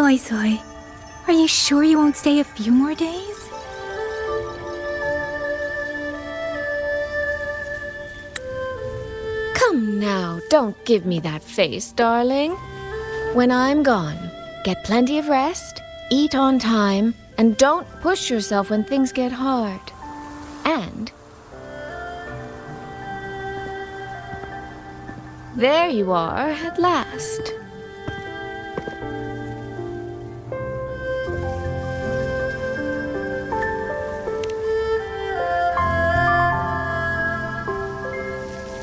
Soy, are you sure you won't stay a few more days? Come now, don't give me that face, darling. When I'm gone, get plenty of rest, eat on time, and don't push yourself when things get hard. And there you are at last.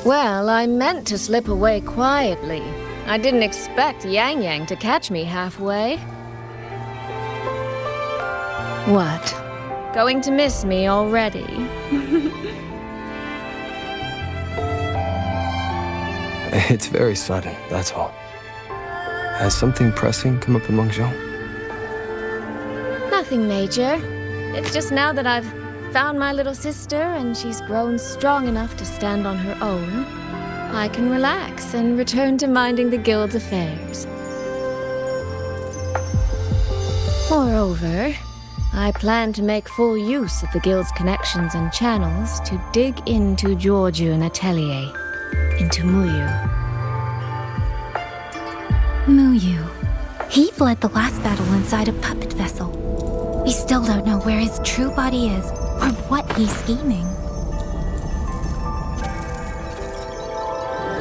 Well, I meant to slip away quietly. I didn't expect Yang Yang to catch me halfway. What? Going to miss me already? It's very sudden, that's all. Has something pressing come up in Mengzhou? Nothing major. It's just now that I've found my little sister and she's grown strong enough to stand on her own, I can relax and return to minding the guild's affairs. Moreover, I plan to make full use of the guild's connections and channels to dig into Georgian Atelier, into Muyu. Muyu. He fled the last battle inside a puppet vessel. We still don't know where his true body is or what he's scheming.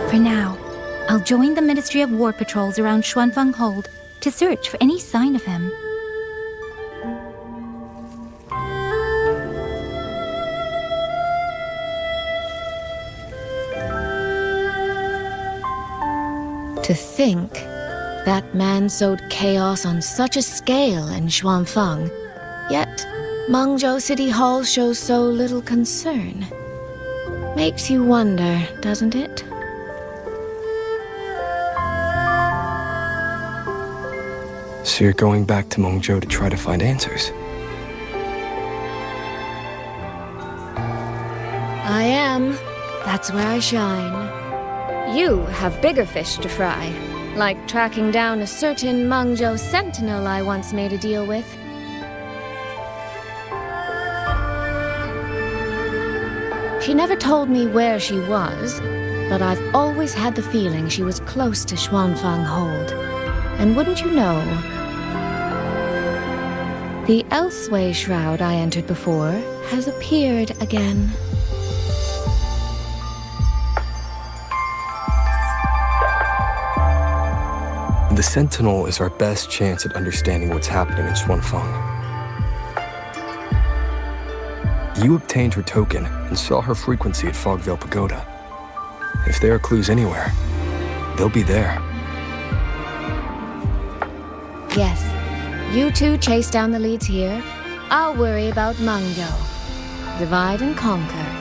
For now, I'll join the Ministry of War patrols around Xuanfeng Hold to search for any sign of him. To think that man sowed chaos on such a scale in Xuanfeng, yet Mengzhou City Hall shows so little concern. Makes you wonder, doesn't it? So you're going back to Mengzhou to try to find answers? I am. That's where I shine. You have bigger fish to fry, like tracking down a certain Mengzhou sentinel I once made a deal with. She never told me where she was, but I've always had the feeling she was close to Xuanfeng Hold. And wouldn't you know, the Elseway shroud I entered before has appeared again. The Sentinel is our best chance at understanding what's happening in Xuanfeng. You obtained her token and saw her frequency at Fogvale Pagoda. If there are clues anywhere, they'll be there. Yes, you two chase down the leads here. I'll worry about Mengzhou. Divide and conquer.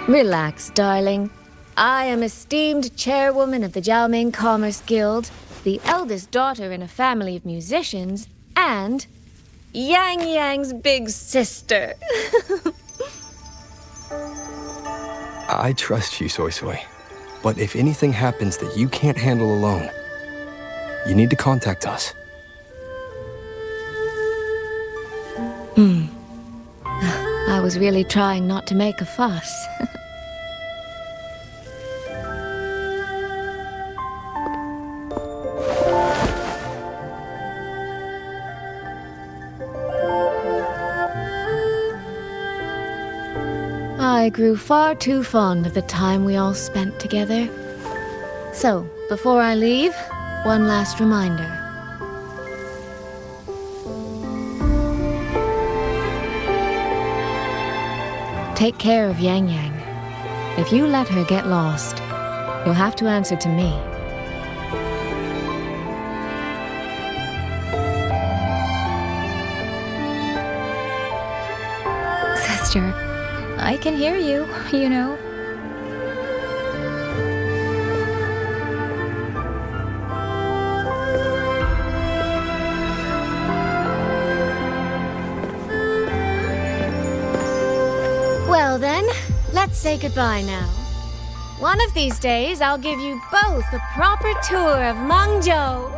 Relax, darling. I am esteemed chairwoman of the Jiaoming Commerce Guild, the eldest daughter in a family of musicians, and Yang Yang's big sister. I trust you, Soy Soy. But if anything happens that you can't handle alone, you need to contact us. I was really trying not to make a fuss. I grew far too fond of the time we all spent together. So, before I leave, one last reminder. Take care of Yang Yang. If you let her get lost, you'll have to answer to me. Sister, I can hear you, you know. Let's say goodbye now. One of these days, I'll give you both a proper tour of Mangzhou.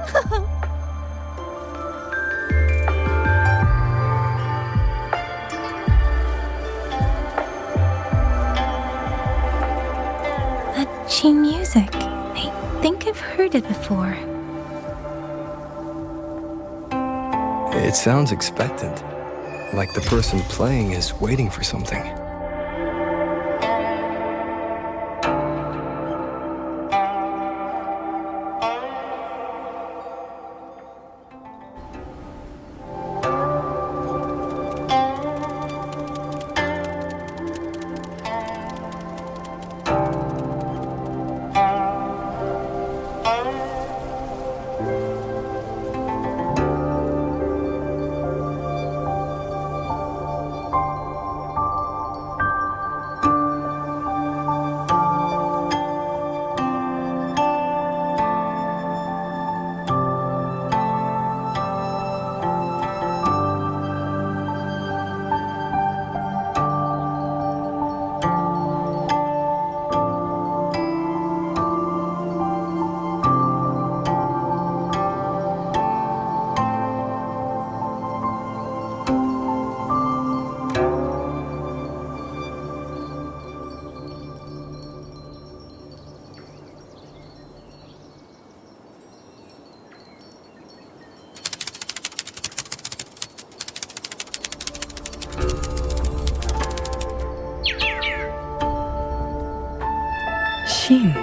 That Qi music. I think I've heard it before. It sounds expectant, like the person playing is waiting for something. Xin.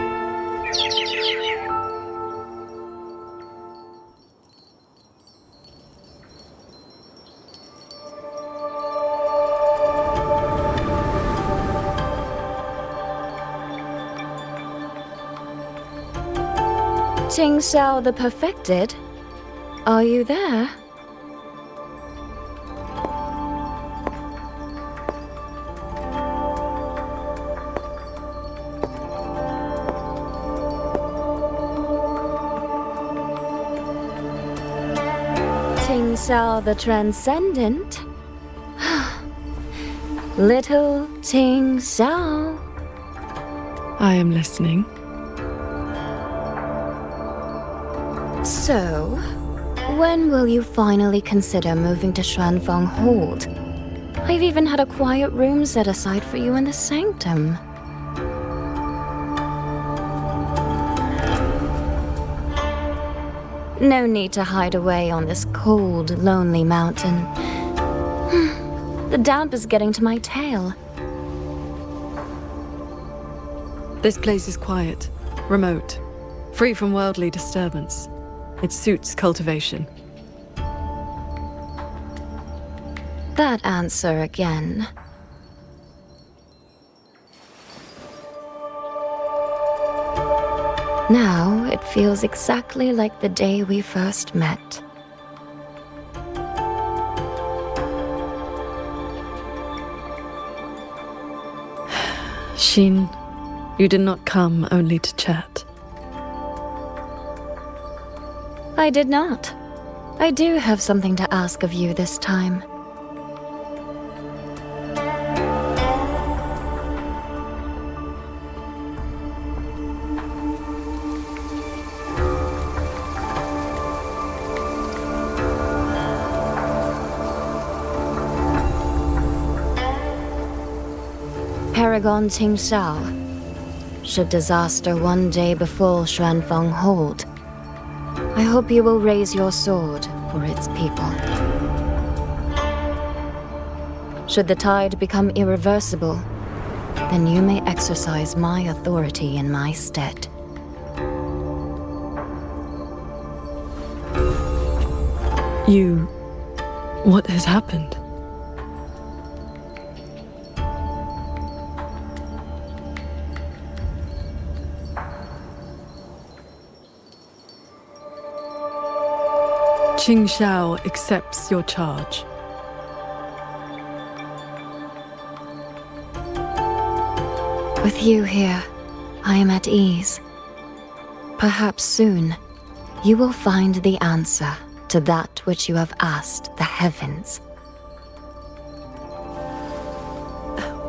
Ting Xiao the Perfected? Are you there? Ting Xiao the Transcendent? Little Ting Xiao. I am listening. So, when will you finally consider moving to Xuanfeng Hold? I've even had a quiet room set aside for you in the sanctum. No need to hide away on this cold, lonely mountain. The damp is getting to my tail. This place is quiet, remote, free from worldly disturbance. It suits cultivation. That answer again. Now it feels exactly like the day we first met. Xin, you did not come only to chat. I did not. I do have something to ask of you this time. Paragon Ting Xiao, should disaster one day befall Xuanfeng Hold, I hope you will raise your sword for its people. Should the tide become irreversible, then you may exercise my authority in my stead. What has happened? Qing Xiao accepts your charge. With you here, I am at ease. Perhaps soon, you will find the answer to that which you have asked the heavens.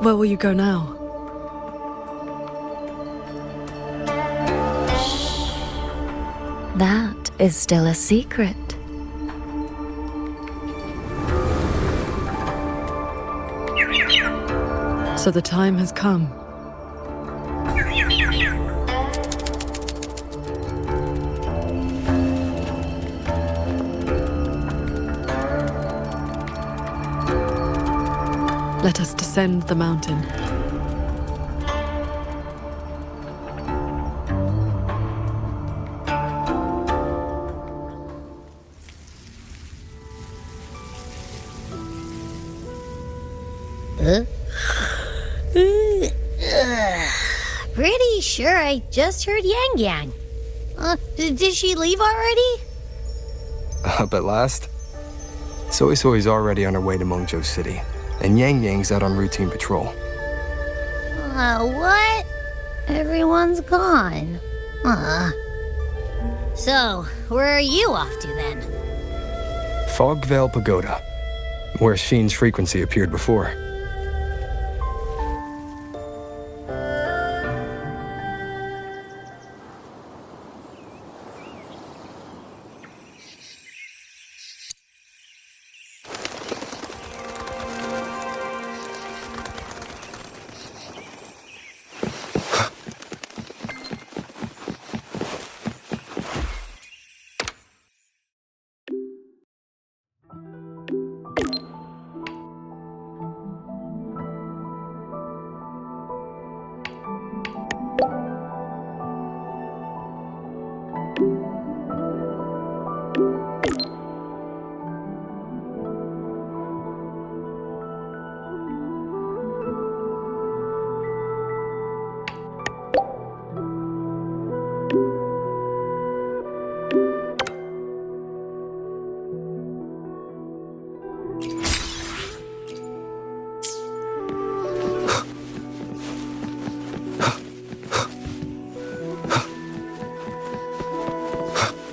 Where will you go now? That is still a secret. So the time has come. Let us descend the mountain. Pretty sure I just heard Yang Yang. Did she leave already? Up at last? Soy Soy's already on her way to Mengzhou City, and Yang Yang's out on routine patrol. What? Everyone's gone. So, where are you off to then? Fog Veil Pagoda, where Sheen's frequency appeared before.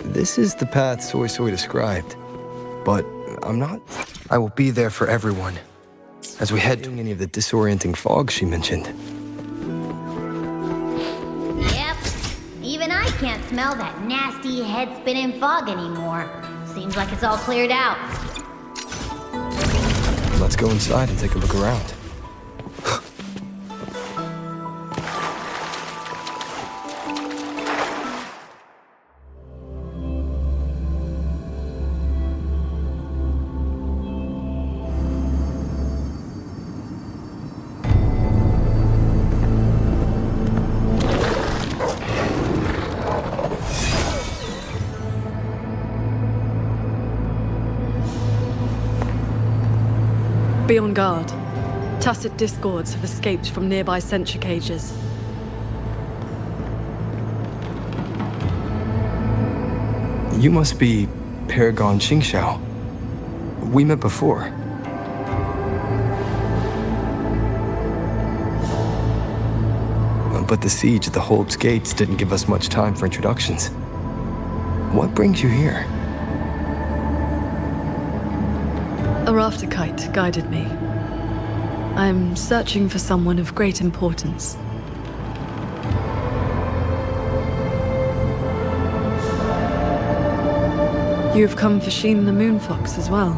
This is the path Soy Soy described, but I'm not. I will be there for everyone as we head to any of the disorienting fog she mentioned. Yep. Even I can't smell that nasty head-spinning fog anymore. Seems like it's all cleared out. Let's go inside and take a look around. Be on guard. Tacit discords have escaped from nearby sentry cages. You must be Paragon Qingxiao. We met before. But the siege at the Hold's gates didn't give us much time for introductions. What brings you here? A rafter kite guided me. I'm searching for someone of great importance. You've come for Sheen the Moonfox as well.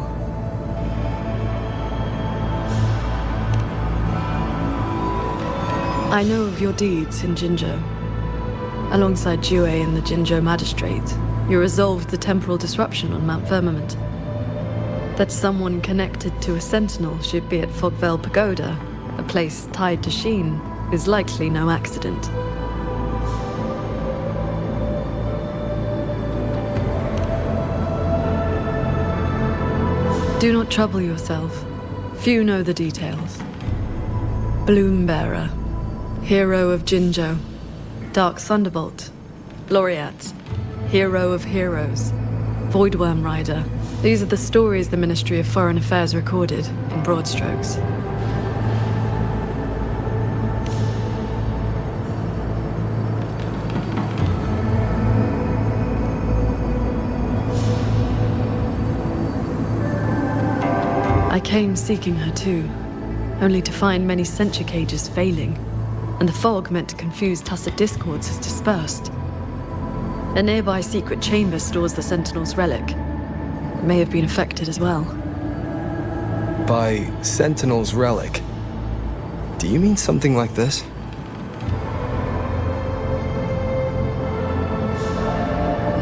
I know of your deeds in Jinzhou. Alongside Jue and the Jinzhou Magistrate, you resolved the temporal disruption on Mount Firmament. That someone connected to a sentinel should be at Fog Veil Pagoda, a place tied to Sheen, is likely no accident. Do not trouble yourself. Few know the details. Bloombearer, hero of Jinzhou, Dark Thunderbolt, Laureate, hero of heroes, Voidworm Rider. These are the stories the Ministry of Foreign Affairs recorded, in broad strokes. I came seeking her too, only to find many sentry cages failing, and the fog meant to confuse tacit discords has dispersed. A nearby secret chamber stores the Sentinel's relic. It may have been affected as well. By Sentinel's relic, do you mean something like this?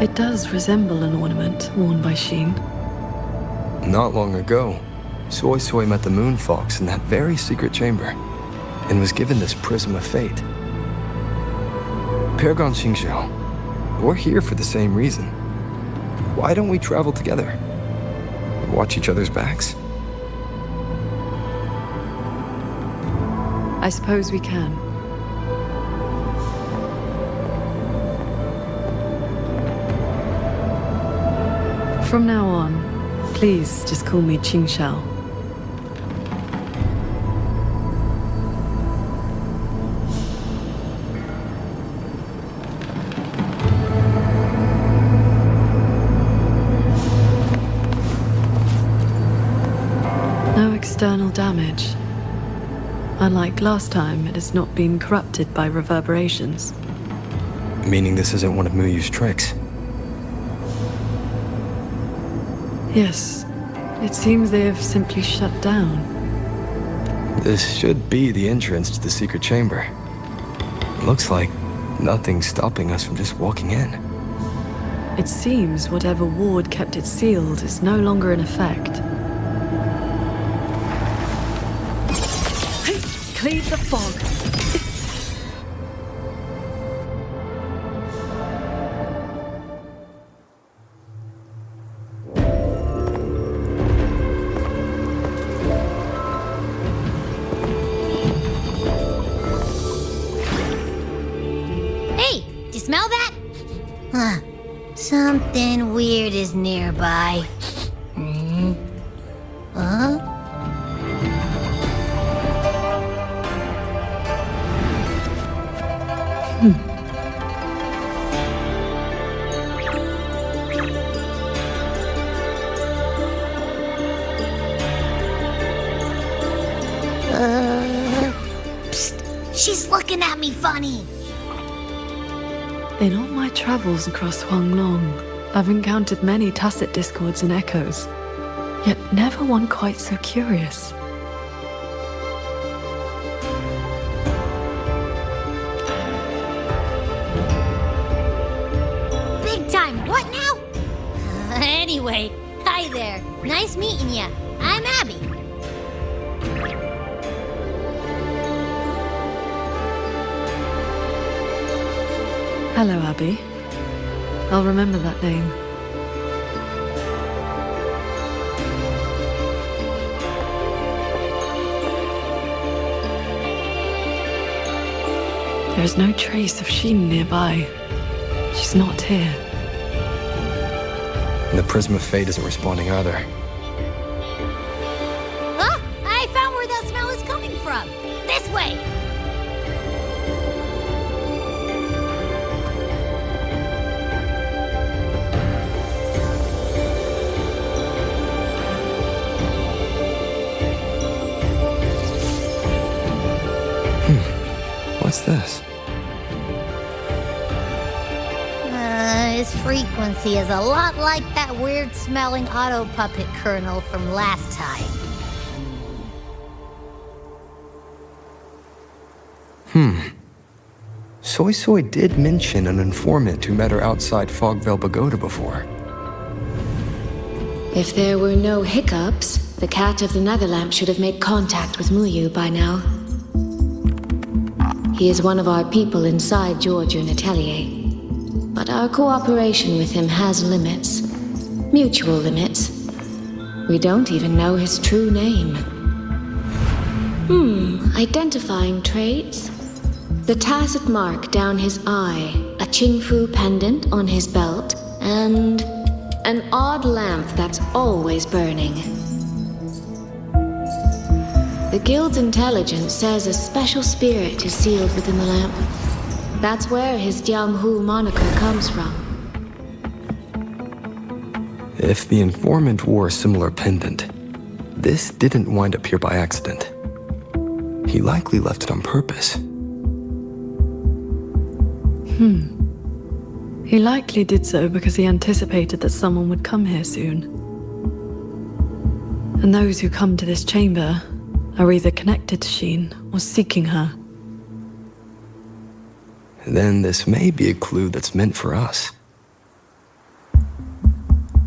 It does resemble an ornament worn by Sheen. Not long ago, Soy Soy met the Moon Fox in that very secret chamber, and was given this Prism of Fate. Paragon Xingzhou, we're here for the same reason. Why don't we travel together? Watch each other's backs? I suppose we can. From now on, please just call me Qing Shao. No external damage. Unlike last time, it has not been corrupted by reverberations. Meaning this isn't one of Muyu's tricks. Yes, it seems they have simply shut down. This should be the entrance to the secret chamber. Looks like nothing's stopping us from just walking in. It seems whatever ward kept it sealed is no longer in effect. Cleave the fog. Hey, do you smell that? Huh. Something weird is nearby. Huh? Psst, she's looking at me funny. In all my travels across Huanglong, I've encountered many tacit discords and echoes, yet never one quite so curious. Big time, what now? Anyway, hi there. Nice meeting ya. I'm Abby. Hello, Abby. I'll remember that name. There is no trace of Sheen nearby. She's not here. And the Prism of Fate isn't responding either. Huh? I found where that smell is coming from. This way. What's this? His frequency is a lot like that weird-smelling auto puppet kernel from last time. Soy Soy did mention an informant who met her outside Fogvale Pagoda before. If there were no hiccups, the Cat of the Netherlamp should have made contact with Muyu by now. He is one of our people inside Georgian Atelier. But our cooperation with him has limits. Mutual limits. We don't even know his true name. Identifying traits. The tacit mark down his eye, a Qingfu pendant on his belt, and an odd lamp that's always burning. The Guild's intelligence says a special spirit is sealed within the lamp. That's where his Jianghu moniker comes from. If the informant wore a similar pendant, this didn't wind up here by accident. He likely left it on purpose. He likely did so because he anticipated that someone would come here soon. And those who come to this chamber are either connected to Sheen or seeking her. Then this may be a clue that's meant for us.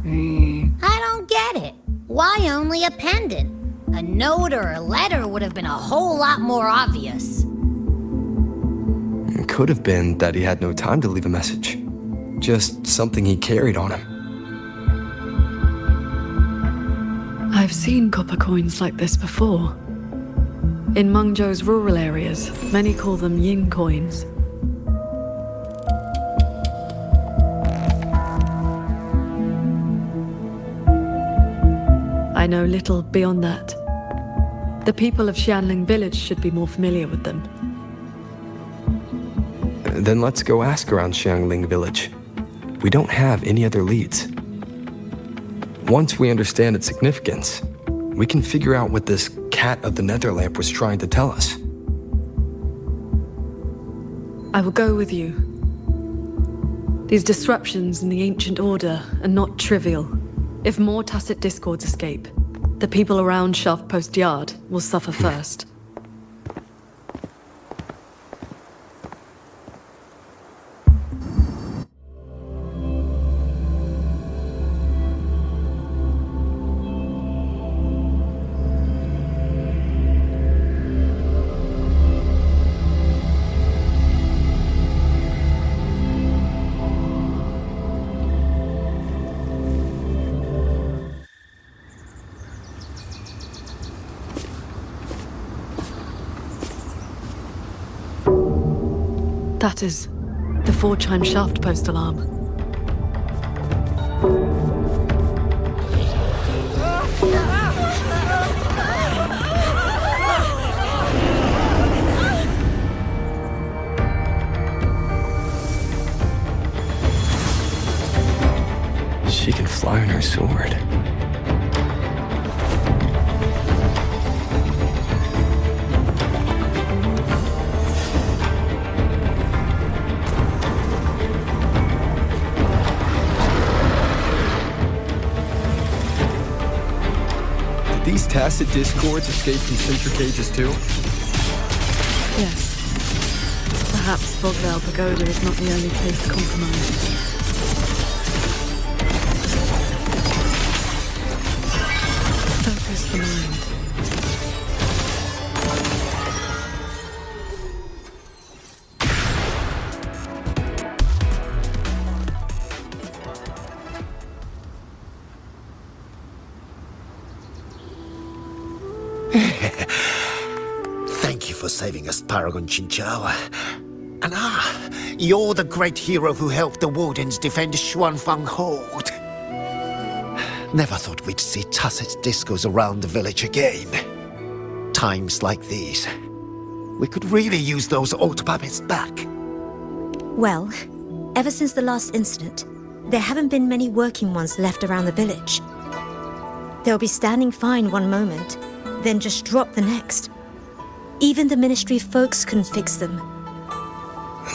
I don't get it. Why only a pendant? A note or a letter would have been a whole lot more obvious. It could have been that he had no time to leave a message. Just something he carried on him. I've seen copper coins like this before. In Mengzhou's rural areas, many call them yin coins. I know little beyond that. The people of Xianling village should be more familiar with them. Then let's go ask around Xiangling village. We don't have any other leads. Once we understand its significance, we can figure out what this cat of the Netherlamp was trying to tell us. I will go with you. These disruptions in the ancient order are not trivial. If more tacit discords escape, the people around Shaft Post Yard will suffer first. That is the 4-chime shaft post alarm. She can fly on her sword. These tacit discords escape from sentry cages too? Yes. Perhaps Fogvale Pagoda is not the only place compromised. Focus the mind. Thank you for saving us, Paragon Chinchou. And you're the great hero who helped the Wardens defend Xuanfang Hold. Never thought we'd see tacit discos around the village again. Times like these, we could really use those old puppets back. Well, ever since the last incident, there haven't been many working ones left around the village. They'll be standing fine one moment, then just drop the next. Even the Ministry folks couldn't fix them.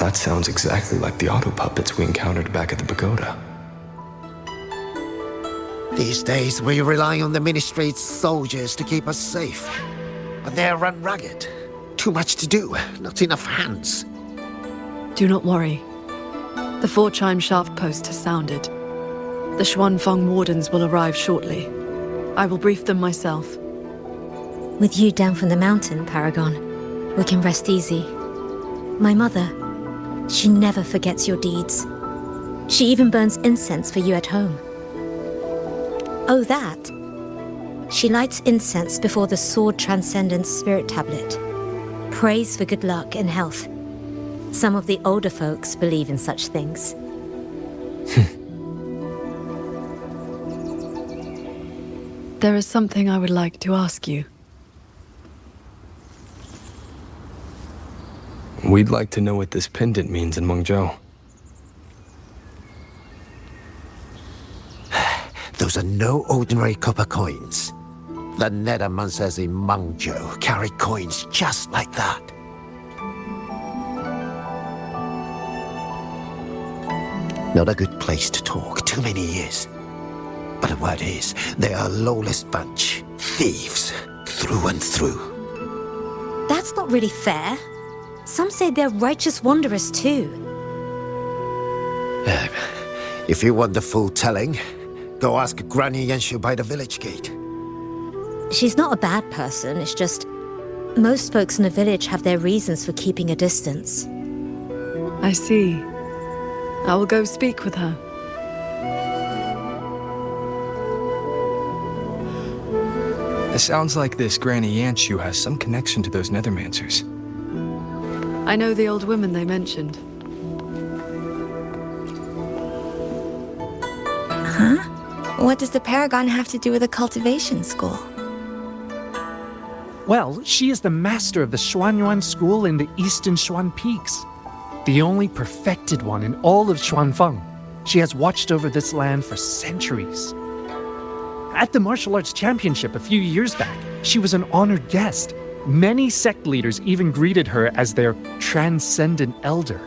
That sounds exactly like the auto puppets we encountered back at the pagoda. These days, we rely on the Ministry's soldiers to keep us safe. But they're run ragged. Too much to do, not enough hands. Do not worry. The 4-chime shaft post has sounded. The Xuanfang Wardens will arrive shortly. I will brief them myself. With you down from the mountain, Paragon, we can rest easy. My mother, she never forgets your deeds. She even burns incense for you at home. Oh, that. She lights incense before the Sword Transcendence Spirit Tablet. Prays for good luck and health. Some of the older folks believe in such things. There is something I would like to ask you. We'd like to know what this pendant means in Mengzhou. Those are no ordinary copper coins. The Nethermancers in Mengzhou carry coins just like that. Not a good place to talk. Too many years. But the word is, they are a lawless bunch. Thieves. Through and through. That's not really fair. Some say they're righteous wanderers too. If you want the full telling, go ask Granny Yenshu by the village gate. She's not a bad person, it's just... most folks in the village have their reasons for keeping a distance. I see. I will go speak with her. It sounds like this Granny Yanshu has some connection to those Nethermancers. I know the old woman they mentioned. What does the Paragon have to do with a cultivation school? Well, she is the master of the Xuanyuan school in the eastern Xuan Peaks. The only perfected one in all of Xuanfeng. She has watched over this land for centuries. At the martial arts championship a few years back, she was an honored guest. Many sect leaders even greeted her as their transcendent elder.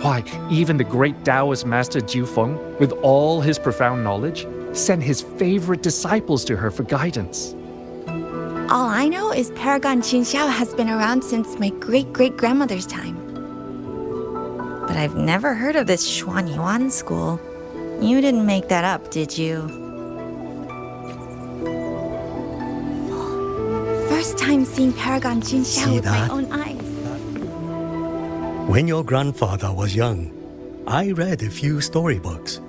Why, even the great Taoist master Jiu Feng, with all his profound knowledge, sent his favorite disciples to her for guidance. All I know is Paragon Qinxiao has been around since my great-great-grandmother's time. But I've never heard of this Xuanyuan school. You didn't make that up, did you? First time seeing Paragon Qinxiao See with my that? own eyes. When your grandfather was young, I read a few storybooks.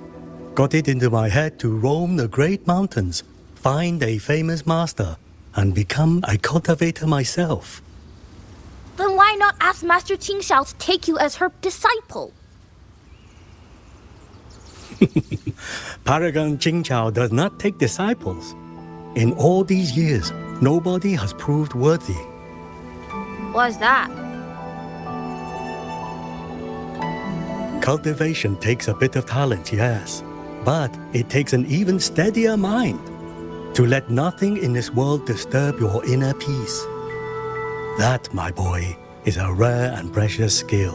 Got it into my head to roam the great mountains, find a famous master, and become a cultivator myself. Then why not ask Master Qingxiao to take you as her disciple? Paragon Qingqiao does not take disciples. In all these years, nobody has proved worthy. What's that? Cultivation takes a bit of talent, yes, but it takes an even steadier mind to let nothing in this world disturb your inner peace. That, my boy, is a rare and precious skill.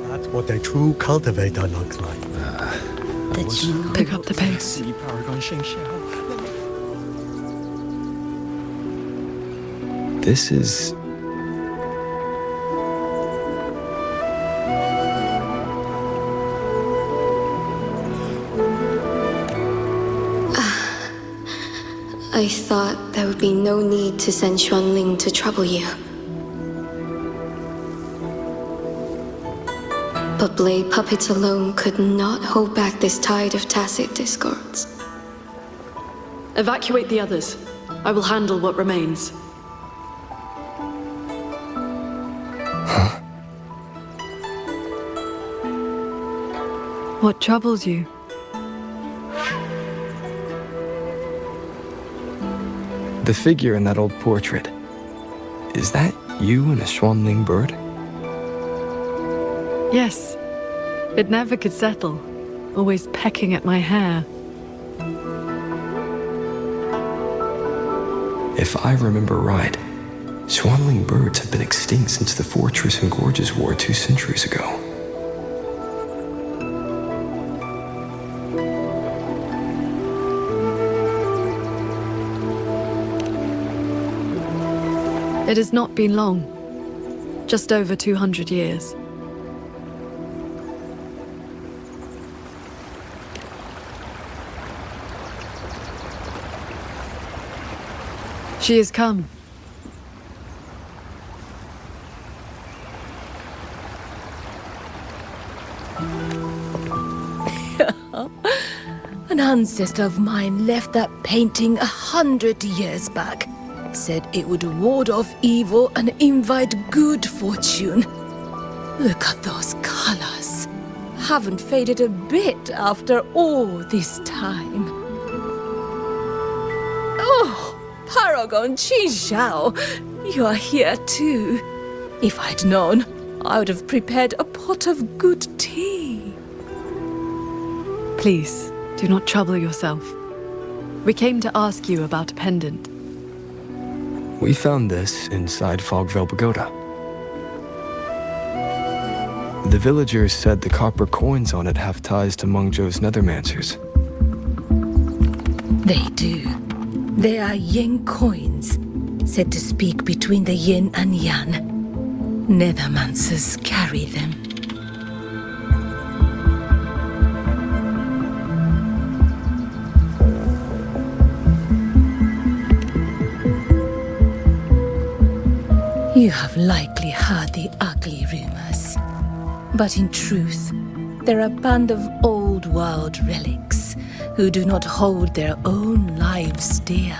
That's what a true cultivator looks like. Pick up the pace. This is... I thought there would be no need to send Xuanling to trouble you. But blade puppets alone could not hold back this tide of tacit discords. Evacuate the others. I will handle what remains. What troubles you? The figure in that old portrait. Is that you and a Xuanling bird? Yes. It never could settle. Always pecking at my hair. If I remember right, Xuanling birds have been extinct since the Fortress and Gorges War 2 centuries ago. It has not been long. Just over 200 years. She has come. An ancestor of mine left that painting 100 years back. Said it would ward off evil and invite good fortune. Look at those colors. Haven't faded a bit after all this time. Oh, Paragon Qinxiao, you are here too. If I'd known, I would have prepared a pot of good tea. Please, do not trouble yourself. We came to ask you about a pendant. We found this inside Fogvale Pagoda. The villagers said the copper coins on it have ties to Mengzhou's nethermancers. They do. They are yin coins, said to speak between the yin and yang. Nethermancers carry them. You have likely heard the ugly rumors. But in truth, they're a band of old world relics who do not hold their own lives dear.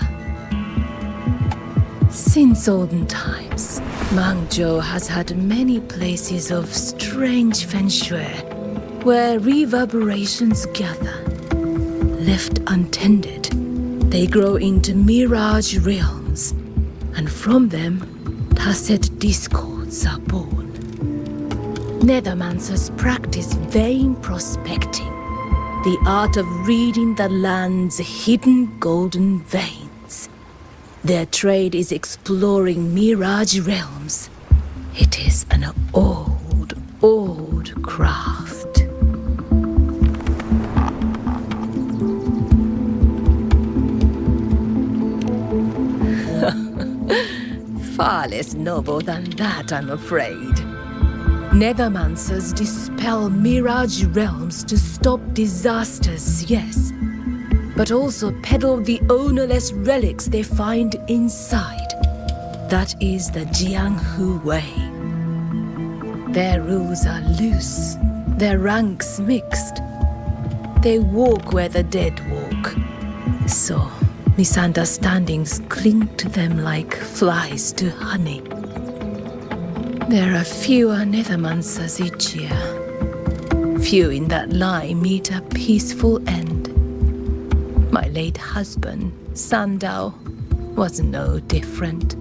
Since olden times, Mengzhou has had many places of strange feng shui where reverberations gather. Left untended, they grow into mirage realms, and from them, tacit discords are born. Nethermancers practice vain prospecting, the art of reading the land's hidden golden veins. Their trade is exploring mirage realms. It is an old, old craft. Far less noble than that, I'm afraid. Nethermancers dispel mirage realms to stop disasters, yes, but also peddle the ownerless relics they find inside. That is the Jianghu way. Their rules are loose, their ranks mixed. They walk where the dead walk. So, misunderstandings cling to them like flies to honey. There are fewer Nethermancers each year. Few in that line meet a peaceful end. My late husband, Sandao, was no different.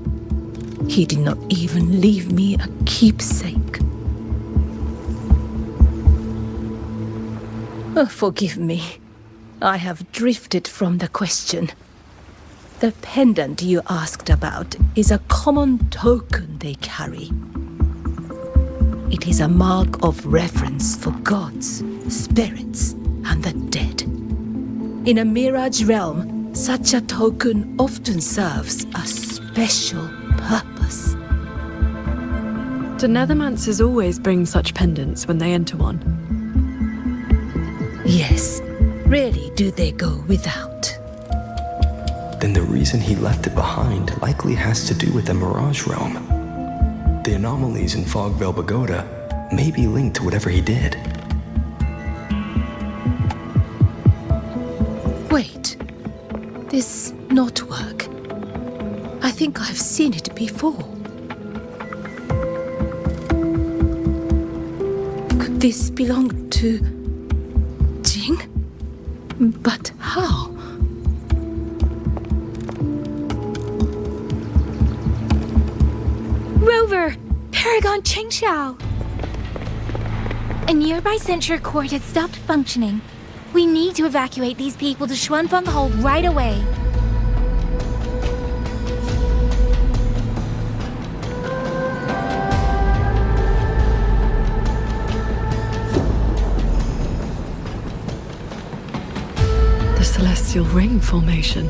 He did not even leave me a keepsake. Oh, forgive me. I have drifted from the question. The pendant you asked about is a common token they carry. It is a mark of reverence for gods, spirits, and the dead. In a mirage realm, such a token often serves a special purpose. Do Nethermancers always bring such pendants when they enter one? Yes. Rarely do they go without. Then the reason he left it behind likely has to do with the Mirage Realm. The anomalies in Fogvale Pagoda may be linked to whatever he did. Wait. This knotwork. I think I've seen it before. Could this belong to Jing? But how? Rover! Paragon Qingxiao! A nearby censure court has stopped functioning. We need to evacuate these people to Xuanfeng Hold right away. The Celestial Ring formation.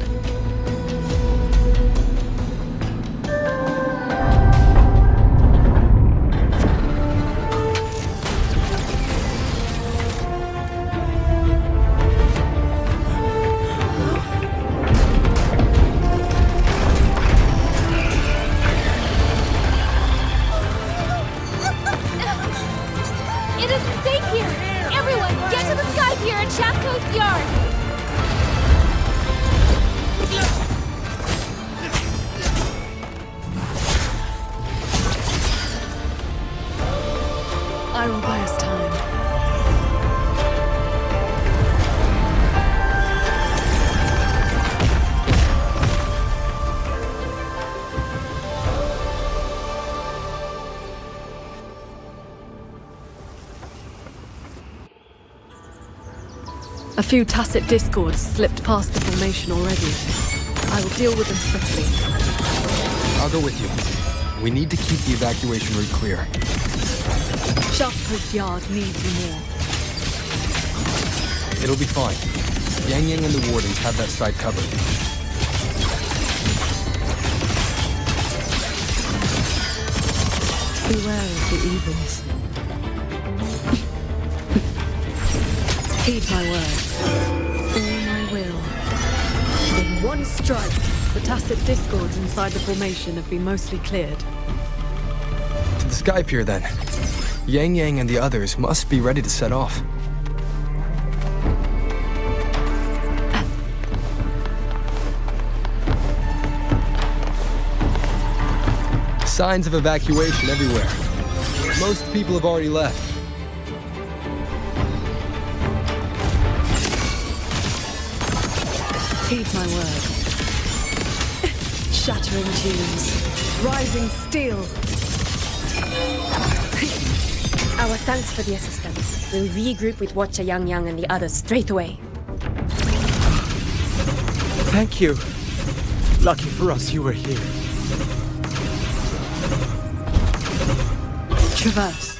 It isn't safe here! Everyone, get to the sky pier at Shaft Coast Yard! I will buy us time. A few tacit discords slipped past the formation already. I will deal with them swiftly. I'll go with you. We need to keep the evacuation route clear. Shaft Post Yard needs you more. It'll be fine. Yang Yang and the Wardens have that side covered. Beware of the evils. Heed my words. All my will. In one strike, the tacit discords inside the formation have been mostly cleared. To the Sky Pier, then. Yang Yang and the others must be ready to set off. Signs of evacuation everywhere. Most people have already left. Heed my words. Shattering tunes. Rising steel. Our thanks for the assistance. We'll regroup with Watcher Yang Yang and the others straight away. Thank you. Lucky for us you were here. Traverse.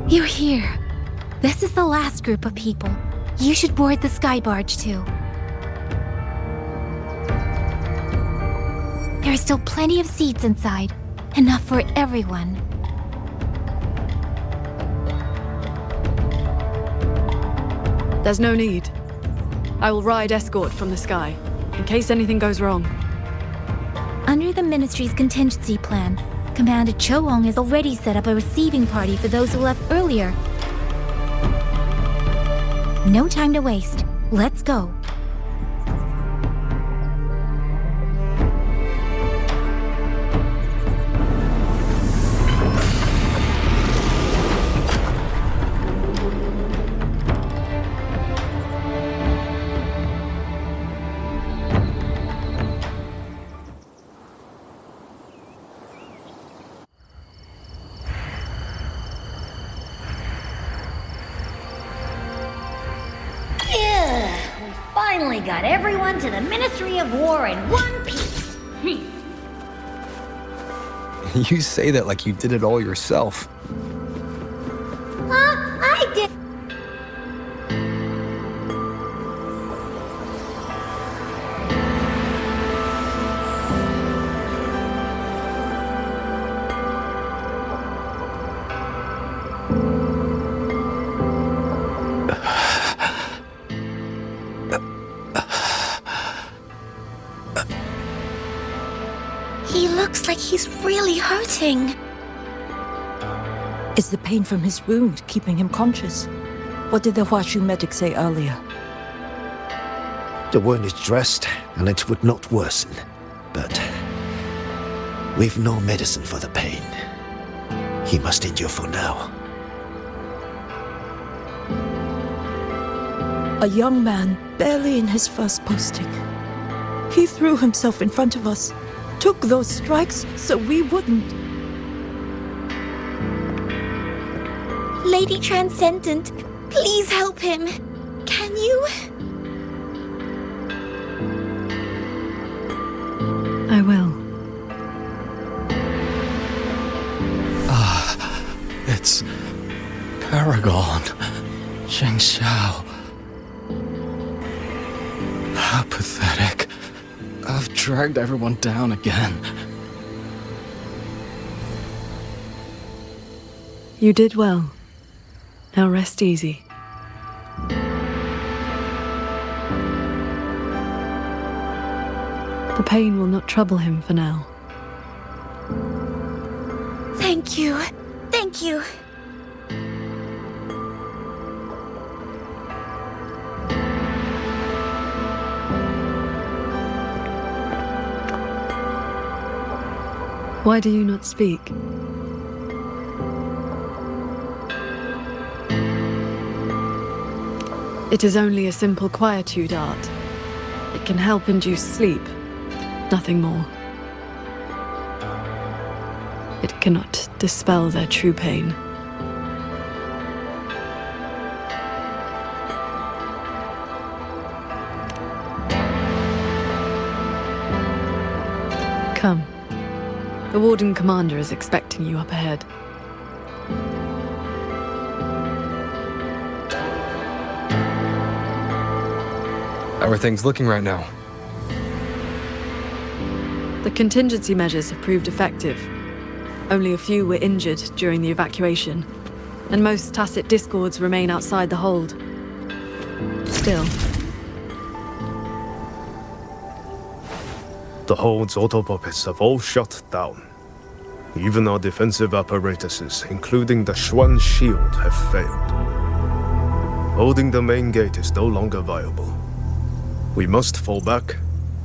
You're here. This is the last group of people. You should board the sky barge too. There are still plenty of seats inside. Enough for everyone. There's no need. I will ride escort from the sky, in case anything goes wrong. Under the Ministry's contingency plan, Commander Choong has already set up a receiving party for those who left earlier. No time to waste. Let's go. Finally got everyone to the Ministry of War in one piece. You say that like you did it all yourself. I did. He looks like he's really hurting. Is the pain from his wound keeping him conscious? What did the Huashu medic say earlier? The wound is dressed, and it would not worsen. But we've no medicine for the pain. He must endure for now. A young man, barely in his first posting. He threw himself in front of us, took those strikes so we wouldn't. Lady Transcendent, please help him. Can you? I will. It's Paragon. Sheng Xiao. How pathetic. I've dragged everyone down again. You did well. Now rest easy. The pain will not trouble him for now. Thank you. Thank you. Why do you not speak? It is only a simple quietude art. It can help induce sleep, nothing more. It cannot dispel their true pain. Come. The Warden Commander is expecting you up ahead. How are things looking right now? The contingency measures have proved effective. Only a few were injured during the evacuation, and most tacit discords remain outside the hold. Still, the hold's autopuppets have all shut down. Even our defensive apparatuses, including the Xuan shield, have failed. Holding the main gate is no longer viable. We must fall back,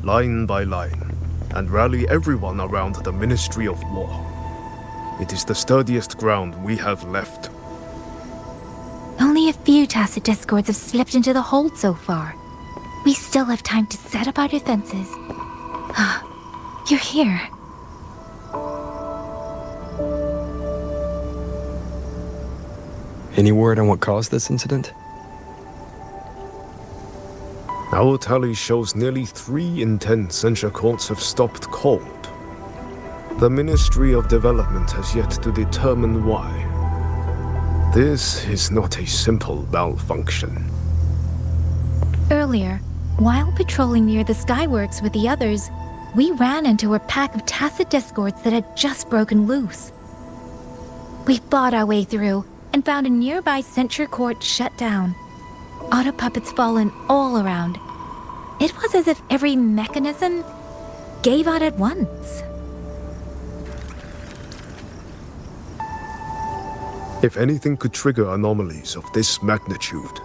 line by line, and rally everyone around the Ministry of War. It is the sturdiest ground we have left. Only a few tacit discords have slipped into the hold so far. We still have time to set up our defenses. You're here. Any word on what caused this incident? Our tally shows nearly 3 in 10 censure courts have stopped cold. The Ministry of Development has yet to determine why. This is not a simple malfunction. Earlier, while patrolling near the Skyworks with the others, we ran into a pack of tacit discords that had just broken loose. We fought our way through and found a nearby censure court shut down. Auto puppets fallen all around. It was as if every mechanism gave out at once. If anything could trigger anomalies of this magnitude,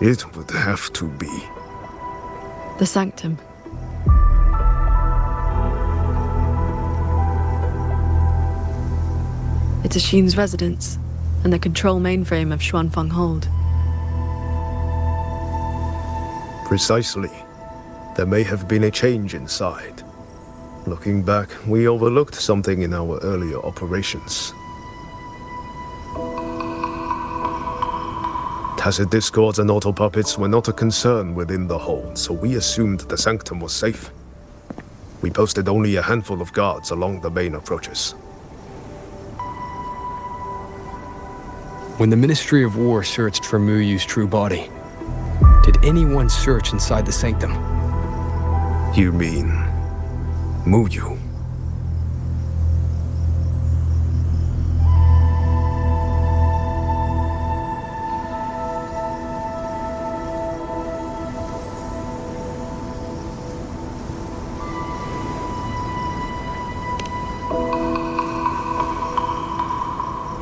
it would have to be the Sanctum. It's Ashin's residence and the control mainframe of Xuanfeng Hold. Precisely. There may have been a change inside. Looking back, we overlooked something in our earlier operations. Tacit discords and autopuppets were not a concern within the hold, so we assumed the Sanctum was safe. We posted only a handful of guards along the main approaches. When the Ministry of War searched for Muyu's true body, did anyone search inside the Sanctum? You mean Muyu?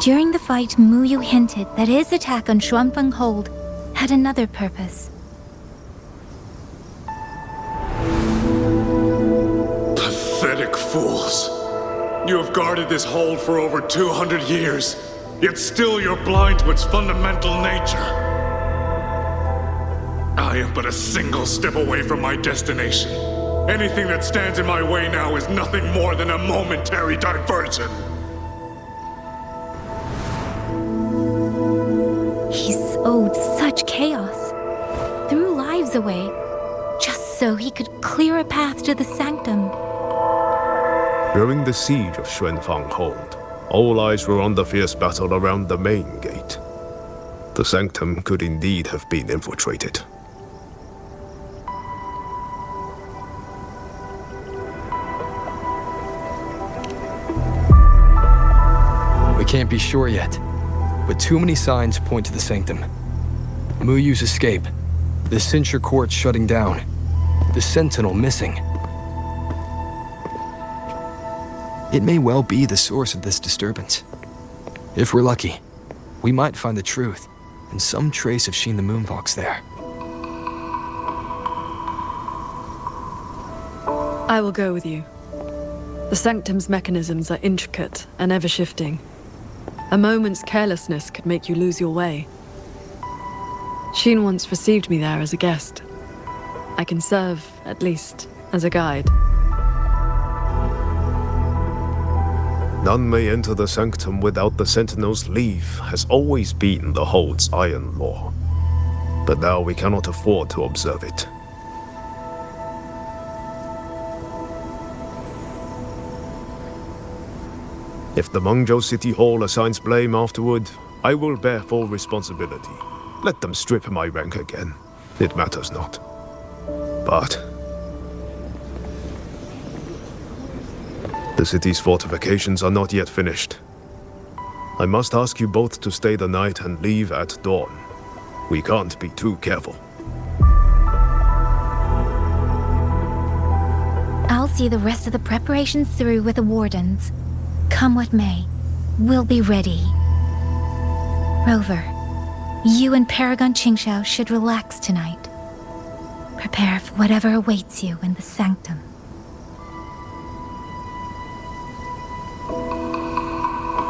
During the fight, Muyu hinted that his attack on Xuanfeng Hold had another purpose. Pathetic fools. You have guarded this hold for over 200 years, yet still you're blind to its fundamental nature. I am but a single step away from my destination. Anything that stands in my way now is nothing more than a momentary diversion. He sowed such chaos, threw lives away, just so he could clear a path to the Sanctum. During the siege of Xuanfeng Hold, all eyes were on the fierce battle around the main gate. The Sanctum could indeed have been infiltrated. We can't be sure yet, but too many signs point to the Sanctum. Muyu's escape, the censure court shutting down, the Sentinel missing. It may well be the source of this disturbance. If we're lucky, we might find the truth and some trace of Sheen the Moonfox there. I will go with you. The Sanctum's mechanisms are intricate and ever-shifting. A moment's carelessness could make you lose your way. Sheen once received me there as a guest. I can serve, at least, as a guide. None may enter the Sanctum without the Sentinel's leave has always been the Hold's iron law. But now we cannot afford to observe it. If the Mengzhou City Hall assigns blame afterward, I will bear full responsibility. Let them strip my rank again. It matters not. But the city's fortifications are not yet finished. I must ask you both to stay the night and leave at dawn. We can't be too careful. I'll see the rest of the preparations through with the wardens. Come what may, we'll be ready. Rover, you and Paragon Qingxiao should relax tonight. Prepare for whatever awaits you in the sanctum.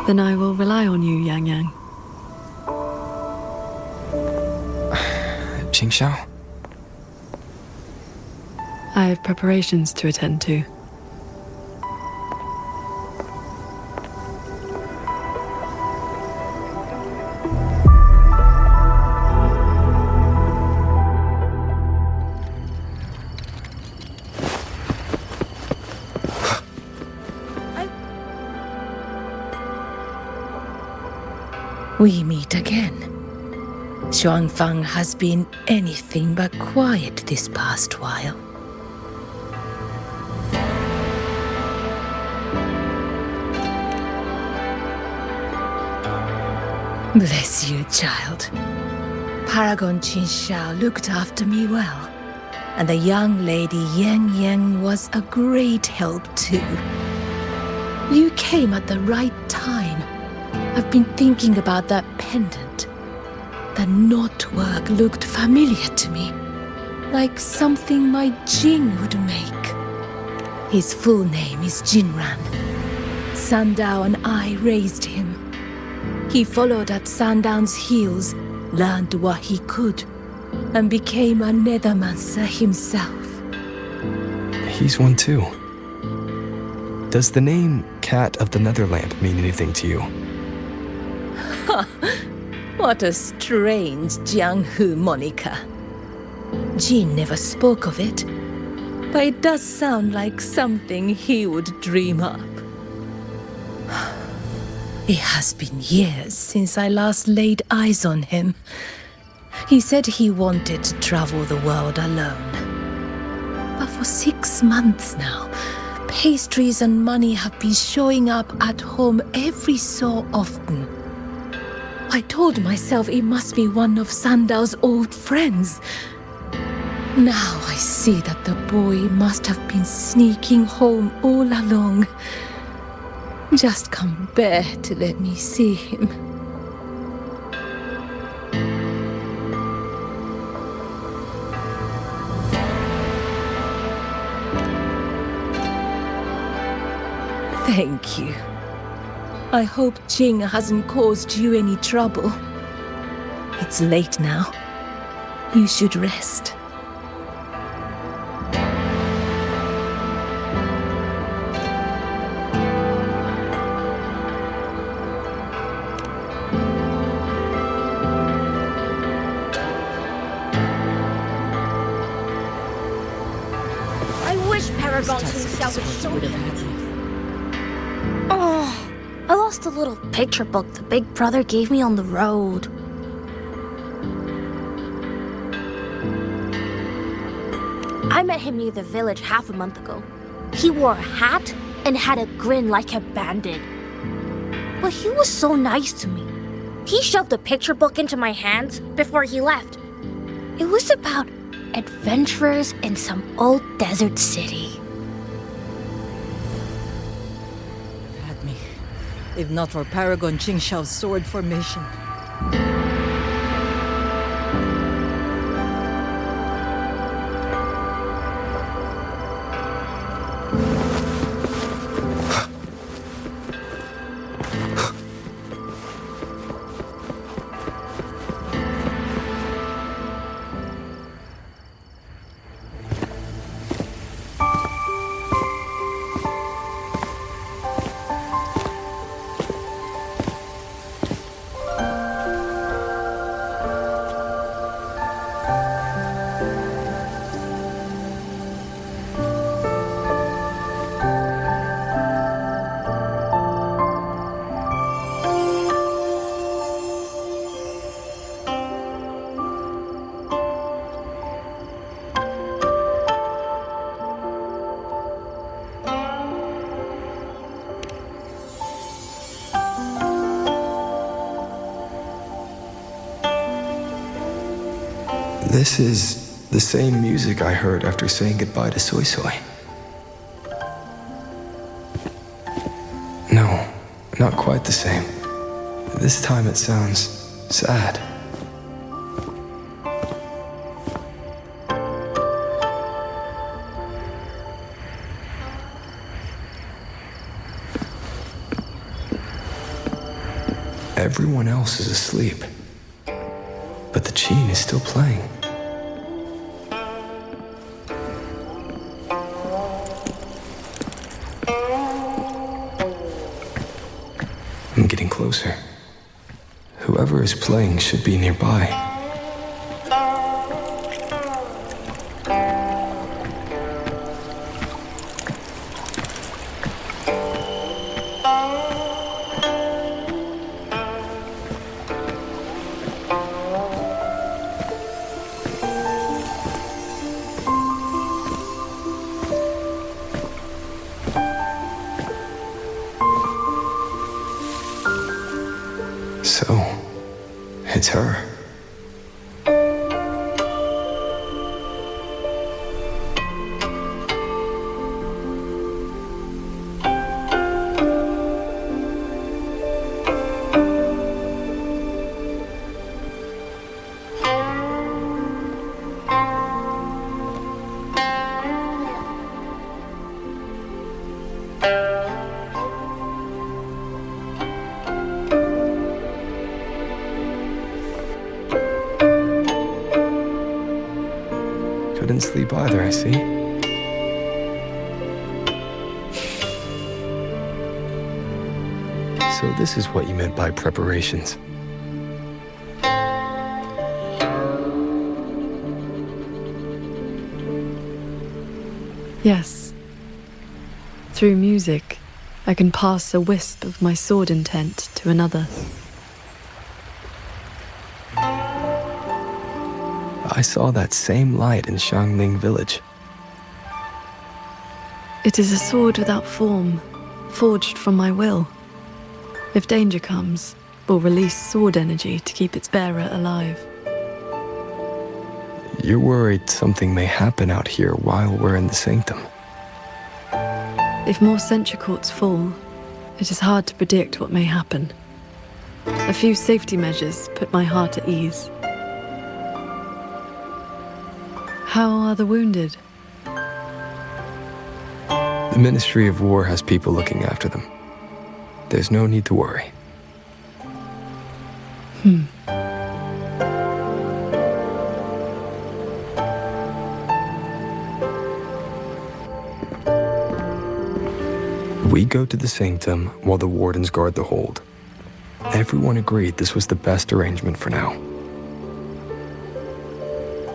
Then I will rely on you, Yang Yang. Qingxiao? I have preparations to attend to. We meet again. Xuanfang has been anything but quiet this past while. Bless you, child. Paragon Qingxiao looked after me well, and the young lady Yang Yang was a great help too. You came at the right time. I've been thinking about that pendant. The knotwork looked familiar to me, like something my Jing would make. His full name is Jinran. Sandao and I raised him. He followed at Sandown's heels, learned what he could, and became a nethermancer himself. He's one too. Does the name Cat of the Netherland mean anything to you? What a strange Jianghu moniker. Jin never spoke of it, but it does sound like something he would dream up. It has been years since I last laid eyes on him. He said he wanted to travel the world alone. But for 6 months now, pastries and money have been showing up at home every so often. I told myself it must be one of Sandao's old friends. Now I see that the boy must have been sneaking home all along. Just can't bear to let me see him. Thank you. I hope Jing hasn't caused you any trouble. It's late now. You should rest. I wish Paragon Qingxiao would have had me. Oh, I lost a little picture book the big brother gave me on the road. I met him near the village half a month ago. He wore a hat and had a grin like a bandit. But he was so nice to me. He shoved the picture book into my hands before he left. It was about adventurers in some old desert city. Had me. If not for Paragon Qingxiao's sword formation. This is the same music I heard after saying goodbye to Soy Soy. No, not quite the same. This time it sounds sad. Everyone else is asleep, but the Qin is still playing. I'm getting closer. Whoever is playing should be nearby. So, it's her. Couldn't sleep either, I see. So this is what you meant by preparations. Yes. Through music, I can pass a wisp of my sword intent to another. I saw that same light in Xiangling village. It is a sword without form, forged from my will. If danger comes, will release sword energy to keep its bearer alive. You're worried something may happen out here while we're in the sanctum. If more sentry courts fall, it is hard to predict what may happen. A few safety measures put my heart at ease. How are the wounded? The Ministry of War has people looking after them. There's no need to worry. We go to the sanctum while the wardens guard the hold. Everyone agreed this was the best arrangement for now.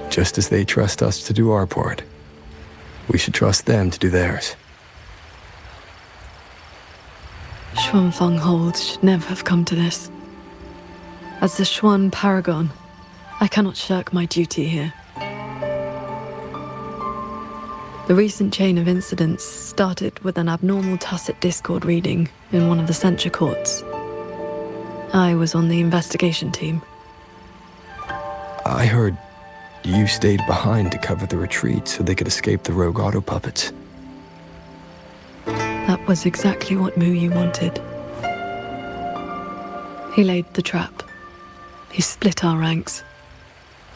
Just as they trust us to do our part, we should trust them to do theirs. Xuanfeng Hold should never have come to this. As the Xuan Paragon, I cannot shirk my duty here. The recent chain of incidents started with an abnormal tacit discord reading in one of the censure courts. I was on the investigation team. I heard you stayed behind to cover the retreat so they could escape the rogue auto puppets. That was exactly what Muyu wanted. He laid the trap. He split our ranks.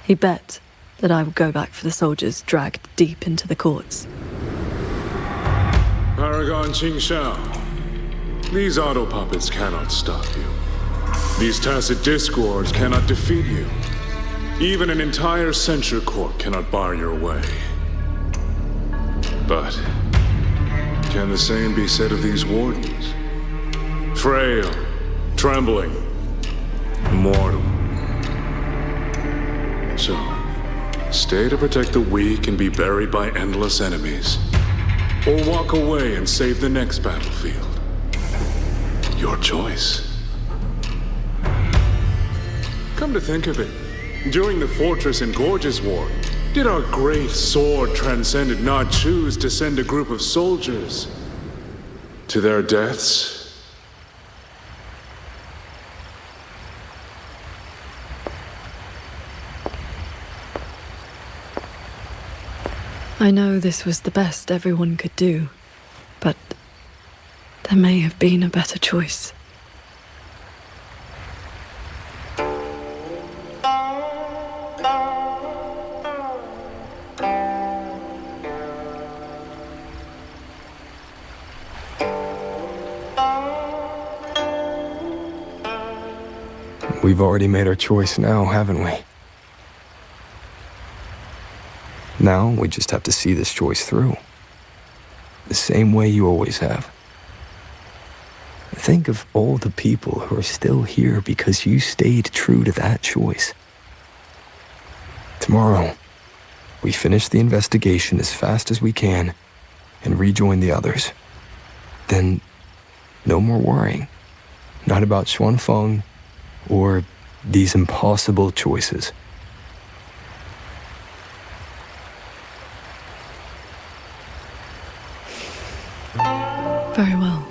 He bet that I would go back for the soldiers dragged deep into the courts. Paragon Qingshao, these auto puppets cannot stop you. These tacit discords cannot defeat you. Even an entire censure court cannot bar your way. But can the same be said of these wardens? Frail, trembling, mortal. So, stay to protect the weak and be buried by endless enemies. Or walk away and save the next battlefield. Your choice. Come to think of it, during the Fortress and Gorges War, did our great sword transcendent not choose to send a group of soldiers to their deaths? I know this was the best everyone could do, but there may have been a better choice. We've already made our choice now, haven't we? Now we just have to see this choice through. The same way you always have. Think of all the people who are still here because you stayed true to that choice. Tomorrow, we finish the investigation as fast as we can and rejoin the others. Then, no more worrying. Not about Xuanfeng or these impossible choices. Very well.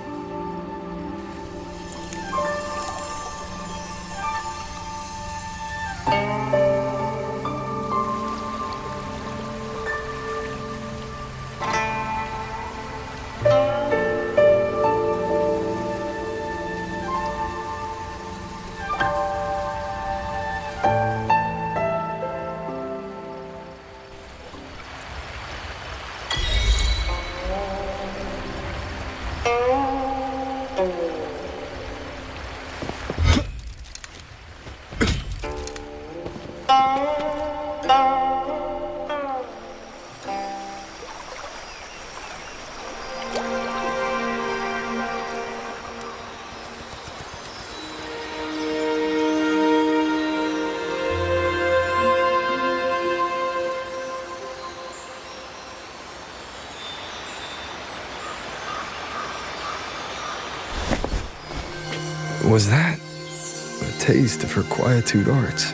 Was that a taste of her quietude arts?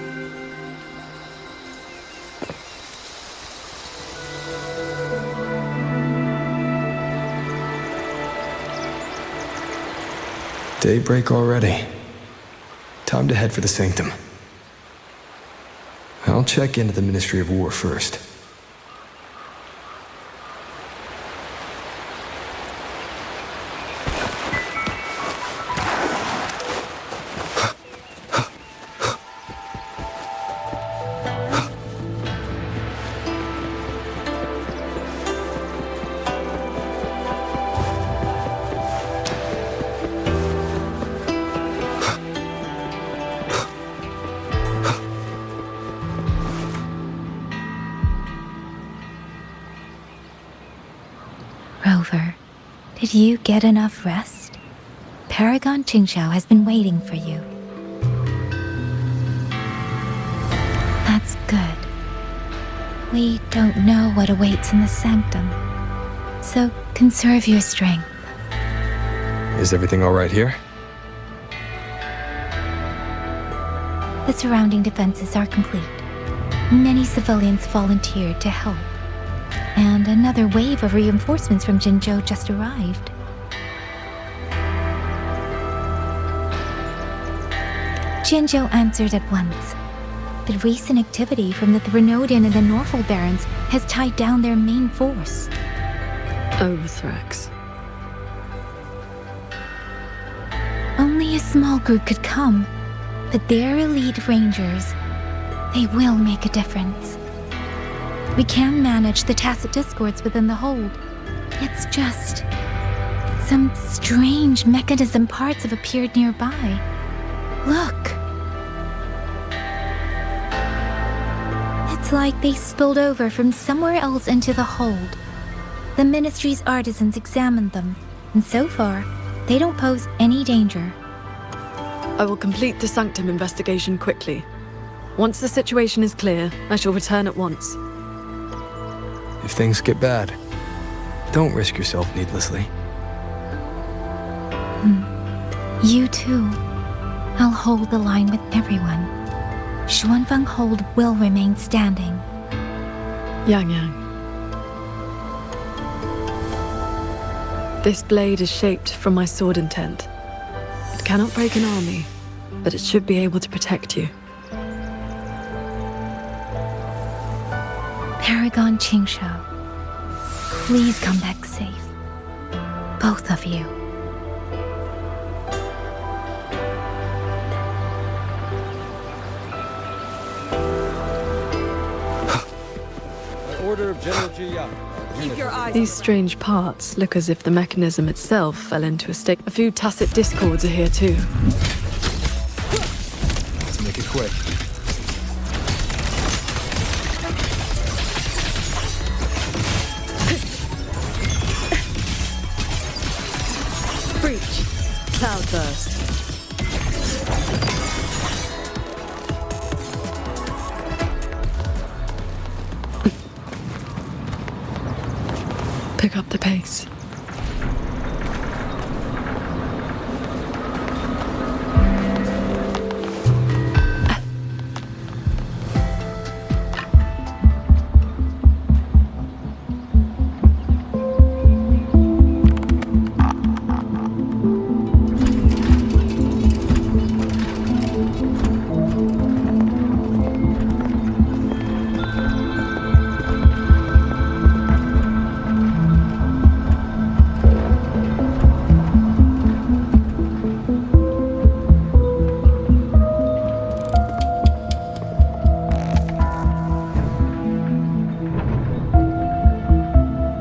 Daybreak already. Time to head for the sanctum. I'll check into the Ministry of War first. Rover, did you get enough rest? Paragon Qingxiao has been waiting for you. That's good. We don't know what awaits in the sanctum, so conserve your strength. Is everything all right here? The surrounding defenses are complete. Many civilians volunteered to help, and another wave of reinforcements from Jinzhou just arrived. Jinzhou answered at once, but recent activity from the Threnodian and the Norful barons has tied down their main force. Overthrax. Only a small group could come, but their elite rangers, they will make a difference. We can manage the tacit discords within the hold. It's just some strange mechanism parts have appeared nearby. Look. It's like they spilled over from somewhere else into the hold. The Ministry's artisans examined them, and so far, they don't pose any danger. I will complete the Sanctum investigation quickly. Once the situation is clear, I shall return at once. If things get bad, don't risk yourself needlessly. You too. I'll hold the line with everyone. Xuanfeng Hold will remain standing. Yang Yang. This blade is shaped from my sword intent. It cannot break an army, but it should be able to protect you. Paragon Qingxiao, Please come back safe. Both of you. Order of General Jiya. Keep your eyes. These strange parts look as if the mechanism itself fell into a state. A few tacit discords are here too. Let's make it quick. Breach. Cloudburst. Pick up the pace.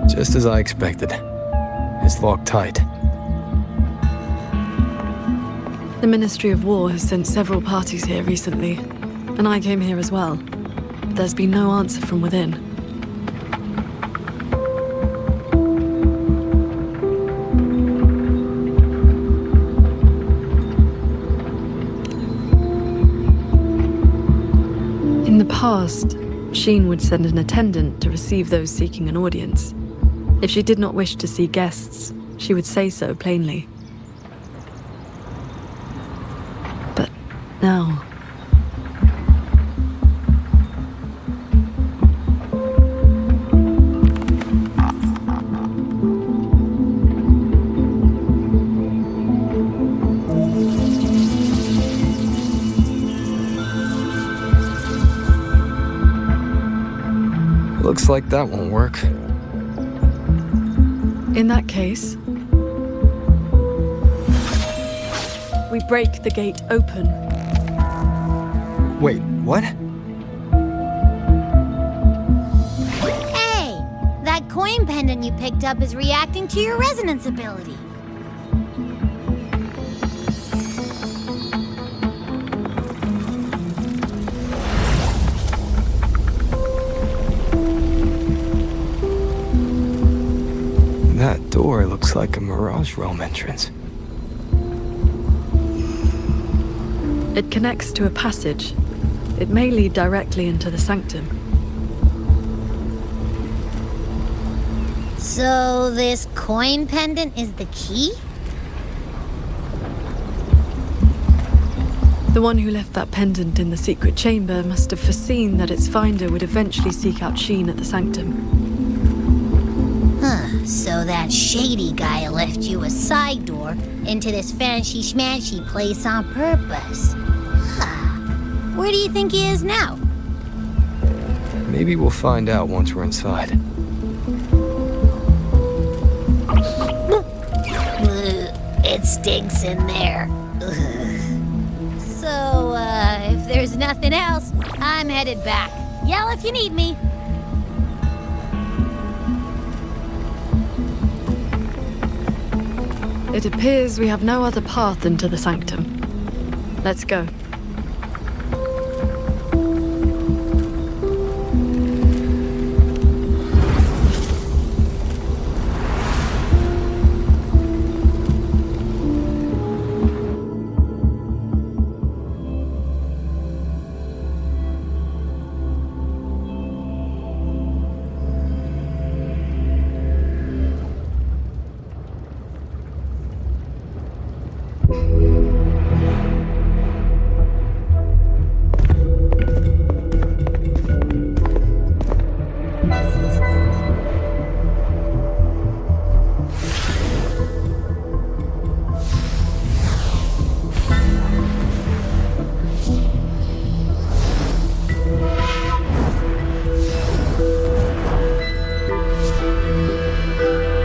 Just as I expected. It's locked tight. The Ministry of War has sent several parties here recently, and I came here as well. But there's been no answer from within. In the past, Sheen would send an attendant to receive those seeking an audience. If she did not wish to see guests, she would say so plainly. But now... Looks like that won't work. In that case, we break the gate open. Wait, what? Hey! That coin pendant you picked up is reacting to your resonance ability. That door looks like a Mirage Realm entrance. It connects to a passage. It may lead directly into the sanctum. So this coin pendant is the key? The one who left that pendant in the secret chamber must have foreseen that its finder would eventually seek out Sheen at the sanctum. Huh, so that shady guy left you a side door into this fancy-schmancy place on purpose. Huh. Where do you think he is now? Maybe we'll find out once we're inside. It stinks in there. Ugh. So, if there's nothing else, I'm headed back. Yell if you need me. It appears we have no other path into the sanctum. Let's go.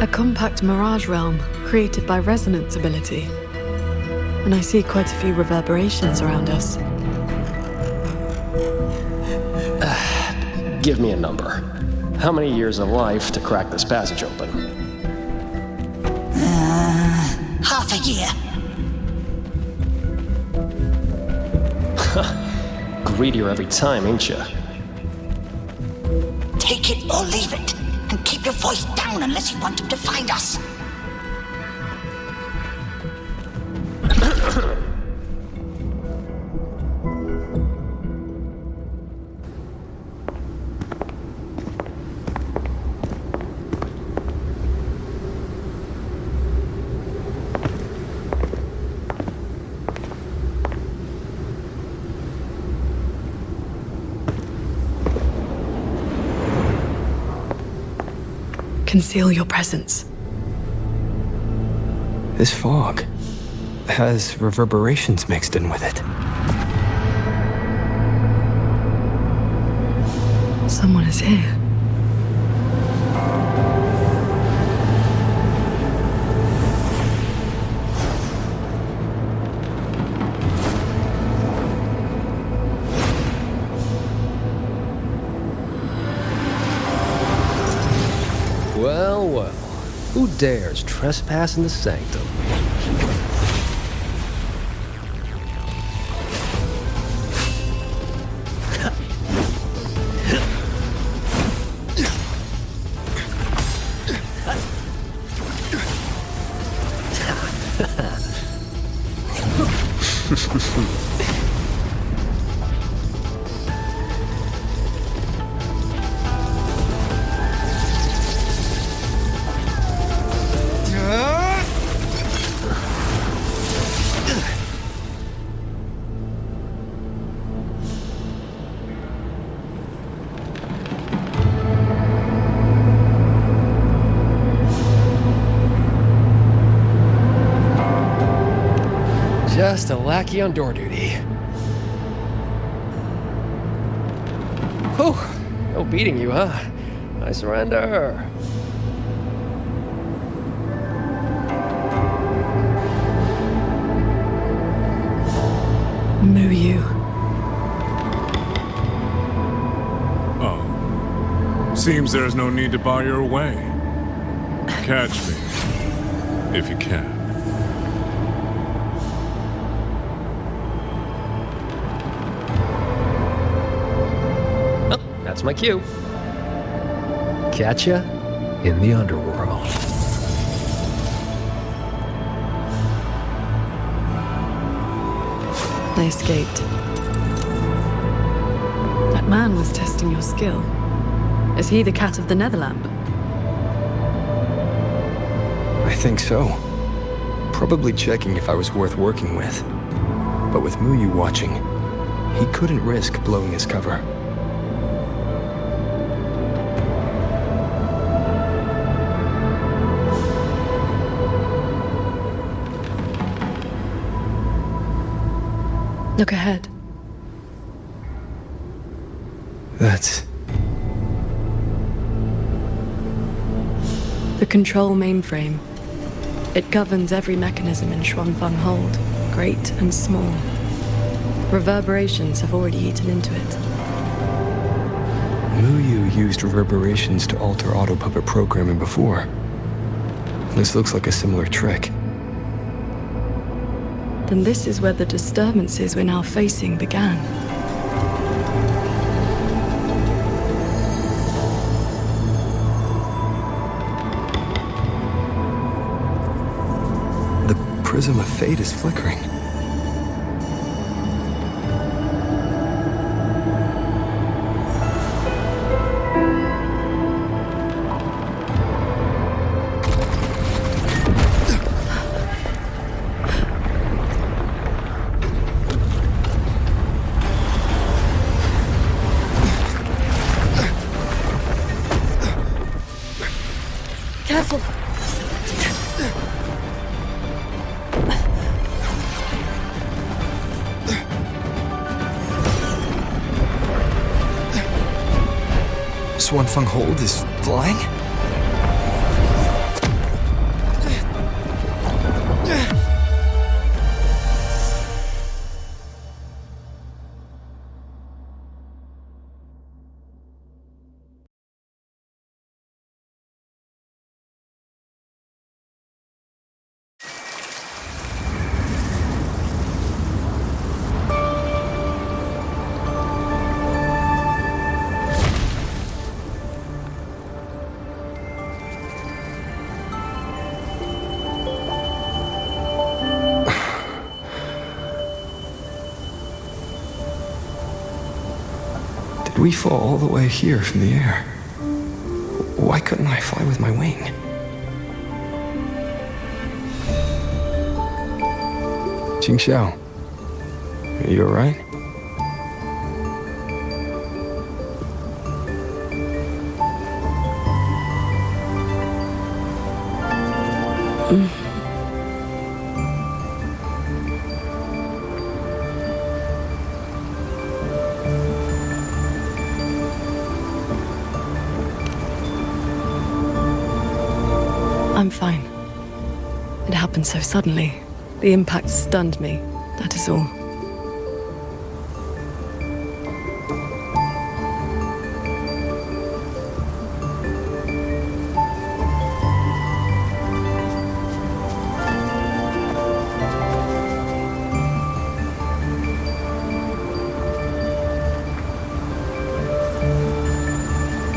A compact mirage realm created by resonance ability. And I see quite a few reverberations around us. Give me a number. How many years of life to crack this passage open? Half a year. Greedier every time, ain't ya? Take it or leave it. And keep your voice down unless you want him to find us. Conceal your presence. This fog has reverberations mixed in with it. Someone is here. Well, well. Who dares trespass in the sanctum? Just a lackey on door duty. Whew, no beating you, huh? I surrender. Muyu. Oh. Seems there's no need to bar your way. Catch me, if you can. That's my cue. Catch ya in the underworld. They escaped. That man was testing your skill. Is he the cat of the Netherland? I think so. Probably checking if I was worth working with. But with Muyu watching, he couldn't risk blowing his cover. Look ahead. That's... the control mainframe. It governs every mechanism in Xuanfeng Hold, great and small. Reverberations have already eaten into it. Muyu used reverberations to alter auto-puppet programming before. This looks like a similar trick. Then this is where the disturbances we're now facing began. The prism of fate is flickering. Careful! Xuanfeng Hold is flying? Did we fall all the way here from the air? Why couldn't I fly with my wing? Qingxiao, are you alright? I'm fine. It happened so suddenly. The impact stunned me, that is all.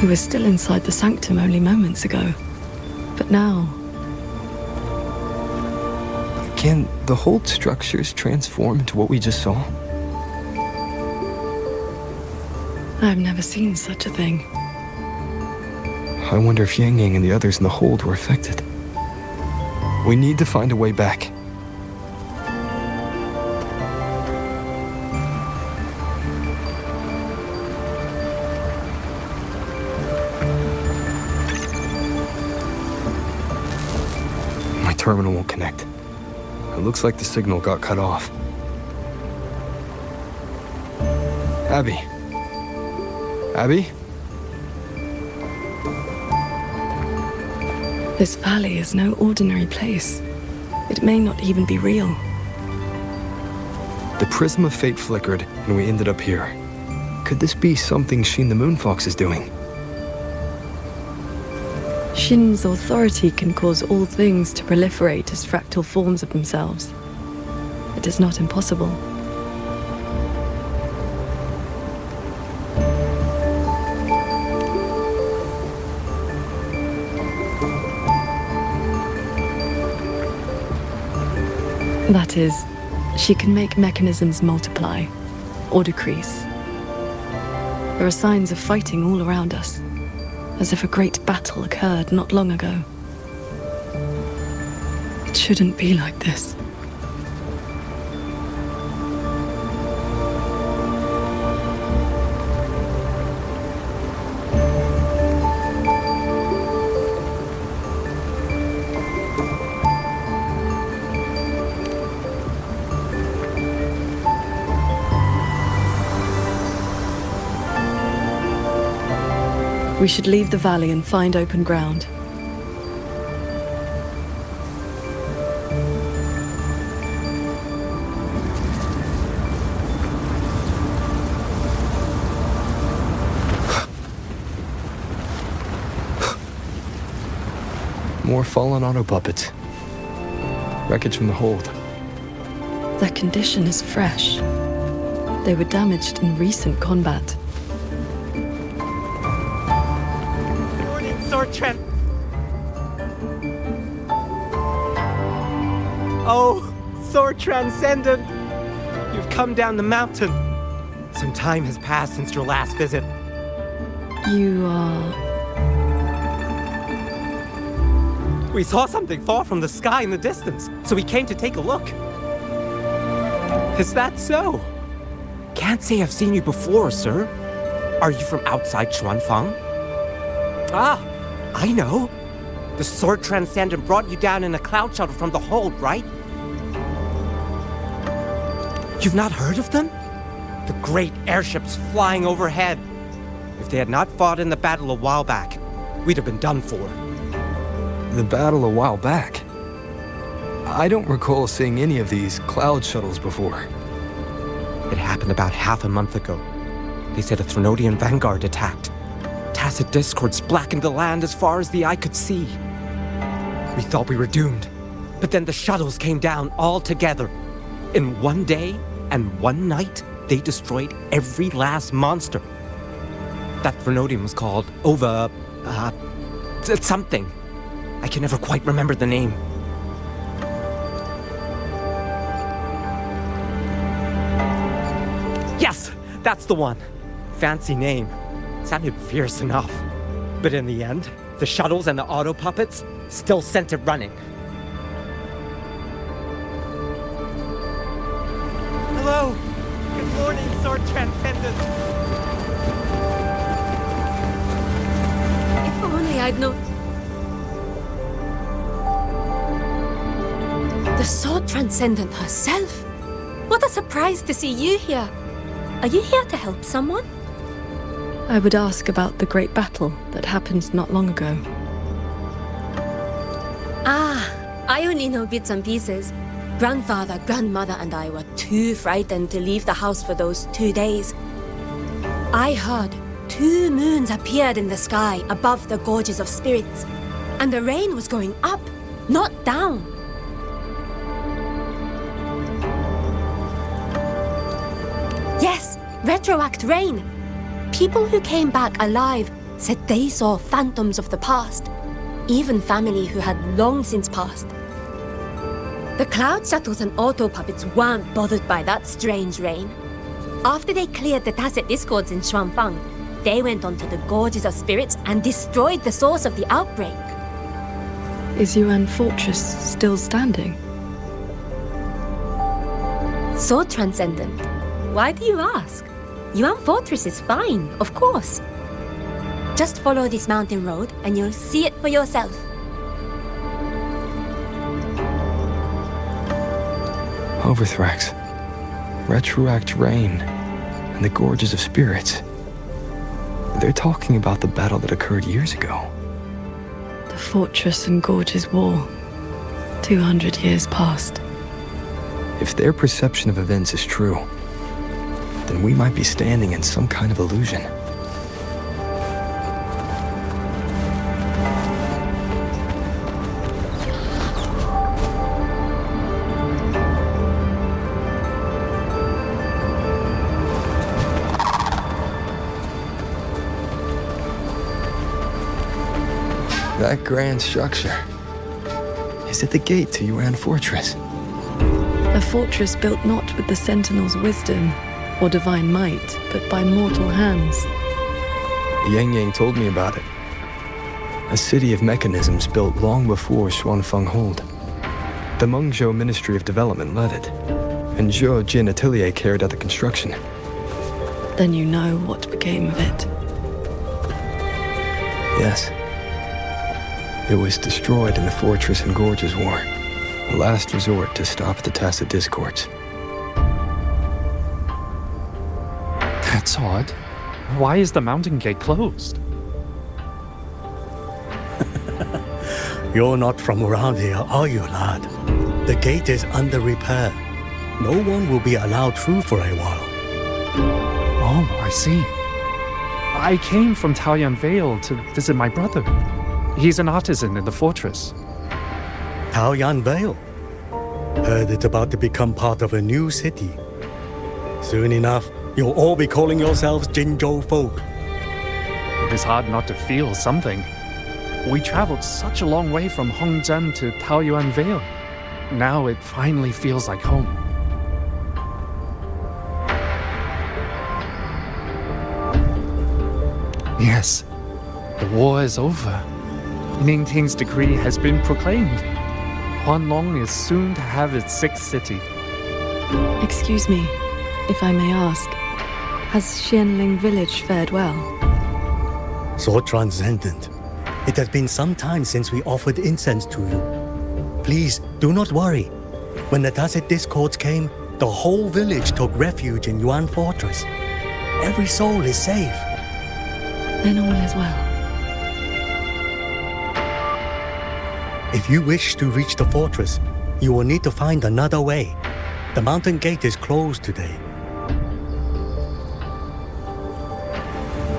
We were still inside the sanctum only moments ago. But now... Can the whole structures transform into what we just saw? I've never seen such a thing. I wonder if Yang Yang and the others in the hold were affected. We need to find a way back. My terminal won't connect. It looks like the signal got cut off. Abby? Abby? This valley is no ordinary place. It may not even be real. The prism of fate flickered, and we ended up here. Could this be something Shin the Moonfox is doing? Shin's authority can cause all things to proliferate as fractal forms of themselves. It is not impossible. That is, she can make mechanisms multiply or decrease. There are signs of fighting all around us, as if a great battle occurred not long ago. It shouldn't be like this. We should leave the valley and find open ground. More fallen auto puppets. Wreckage from the hold. Their condition is fresh. They were damaged in recent combat. Sword Oh, Sword Transcendent! You've come down the mountain. Some time has passed since your last visit. You are... We saw something fall from the sky in the distance, so we came to take a look. Is that so? Can't say I've seen you before, sir. Are you from outside Xuanfang? Ah, I know. The Sword Transcendent brought you down in a cloud shuttle from the hold, right? You've not heard of them? The great airships flying overhead. If they had not fought in the battle a while back, we'd have been done for. The battle a while back? I don't recall seeing any of these cloud shuttles before. It happened about half a month ago. They said a Threnodian vanguard attacked. Tacit discords blackened the land as far as the eye could see. We thought we were doomed, but then the shuttles came down all together. In one day and one night, they destroyed every last monster. That Threnodian was called something. I can never quite remember the name. Yes, that's the one. Fancy name. Sounded fierce enough. But in the end, the shuttles and the auto puppets still sent it running. Hello! Good morning, Sword Transcendent! If only I'd known. The Sword Transcendent herself? What a surprise to see you here. Are you here to help someone? I would ask about the great battle that happened not long ago. I only know bits and pieces. Grandfather, grandmother, and I were too frightened to leave the house for those 2 days. I heard 2 moons appeared in the sky above the gorges of spirits, and the rain was going up, not down. Yes, retroact rain. People who came back alive said they saw phantoms of the past, even family who had long since passed. The cloud shuttles and auto puppets weren't bothered by that strange rain. After they cleared the tacit discords in Xuanfang, they went onto the gorges of spirits and destroyed the source of the outbreak. Is Yuan Fortress still standing? Sword Transcendent. Why do you ask? Yuan Fortress is fine, of course. Just follow this mountain road and you'll see it for yourself. Overthrax, retroact rain, and the gorges of spirits. They're talking about the battle that occurred years ago. The Fortress and Gorges War. 200 years past. If their perception of events is true, then we might be standing in some kind of illusion. That grand structure. Is it the gate to Yuan Fortress? A fortress built not with the Sentinel's wisdom or divine might, but by mortal hands. Yang Yang told me about it. A city of mechanisms built long before Xuanfeng Hold. The Mengzhou Ministry of Development led it, and Zhou Jin Atelier carried out the construction. Then you know what became of it. Yes. It was destroyed in the Fortress and Gorges War, a last resort to stop the tacit discords. That's odd. Why is the mountain gate closed? You're not from around here, are you, lad? The gate is under repair. No one will be allowed through for a while. Oh, I see. I came from Taoyuan Vale to visit my brother. He's an artisan in the fortress. Taoyuan Vale? Heard it's about to become part of a new city. Soon enough, you'll all be calling yourselves Jinzhou folk. It is hard not to feel something. We traveled such a long way from Hongzhen to Taoyuan Vale. Now it finally feels like home. Yes, the war is over. Ningting's decree has been proclaimed. Huanlong is soon to have its 6th city. Excuse me, if I may ask, has Xianling village fared well? So transcendent. It has been some time since we offered incense to you. Please, do not worry. When the tacit discords came, the whole village took refuge in Yuan Fortress. Every soul is safe. Then all is well. If you wish to reach the fortress, you will need to find another way. The mountain gate is closed today.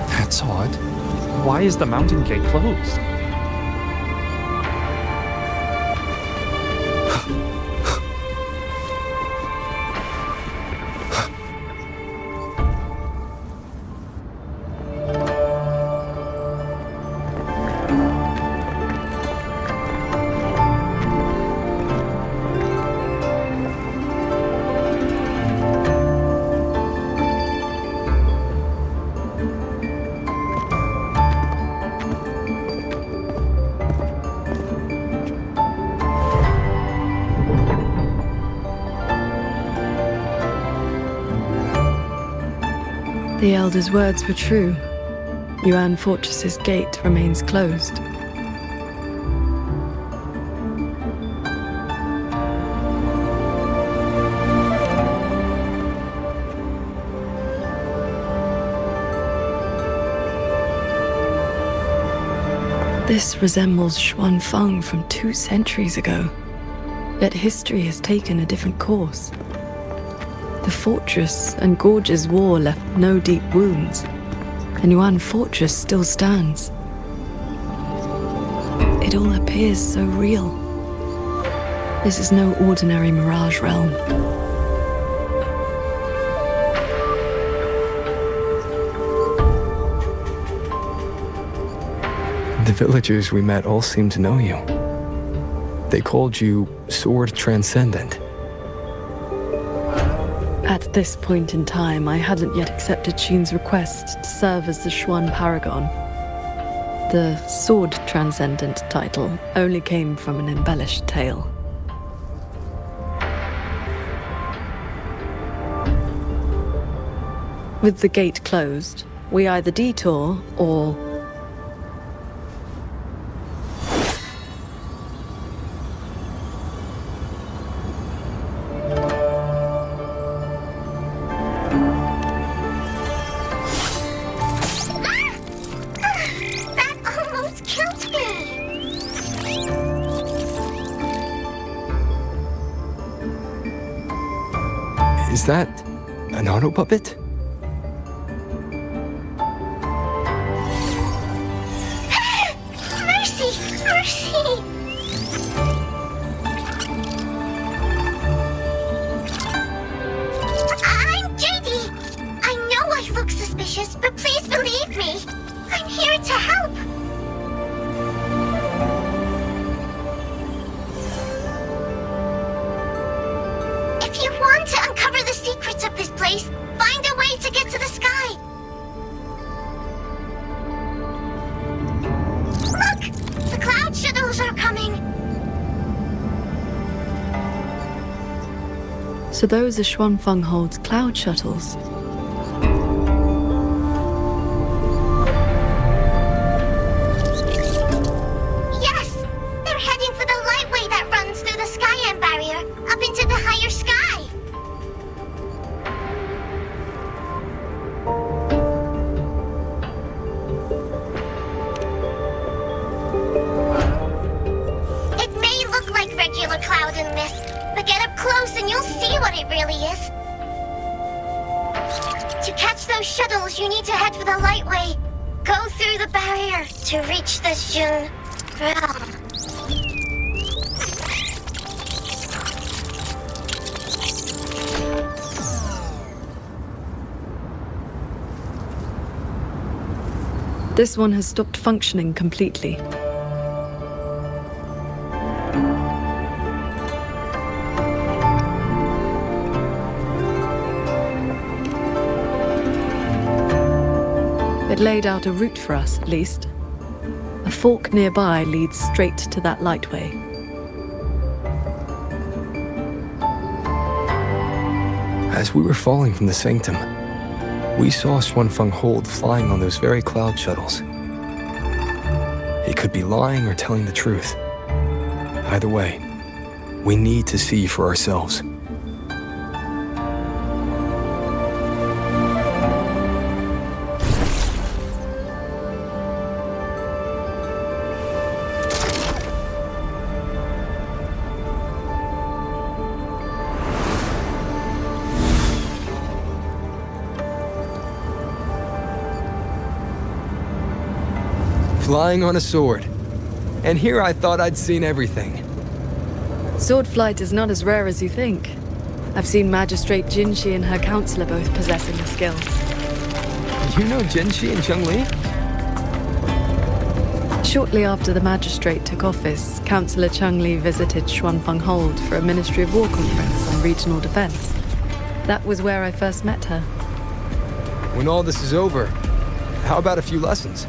That's odd. Why is the mountain gate closed? The Elder's words were true. Yuan Fortress's gate remains closed. This resembles Xuanfeng from 2 centuries ago. Yet history has taken a different course. The fortress and Gorge's war left no deep wounds, and Yuan Fortress still stands. It all appears so real. This is no ordinary mirage realm. The villagers we met all seemed to know you. They called you Sword Transcendent. At this point in time, I hadn't yet accepted Qin's request to serve as the Xuan Paragon. The Sword Transcendent title only came from an embellished tale. With the gate closed, we either detour or... Is that an auto puppet? Mercy! Mercy! I'm JD. I know I look suspicious, but please believe me. I'm here to help. If you want to uncover the secrets of this place, find a way to get to the sky. Look! The cloud shuttles are coming. So those are Xuanfeng Hold's cloud shuttles. Yes! They're heading for the lightway that runs through the Skyend barrier, up into the higher sky. It may look like regular cloud and mist, but get up close and you'll see what it really is. To catch those shuttles, you need to head for the lightway. Go through the barrier to reach the Jun realm. This one has stopped functioning completely. It laid out a route for us, at least. A fork nearby leads straight to that lightway. As we were falling from the sanctum, we saw Xuanfeng Hold flying on those very cloud shuttles. He could be lying or telling the truth. Either way, we need to see for ourselves. lying on a sword. And here I thought I'd seen everything. Sword flight is not as rare as you think. I've seen Magistrate Jinshi and her counselor both possessing the skill. You know Jinshi and Zhongli? Shortly after the magistrate took office, Councillor Chungli visited Xuanfeng Hold for a Ministry of War conference on regional defense. That was where I first met her. When all this is over, how about a few lessons?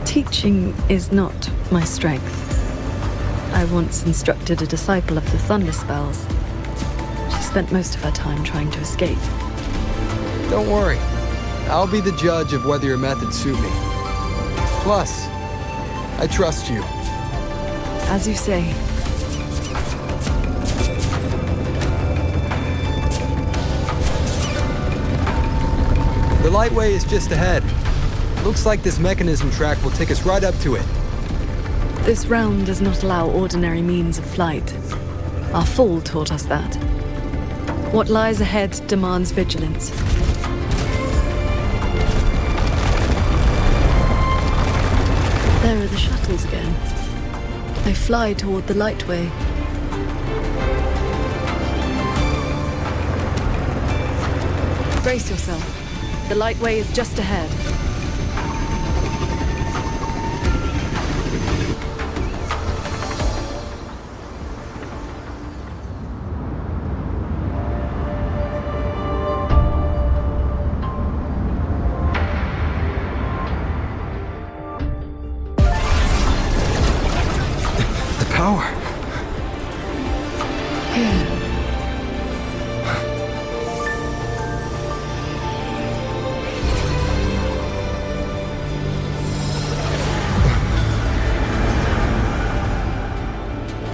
Teaching is not my strength. I once instructed a disciple of the Thunder Spells. She spent most of her time trying to escape. Don't worry. I'll be the judge of whether your methods suit me. Plus, I trust you. As you say. The Lightway is just ahead. Looks like this mechanism track will take us right up to it. This realm does not allow ordinary means of flight. Our fall taught us that. What lies ahead demands vigilance. There are the shuttles again. They fly toward the Lightway. Brace yourself. The Lightway is just ahead.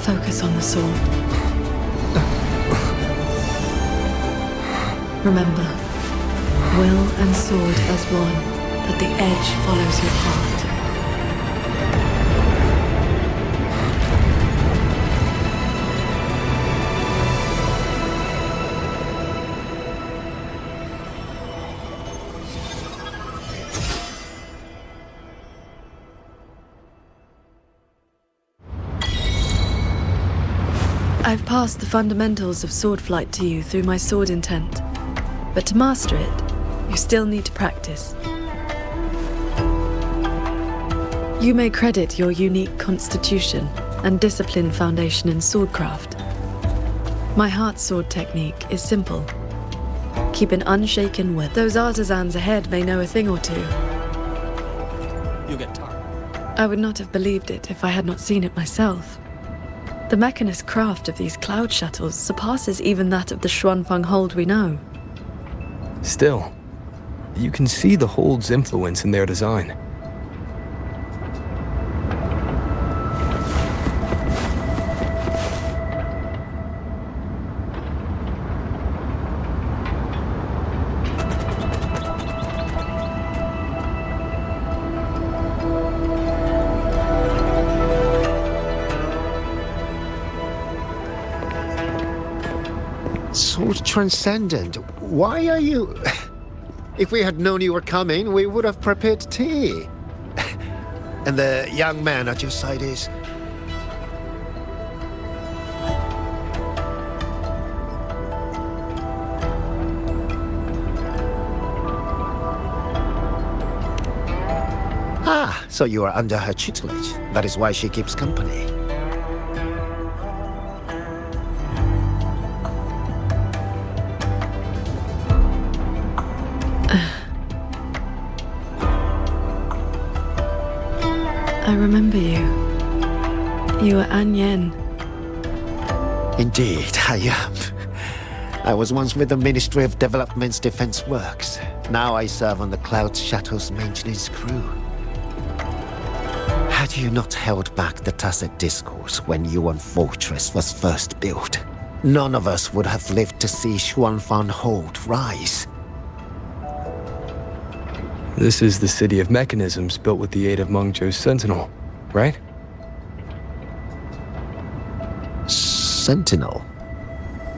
Focus on the sword. Remember, will and sword as one, that the edge follows your path. I've passed the fundamentals of sword flight to you through my sword intent, but to master it, you still need to practice. You may credit your unique constitution and disciplined foundation in swordcraft. My heart sword technique is simple. Keep an unshaken whip. Those artisans ahead may know a thing or two. You get tired. I would not have believed it if I had not seen it myself. The mechanist craft of these cloud shuttles surpasses even that of the Xuanfeng Hold we know. Still, you can see the Hold's influence in their design. So transcendent. Why are you... If we had known you were coming, we would have prepared tea. And the young man at your side is... Ah, so you are under her tutelage. That is why she keeps company. I remember you. You were An Yen. Indeed, I am. I was once with the Ministry of Development's Defense Works. Now I serve on the Cloud Shuttle's maintenance crew. Had you not held back the Tacit Discourse when Yuan Fortress was first built, none of us would have lived to see Xuanfeng Hold rise. This is the city of mechanisms built with the aid of Mengzhou's Sentinel, right? Sentinel?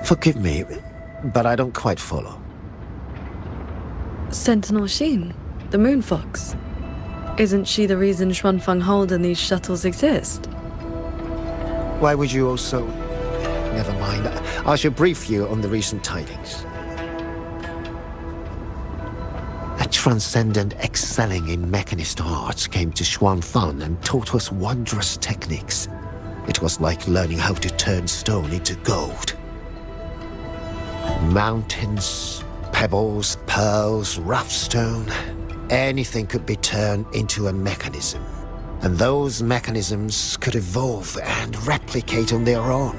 Forgive me, but I don't quite follow. Sentinel Sheen, the Moon Fox. Isn't she the reason Xuanfeng Hold and these shuttles exist? Why would you also... Never mind. I shall brief you on the recent tidings. A transcendent excelling in mechanist arts came to Xuanfeng and taught us wondrous techniques. It was like learning how to turn stone into gold. Mountains, pebbles, pearls, rough stone. Anything could be turned into a mechanism. And those mechanisms could evolve and replicate on their own.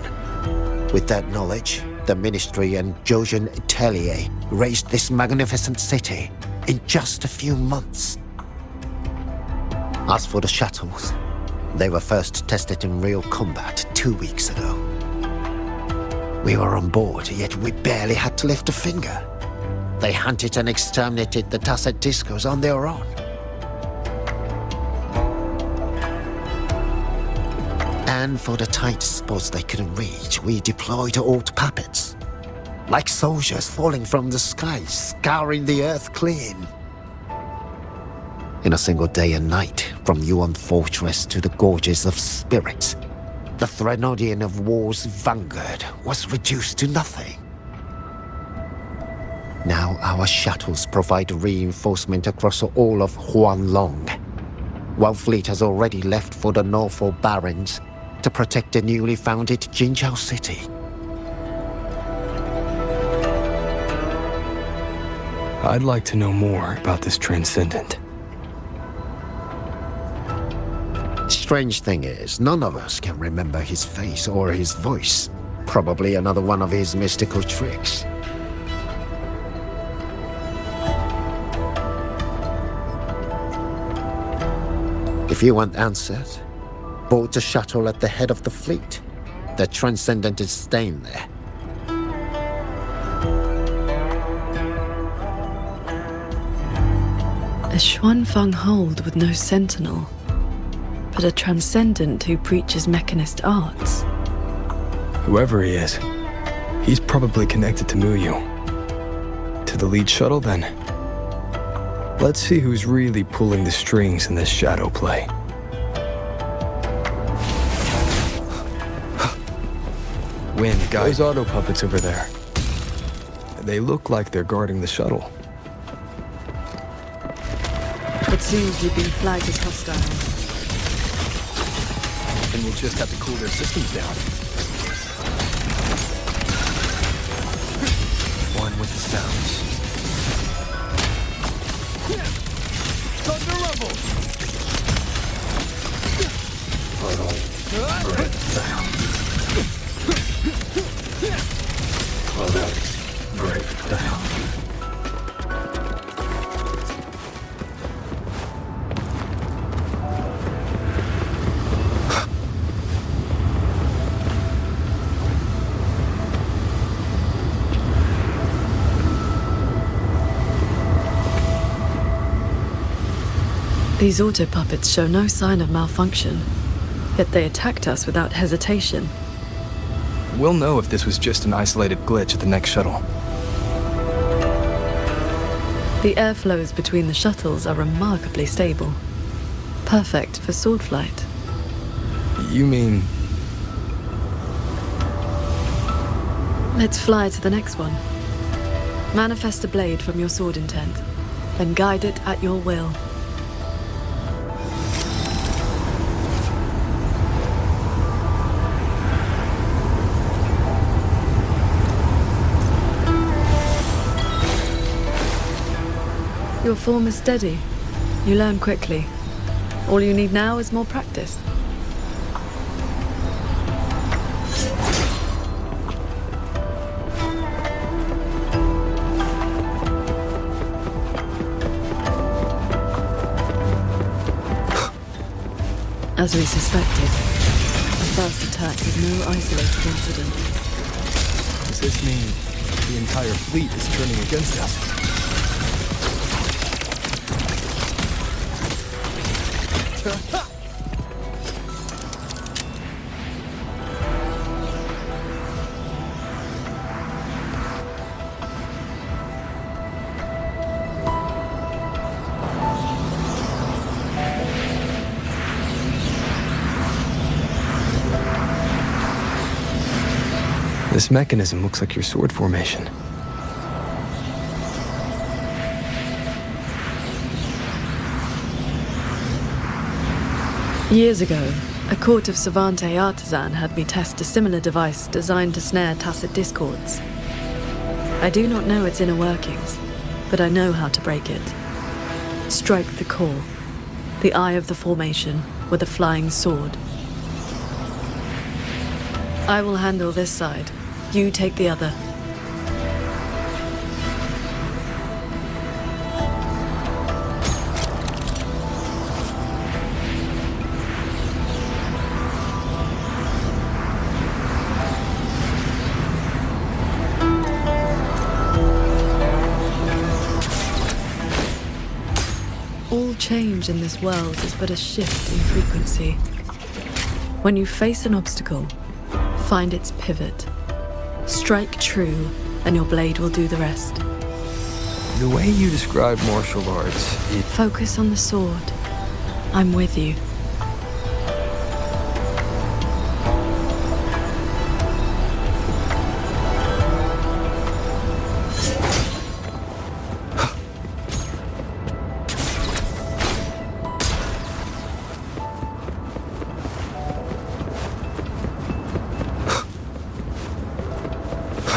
With that knowledge, the Ministry and Zhouzhen Atelier raised this magnificent city in just a few months. As for the shuttles, they were first tested in real combat 2 weeks ago. We were on board, yet we barely had to lift a finger. They hunted and exterminated the Tacet Discos on their own. And for the tight spots they couldn't reach, we deployed old puppets. Like soldiers falling from the sky, scouring the earth clean. In a single day and night, from Yuan Fortress to the Gorges of Spirits, the Threnodian of War's vanguard was reduced to nothing. Now our shuttles provide reinforcement across all of Huanglong. One fleet has already left for the Norfolk Barrens to protect the newly founded Jinzhou city. I'd like to know more about this Transcendent. Strange thing is, none of us can remember his face or his voice. Probably another one of his mystical tricks. If you want answers, board the shuttle at the head of the fleet. The Transcendent is staying there. A Xuanfeng Hold with no sentinel, but a Transcendent who preaches mechanist arts. Whoever he is, he's probably connected to Muyu. To the lead shuttle, then. Let's see who's really pulling the strings in this shadow play. Wind, guys. Those auto puppets over there. They look like they're guarding the shuttle. It seems we've been flagged as hostile. And we'll just have to cool their systems down. One with the sounds. Thunder rumble! Break down. Break down. These auto puppets show no sign of malfunction, yet they attacked us without hesitation. We'll know if this was just an isolated glitch at the next shuttle. The airflows between the shuttles are remarkably stable. Perfect for sword flight. You mean... Let's fly to the next one. Manifest a blade from your sword intent, then guide it at your will. Your form is steady. You learn quickly. All you need now is more practice. As we suspected, the first attack was no isolated incident. Does this mean the entire fleet is turning against us? This mechanism looks like your sword formation. Years ago, a court of Savante artisan had me test a similar device designed to snare tacit discords. I do not know its inner workings, but I know how to break it. Strike the core, the eye of the formation, with a flying sword. I will handle this side. You take the other. All change in this world is but a shift in frequency. When you face an obstacle, find its pivot. Strike true, and your blade will do the rest. The way you describe martial arts, Focus on the sword. I'm with you.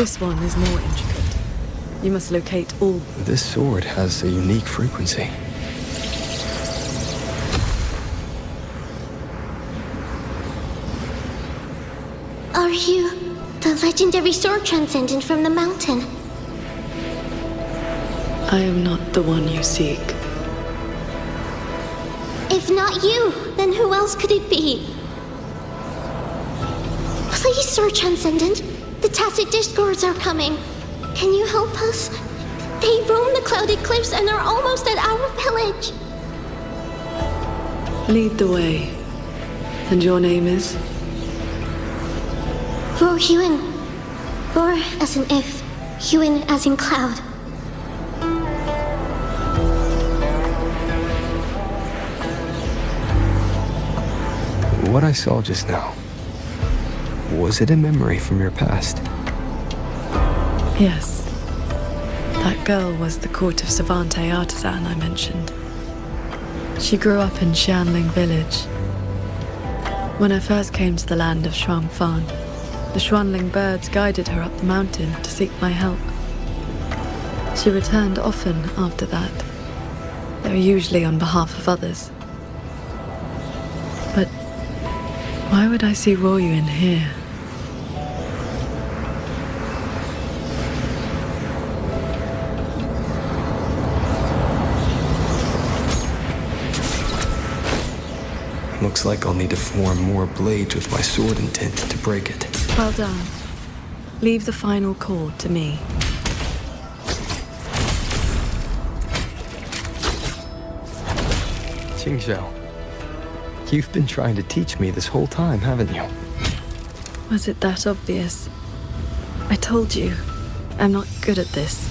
This one is more intricate. You must locate all. This sword has a unique frequency. Are you the legendary sword transcendent from the mountain? I am not the one you seek. If not you, then who else could it be? Please, Sword Transcendent. The Tacit Discords are coming. Can you help us? They roam the clouded cliffs and are almost at our village. Lead the way. And your name is? For Huin. For as in if, Huin as in cloud. What I saw just now, was it a memory from your past? Yes. That girl was the court of Savante artisan I mentioned. She grew up in Xianling village. When I first came to the land of Xuanfang, the Xuanling birds guided her up the mountain to seek my help. She returned often after that, though usually on behalf of others. But why would I see Ruoyu in here? Looks like I'll need to form more blades with my sword intent to break it. Well done. Leave the final chord to me. Qingxiao, you've been trying to teach me this whole time, haven't you? Was it that obvious? I told you, I'm not good at this.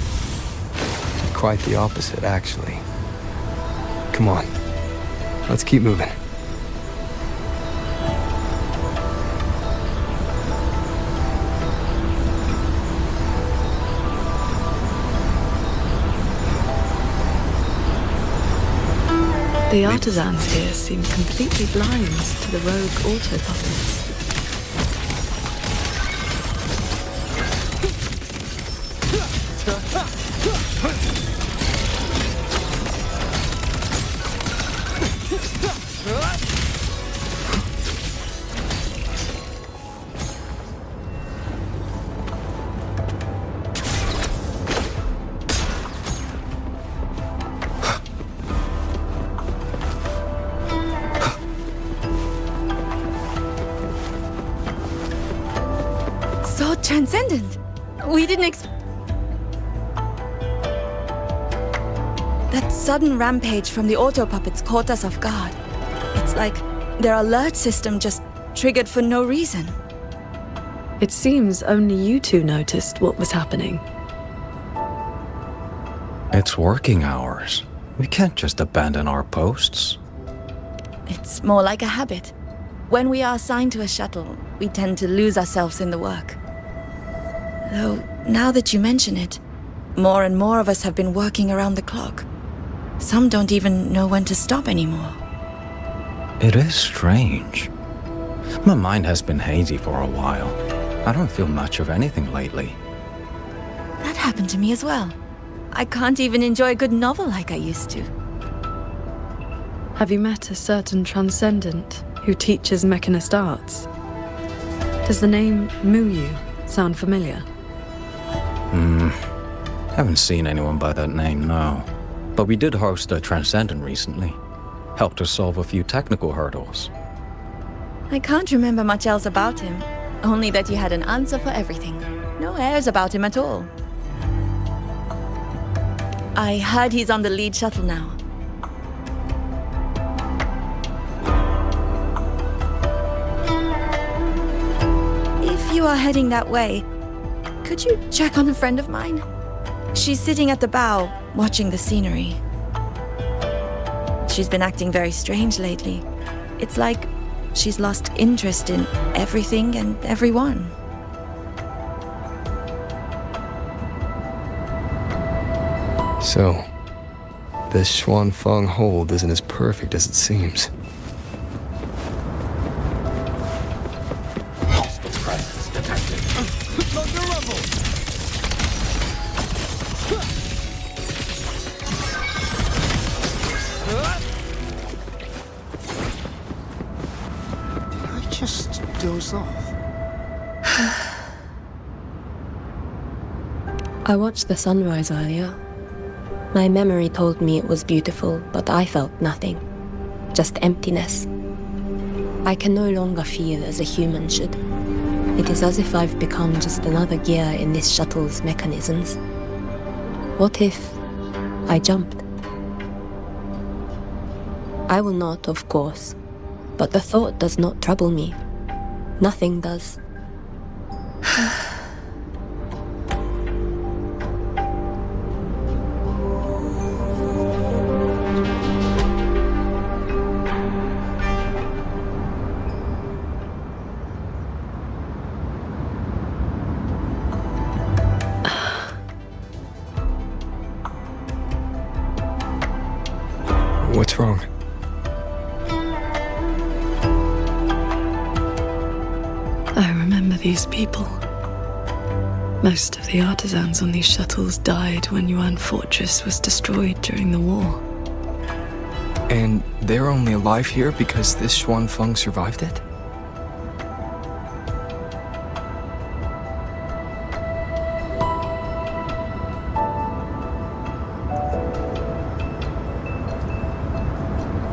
Quite the opposite, actually. Come on, let's keep moving. The artisans here seem completely blind to the rogue auto puppets. So transcendent. We didn't That sudden rampage from the auto puppets caught us off guard. It's like their alert system just triggered for no reason. It seems only you two noticed what was happening. It's working hours. We can't just abandon our posts. It's more like a habit. When we are assigned to a shuttle, we tend to lose ourselves in the work. Though, now that you mention it, more and more of us have been working around the clock. Some don't even know when to stop anymore. It is strange. My mind has been hazy for a while. I don't feel much of anything lately. That happened to me as well. I can't even enjoy a good novel like I used to. Have you met a certain transcendent who teaches mechanist arts? Does the name Muyu sound familiar? Haven't seen anyone by that name, no. But we did host a Transcendent recently. Helped us solve a few technical hurdles. I can't remember much else about him. Only that he had an answer for everything. No airs about him at all. I heard he's on the lead shuttle now. If you are heading that way, could you check on a friend of mine? She's sitting at the bow, watching the scenery. She's been acting very strange lately. It's like she's lost interest in everything and everyone. So, this Xuanfeng hold isn't as perfect as it seems. Just doze off. I watched the sunrise earlier. My memory told me it was beautiful, but I felt nothing. Just emptiness. I can no longer feel as a human should. It is as if I've become just another gear in this shuttle's mechanisms. What if I jumped? I will not, of course. But the thought does not trouble me. Nothing does. What's wrong? I remember these people. Most of the artisans on these shuttles died when Yuan Fortress was destroyed during the war. And they're only alive here because this Xuanfeng survived it?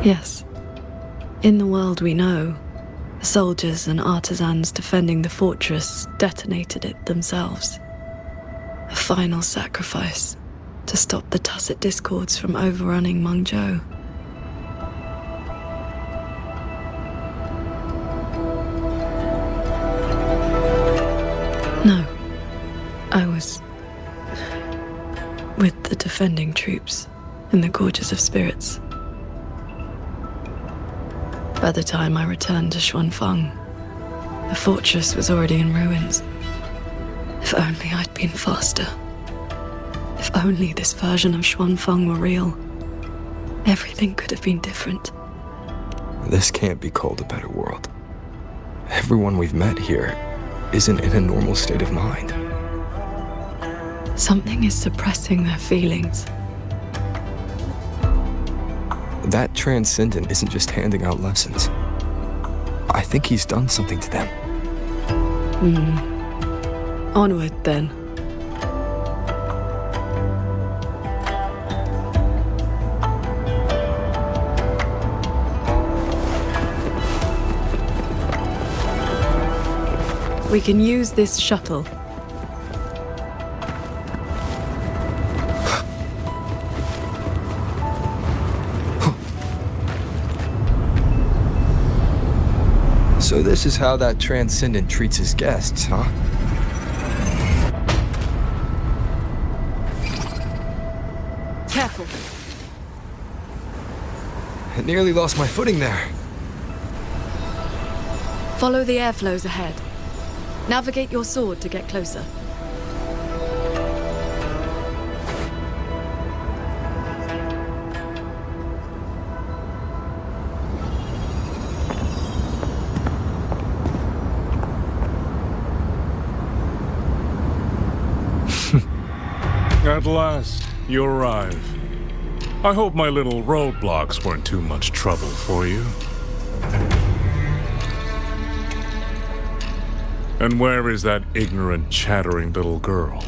Yes. In the world we know, the soldiers and artisans defending the fortress detonated it themselves. A final sacrifice to stop the Tacit Discords from overrunning Mengzhou. No. I was with the defending troops in the Gorges of Spirits. By the time I returned to Xuanfeng, the fortress was already in ruins. If only I'd been faster. If only this version of Xuanfeng were real. Everything could have been different. This can't be called a better world. Everyone we've met here isn't in a normal state of mind. Something is suppressing their feelings. That Transcendent isn't just handing out lessons. I think he's done something to them. Onward, then. We can use this shuttle. So this is how that Transcendent treats his guests, huh? Careful. I nearly lost my footing there. Follow the airflows ahead. Navigate your sword to get closer. At last, you arrive. I hope my little roadblocks weren't too much trouble for you. And where is that ignorant, chattering little girl?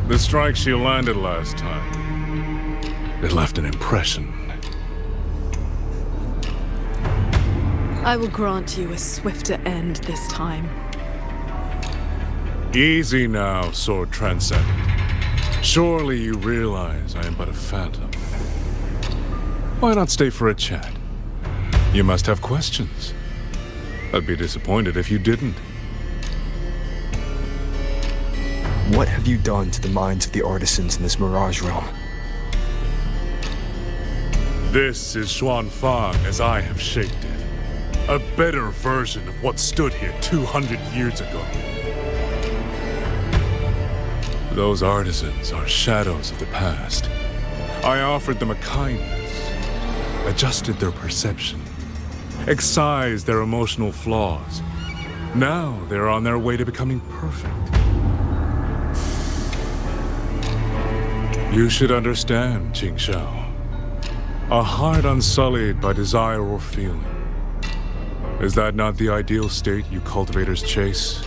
The strike she landed last time, it left an impression. I will grant you a swifter end this time. Easy now, Sword Transcendent. Surely you realize I am but a phantom. Why not stay for a chat? You must have questions. I'd be disappointed if you didn't. What have you done to the minds of the artisans in this Mirage realm? This is Xuanfang as I have shaped it. A better version of what stood here 200 years ago. Those artisans are shadows of the past. I offered them a kindness, adjusted their perception, excised their emotional flaws. Now they're on their way to becoming perfect. You should understand, Qingxiao. A heart unsullied by desire or feeling. Is that not the ideal state you cultivators chase?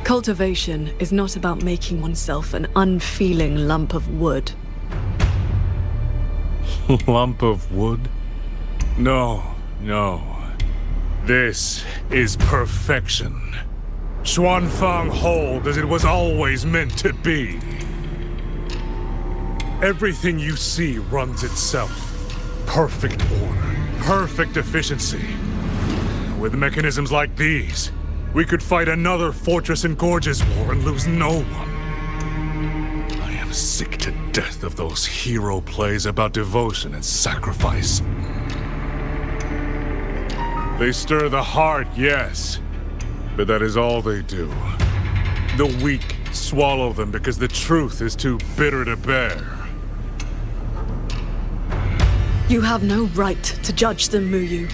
Cultivation is not about making oneself an unfeeling lump of wood. Lump of wood? No, no. This is perfection. Xuanfang hold as it was always meant to be. Everything you see runs itself. Perfect order, perfect efficiency. With mechanisms like these, we could fight another Fortress and Gorges war and lose no one. I am sick to death of those hero plays about devotion and sacrifice. They stir the heart, yes, but that is all they do. The weak swallow them because the truth is too bitter to bear. You have no right to judge them, Muyu.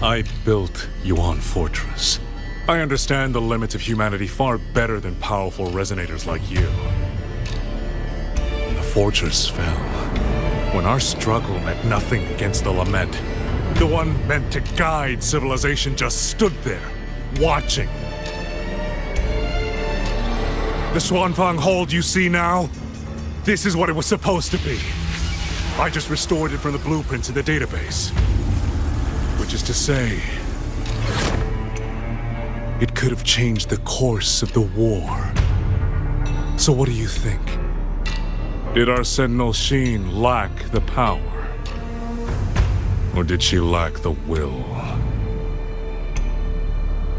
I built Yuan Fortress. I understand the limits of humanity far better than powerful resonators like you. The fortress fell when our struggle meant nothing against the lament. The one meant to guide civilization just stood there, watching. The Xuanfang hold you see now? This is what it was supposed to be. I just restored it from the blueprints in the database. Which is to say, it could have changed the course of the war. So what do you think? Did our Sentinel Sheen lack the power? Or did she lack the will?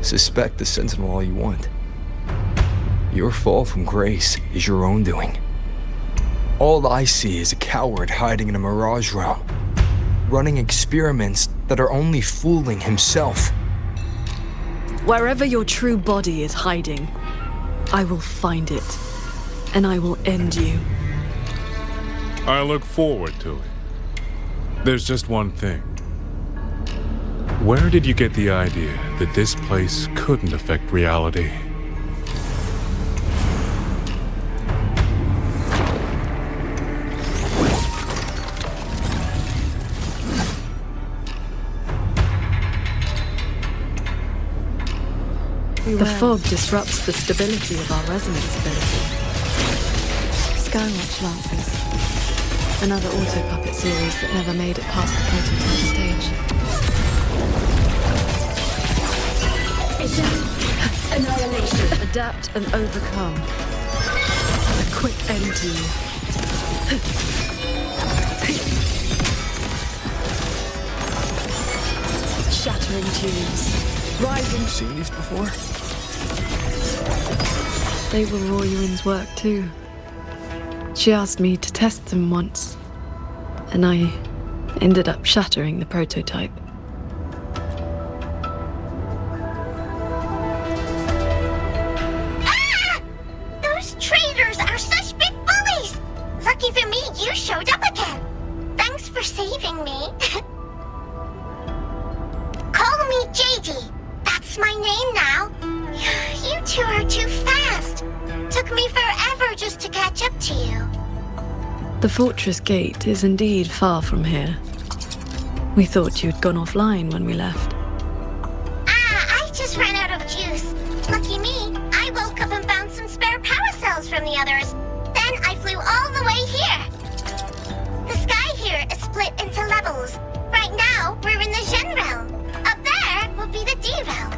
Suspect the Sentinel all you want. Your fall from grace is your own doing. All I see is a coward hiding in a Mirage realm, running experiments that are only fooling himself. Wherever your true body is hiding, I will find it, and I will end you. I look forward to it. There's just one thing. Where did you get the idea that this place couldn't affect reality? The fog disrupts the stability of our resonance ability. Skywatch Lancers. Another auto-puppet series that never made it past the prototype stage. Annihilation. Adapt and overcome. A quick end to you. Shattering tunes. Rising. You've seen these before? They were Royuin's work too. She asked me to test them once, and I ended up shattering the prototype. Ah! Those traitors are such big bullies! Lucky for me, you showed up again. Thanks for saving me. Call me JD. That's What's my name now? You two are too fast. Took me forever just to catch up to you. The fortress gate is indeed far from here. We thought you'd gone offline when we left. I just ran out of juice. Lucky me, I woke up and found some spare power cells from the others. Then I flew all the way here. The sky here is split into levels. Right now, we're in the Zhen realm. Up there will be the D realm.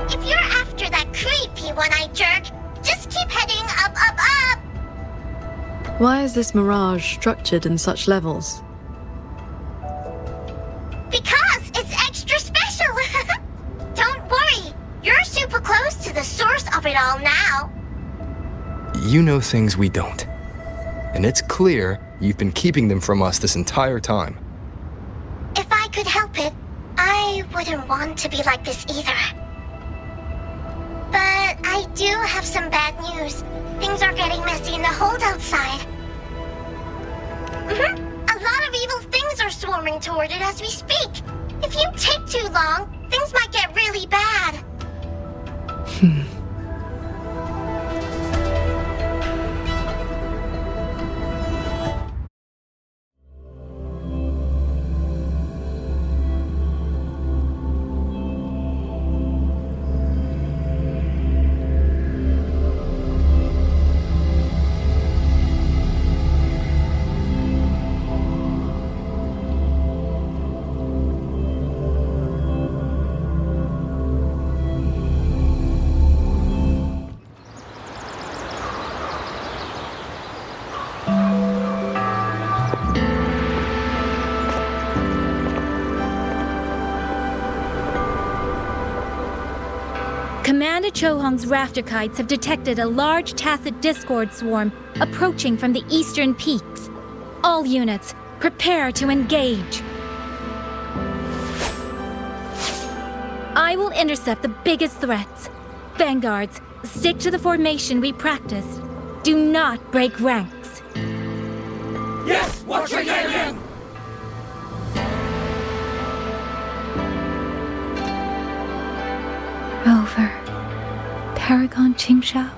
If you're after that creepy one-eyed jerk, just keep heading up, up, up! Why is this mirage structured in such levels? Because it's extra special! Don't worry, you're super close to the source of it all now. You know things we don't. And it's clear you've been keeping them from us this entire time. If I could help it, I wouldn't want to be like this either. But I do have some bad news. Things are getting messy in the hold outside. A lot of evil things are swarming toward it as we speak. If you take too long, things might get really bad. Commander Chohong's rafter kites have detected a large tacet discord swarm approaching from the eastern peaks. All units, prepare to engage. I will intercept the biggest threats. Vanguards, stick to the formation we practiced. Do not break ranks. Yes, watch your Yang! Rover, Paragon Qingshao.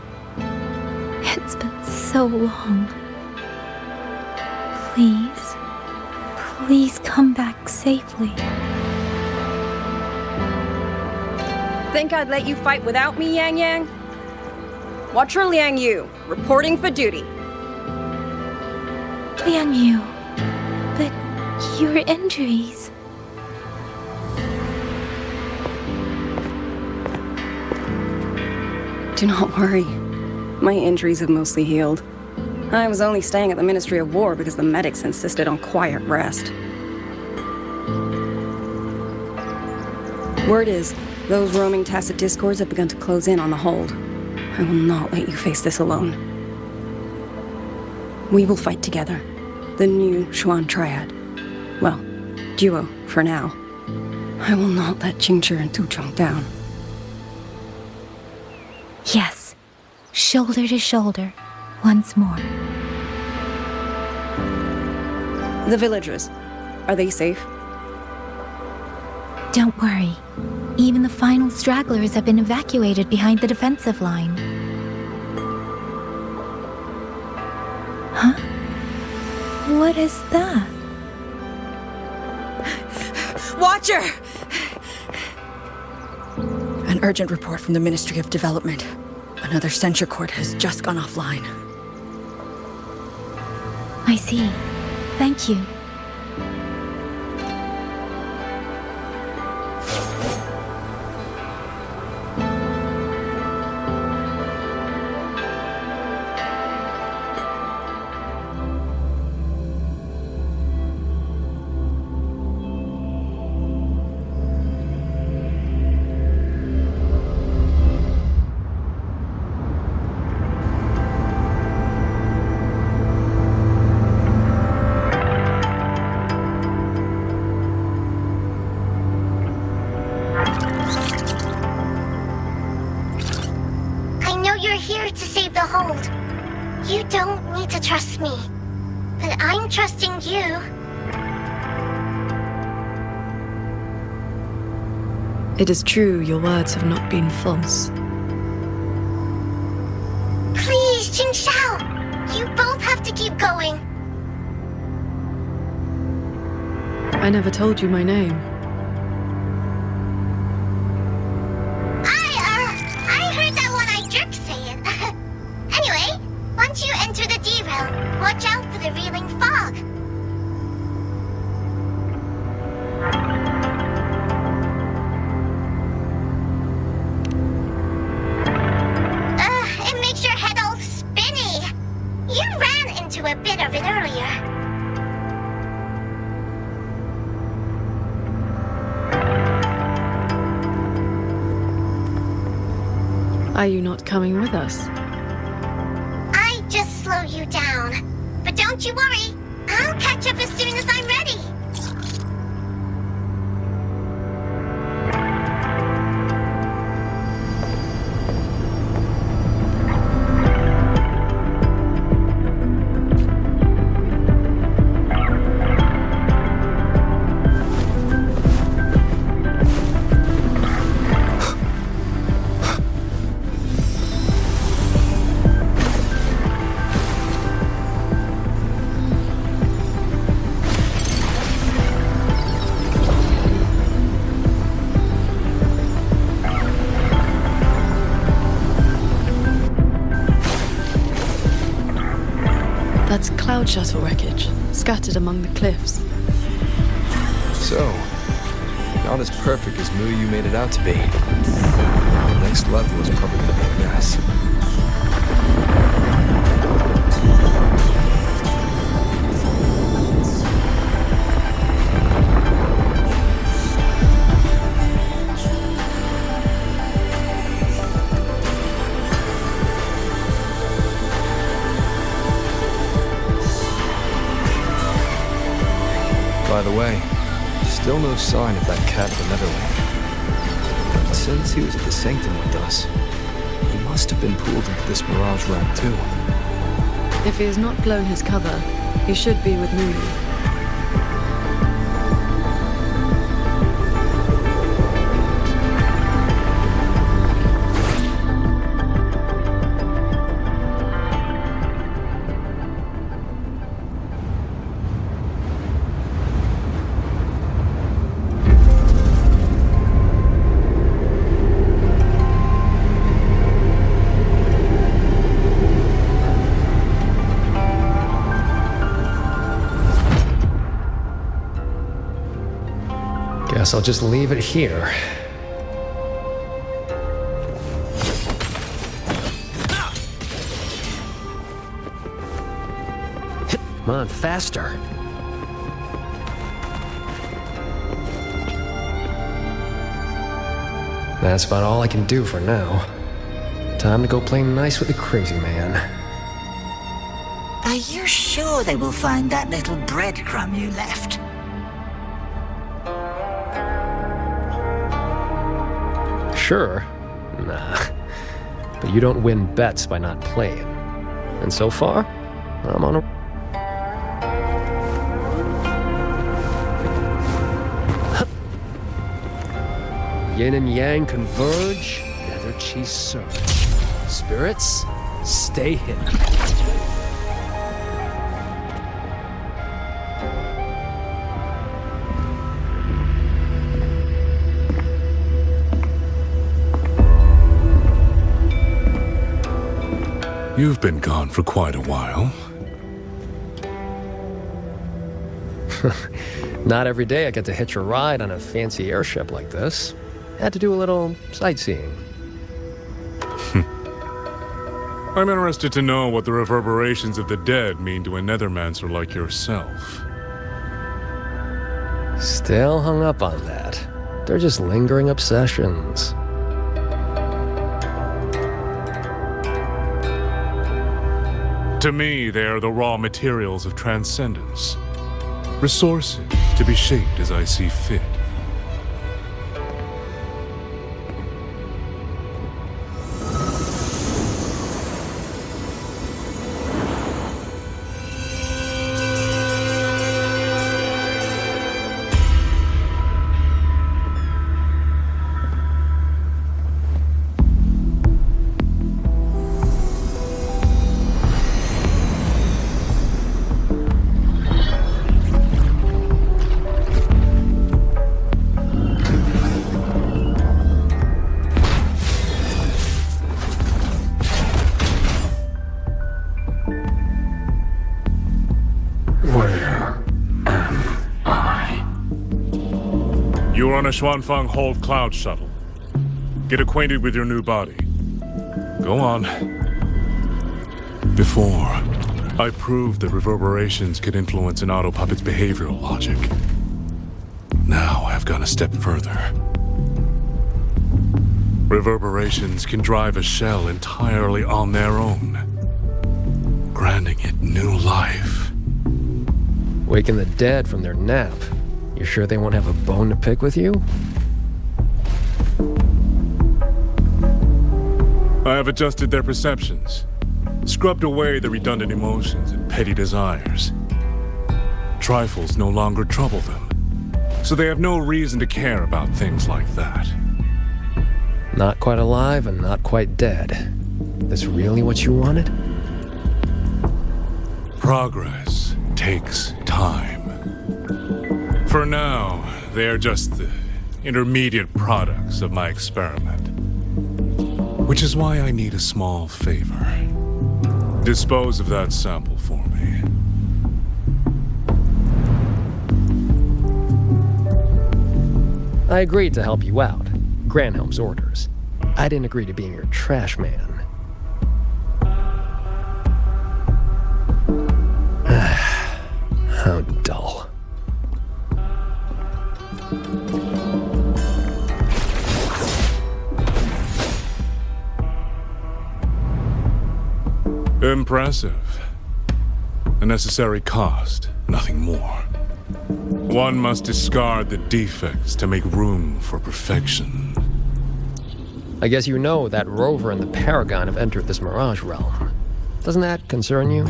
It's been so long. Please, please come back safely. Think I'd let you fight without me, Yang Yang? Watcher Liang Yu, reporting for duty. Liang Yu, but your injuries... Do not worry. My injuries have mostly healed. I was only staying at the Ministry of War because the medics insisted on quiet rest. Word is, those roaming tacit discords have begun to close in on the hold. I will not let you face this alone. We will fight together. The new Xuan Triad. Well, duo, for now. I will not let Qingzhi and Tuchong down. Yes, shoulder to shoulder, once more. The villagers, are they safe? Don't worry. Even the final stragglers have been evacuated behind the defensive line. Huh? What is that? Watcher! An urgent report from the Ministry of Development. Another censure court has just gone offline. I see. Thank you. You don't need to trust me, but I'm trusting you. It is true your words have not been false. Please, Qingxiao! You both have to keep going. I never told you my name. I heard that one-eyed jerk say it. Anyway, once you enter the D-realm, watch out for the reeling fog. It makes your head all spinny. You ran into a bit of it earlier. Are you not coming with us? I just slow you down. But don't you worry. I'll catch up as soon as I'm ready. That's cloud shuttle wreckage, scattered among the cliffs. So, not as perfect as Muyu made it out to be. Next level is probably gonna be a mess. By the way, still no sign of that cat of the Netherland. But since he was at the Sanctum with us, he must have been pulled into this Mirage realm too. If he has not blown his cover, he should be with Muyu. Guess I'll just leave it here. Come on, faster. That's about all I can do for now. Time to go play nice with the crazy man. Are you sure they will find that little breadcrumb you left? Sure. Nah. But you don't win bets by not playing. And so far, I'm on a... Yin and yang converge, nether chi surge. Spirits, stay hidden. You've been gone for quite a while. Not every day I get to hitch a ride on a fancy airship like this. Had to do a little sightseeing. I'm interested to know what the reverberations of the dead mean to a nethermancer like yourself. Still hung up on that. They're just lingering obsessions. To me, they are the raw materials of transcendence. Resources to be shaped as I see fit. You are on a Xuanfang Hold Cloud shuttle. Get acquainted with your new body. Go on. Before, I proved that reverberations could influence an autopuppet's behavioral logic. Now I've gone a step further. Reverberations can drive a shell entirely on their own, granting it new life. Waking the dead from their nap. You sure they won't have a bone to pick with you? I have adjusted their perceptions, scrubbed away the redundant emotions and petty desires. Trifles no longer trouble them, so they have no reason to care about things like that. Not quite alive and not quite dead. This really what you wanted? Progress takes time. For now, they are just the intermediate products of my experiment. Which is why I need a small favor. Dispose of that sample for me. I agreed to help you out. Granhelm's orders. I didn't agree to being your trash man. How dull. Impressive. A necessary cost, nothing more. One must discard the defects to make room for perfection. I guess you know that Rover and the Paragon have entered this Mirage realm. Doesn't that concern you?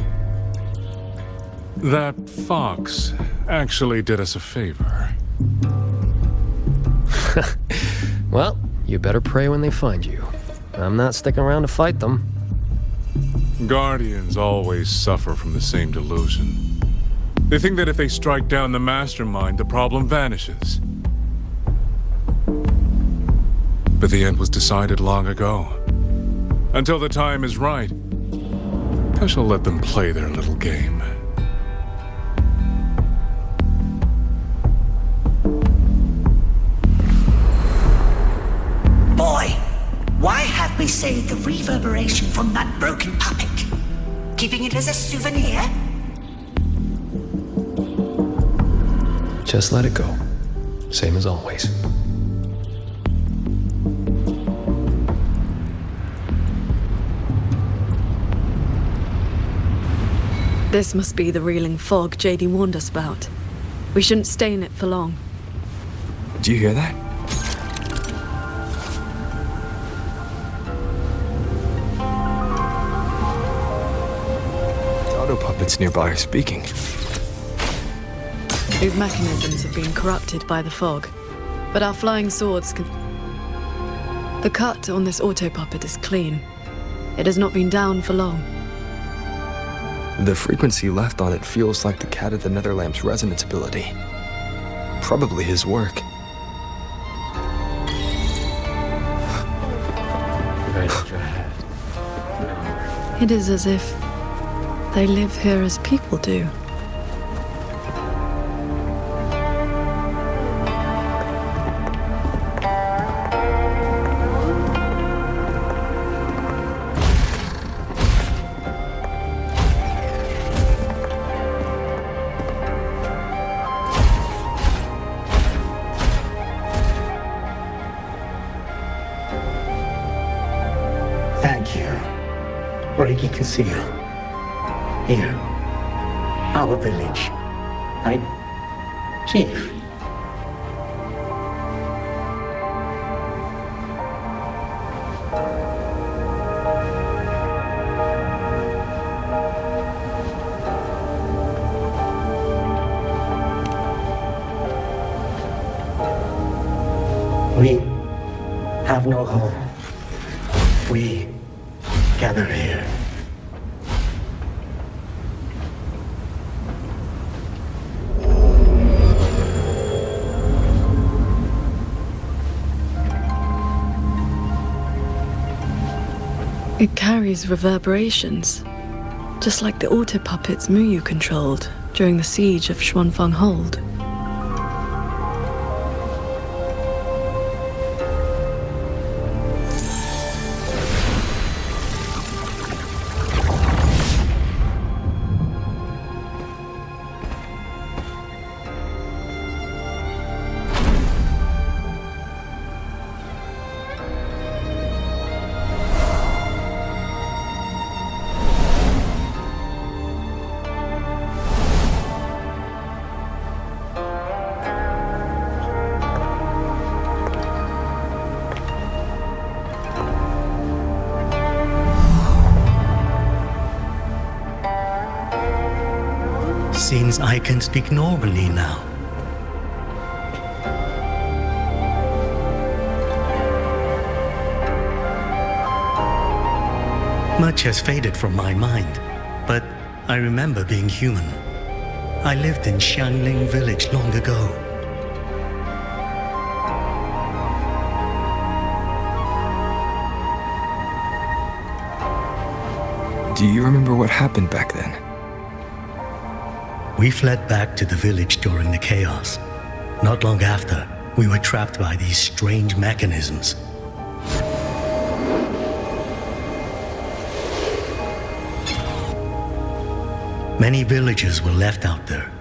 That fox actually did us a favor. Well, you better pray when they find you. I'm not sticking around to fight them. Guardians always suffer from the same delusion. They think that if they strike down the mastermind, the problem vanishes. But the end was decided long ago. Until the time is right, I shall let them play their little game. Boy, why have we saved the reverberation from that broken puppet? Keeping it as a souvenir? Just let it go. Same as always. This must be the reeling fog JD warned us about. We shouldn't stay in it for long. Do you hear that? The auto puppets nearby are speaking. These mechanisms have been corrupted by the fog, but our flying swords can... The cut on this auto-puppet is clean. It has not been down for long. The frequency left on it feels like the Cat of the Netherlamp's resonance ability. Probably his work. It is as if they live here as people do. Thank you. Reiki Conceal. Here. Our village. Right? Chief. We have no home. We gather here. It carries reverberations, just like the auto-puppets Muyu controlled during the siege of Xuanfang Hold. seems I can speak normally now. Much has faded from my mind, but I remember being human. I lived in Xiangling village long ago. Do you remember what happened back then? We fled back to the village during the chaos. Not long after, we were trapped by these strange mechanisms. Many villagers were left out there.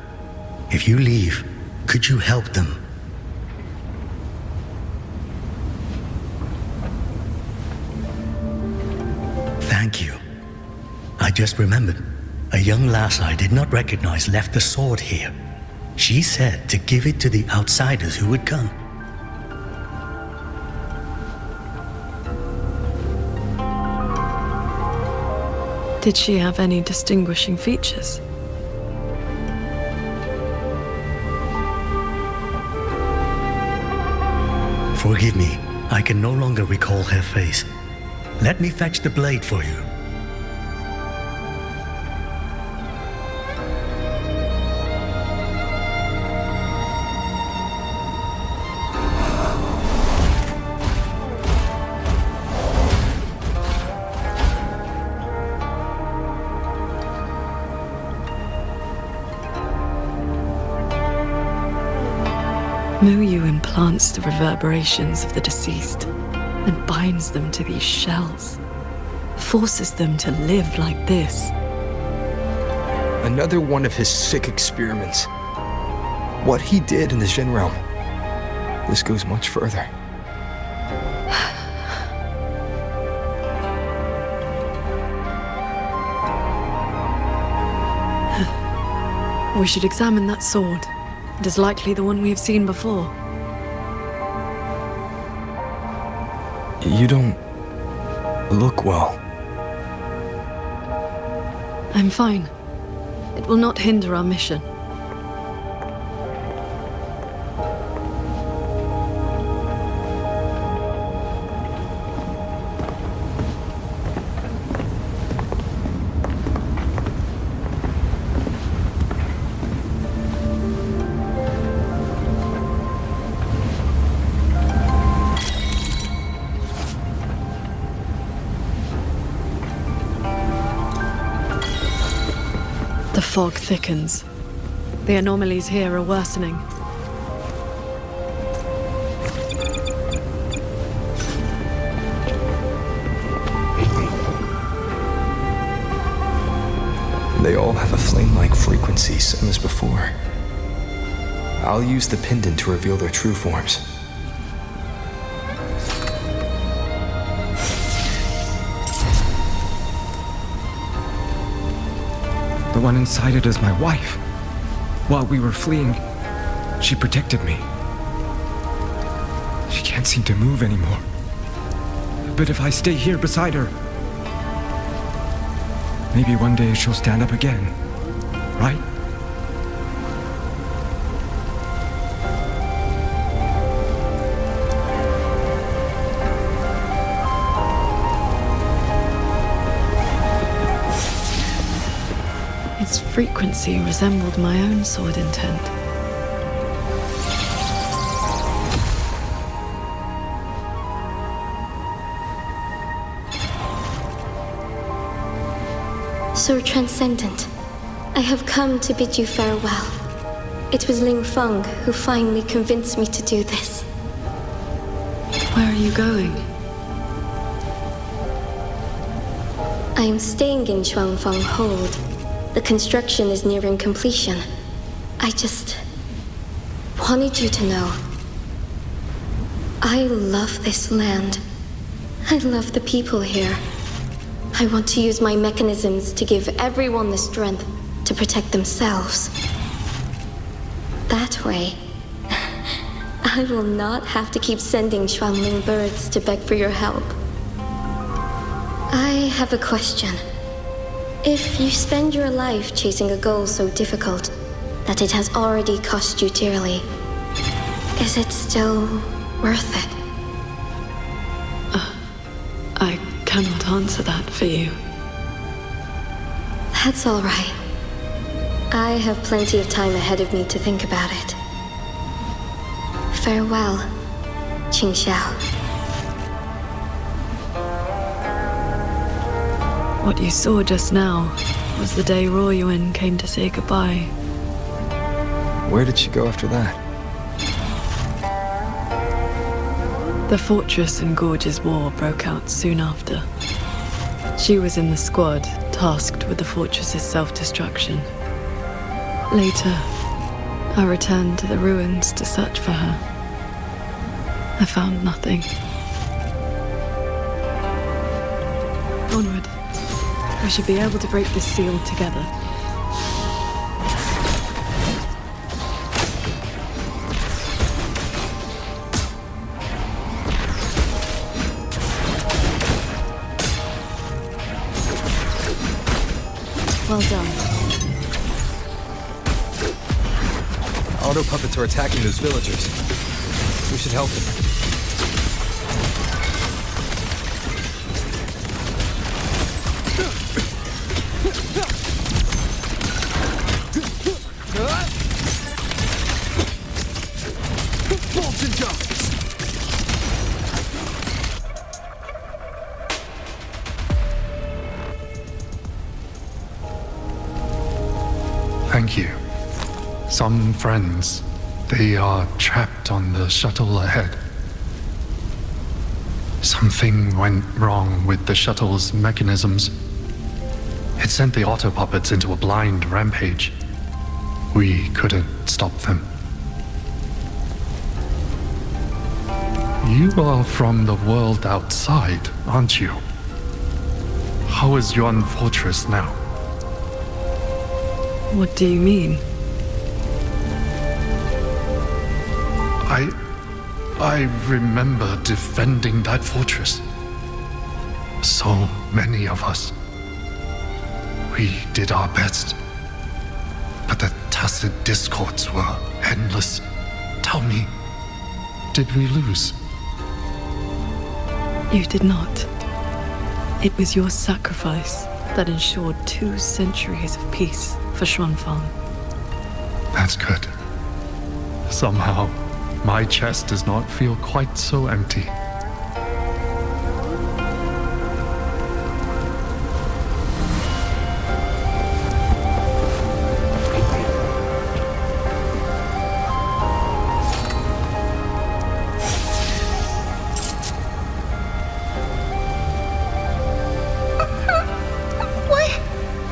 If you leave, could you help them? Thank you. I just remembered. A young lass I did not recognize left the sword here. She said to give it to the outsiders who would come. Did she have any distinguishing features? Forgive me, I can no longer recall her face. Let me fetch the blade for you. Muyu implants the reverberations of the deceased and binds them to these shells. Forces them to live like this. Another one of his sick experiments. What he did in the Jin realm. This goes much further. We should examine that sword. It is likely the one we have seen before. You don't look well. I'm fine. It will not hinder our mission. The fog thickens. The anomalies here are worsening. They all have a flame-like frequency, same as before. I'll use the pendant to reveal their true forms. The one inside it is my wife. While we were fleeing, she protected me. She can't seem to move anymore. But if I stay here beside her, maybe one day she'll stand up again, right? Its frequency resembled my own sword intent. Sir Transcendent, I have come to bid you farewell. It was Ling Feng who finally convinced me to do this. Where are you going? I am staying in Xuanfang Hold. The construction is nearing completion. I just wanted you to know. I love this land. I love the people here. I want to use my mechanisms to give everyone the strength to protect themselves. That way, I will not have to keep sending Xuanling birds to beg for your help. I have a question. If you spend your life chasing a goal so difficult that it has already cost you dearly, is it still worth it? I cannot answer that for you. That's all right. I have plenty of time ahead of me to think about it. Farewell, Qingxiao. What you saw just now was the day Royuan came to say goodbye. Where did she go after that? The Fortress and Gorges War broke out soon after. She was in the squad tasked with the fortress's self-destruction. Later, I returned to the ruins to search for her. I found nothing. Onward. We should be able to break this seal together. Well done. Auto puppets are attacking those villagers. We should help them. Thank you. Some friends, they are trapped on the shuttle ahead. Something went wrong with the shuttle's mechanisms. It sent the auto puppets into a blind rampage. We couldn't stop them. You are from the world outside, aren't you? How is Yuan Fortress now? What do you mean? I remember defending that fortress. So many of us. We did our best. But the tacit discords were endless. Tell me, did we lose? You did not. It was your sacrifice that ensured 2 centuries of peace for Xuanfang. That's good. Somehow, my chest does not feel quite so empty.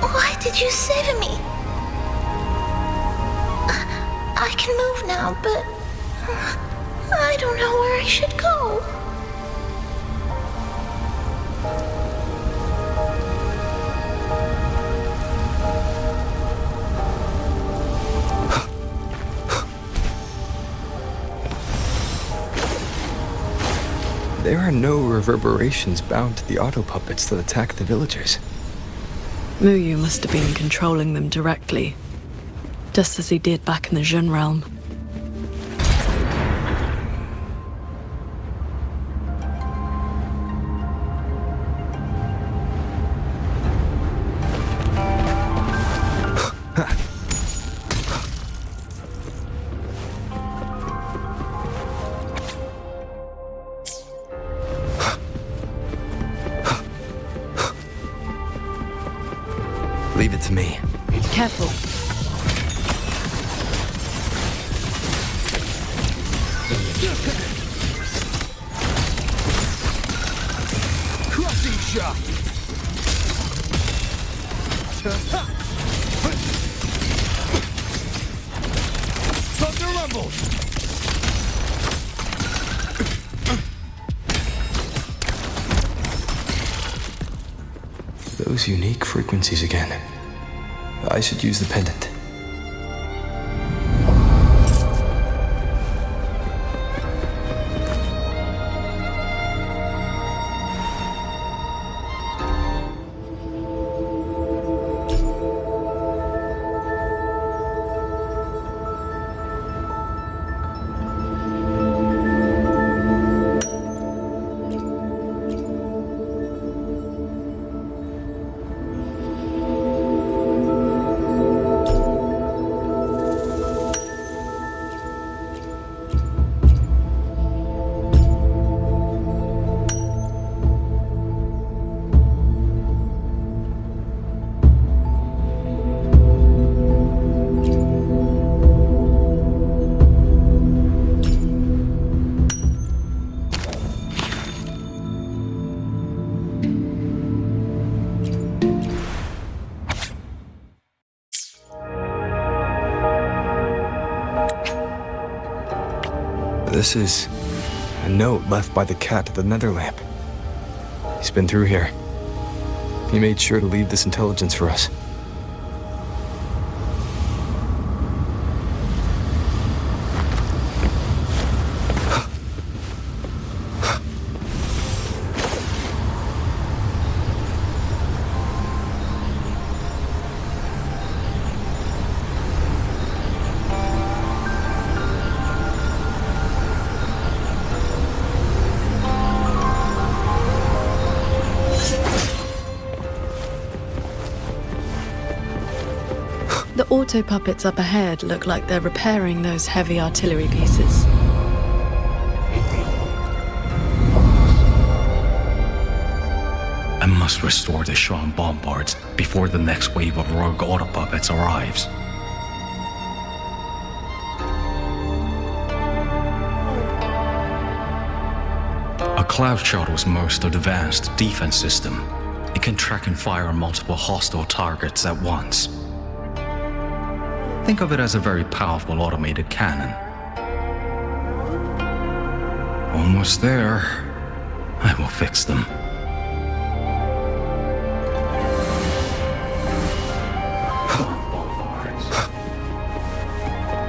Why did you save me? I can move now, but I don't know where I should go. There are no reverberations bound to the auto puppets that attack the villagers. Muyu must have been controlling them directly, just as he did back in the Jun realm. Leave it to me. Careful. Crushing shot. Thunder rumbles. Those unique frequencies again. I should use the pendant. This is a note left by the cat of the nether lamp. He's been through here. He made sure to leave this intelligence for us. The auto puppets up ahead look like they're repairing those heavy artillery pieces. I must restore the Shuan bombards before the next wave of rogue auto puppets arrives. A cloud shuttle's most advanced defense system. It can track and fire on multiple hostile targets at once. Think of it as a very powerful automated cannon. Almost there. I will fix them.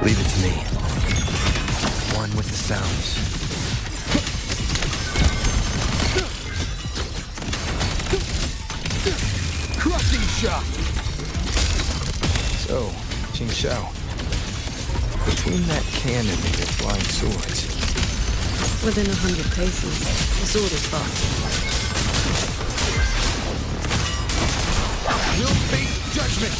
Leave it to me. One with the sounds. Crushing shot! So, Jing Xiao, between that cannon and your flying swords. Within 100 paces, the sword is faster. You'll face judgment!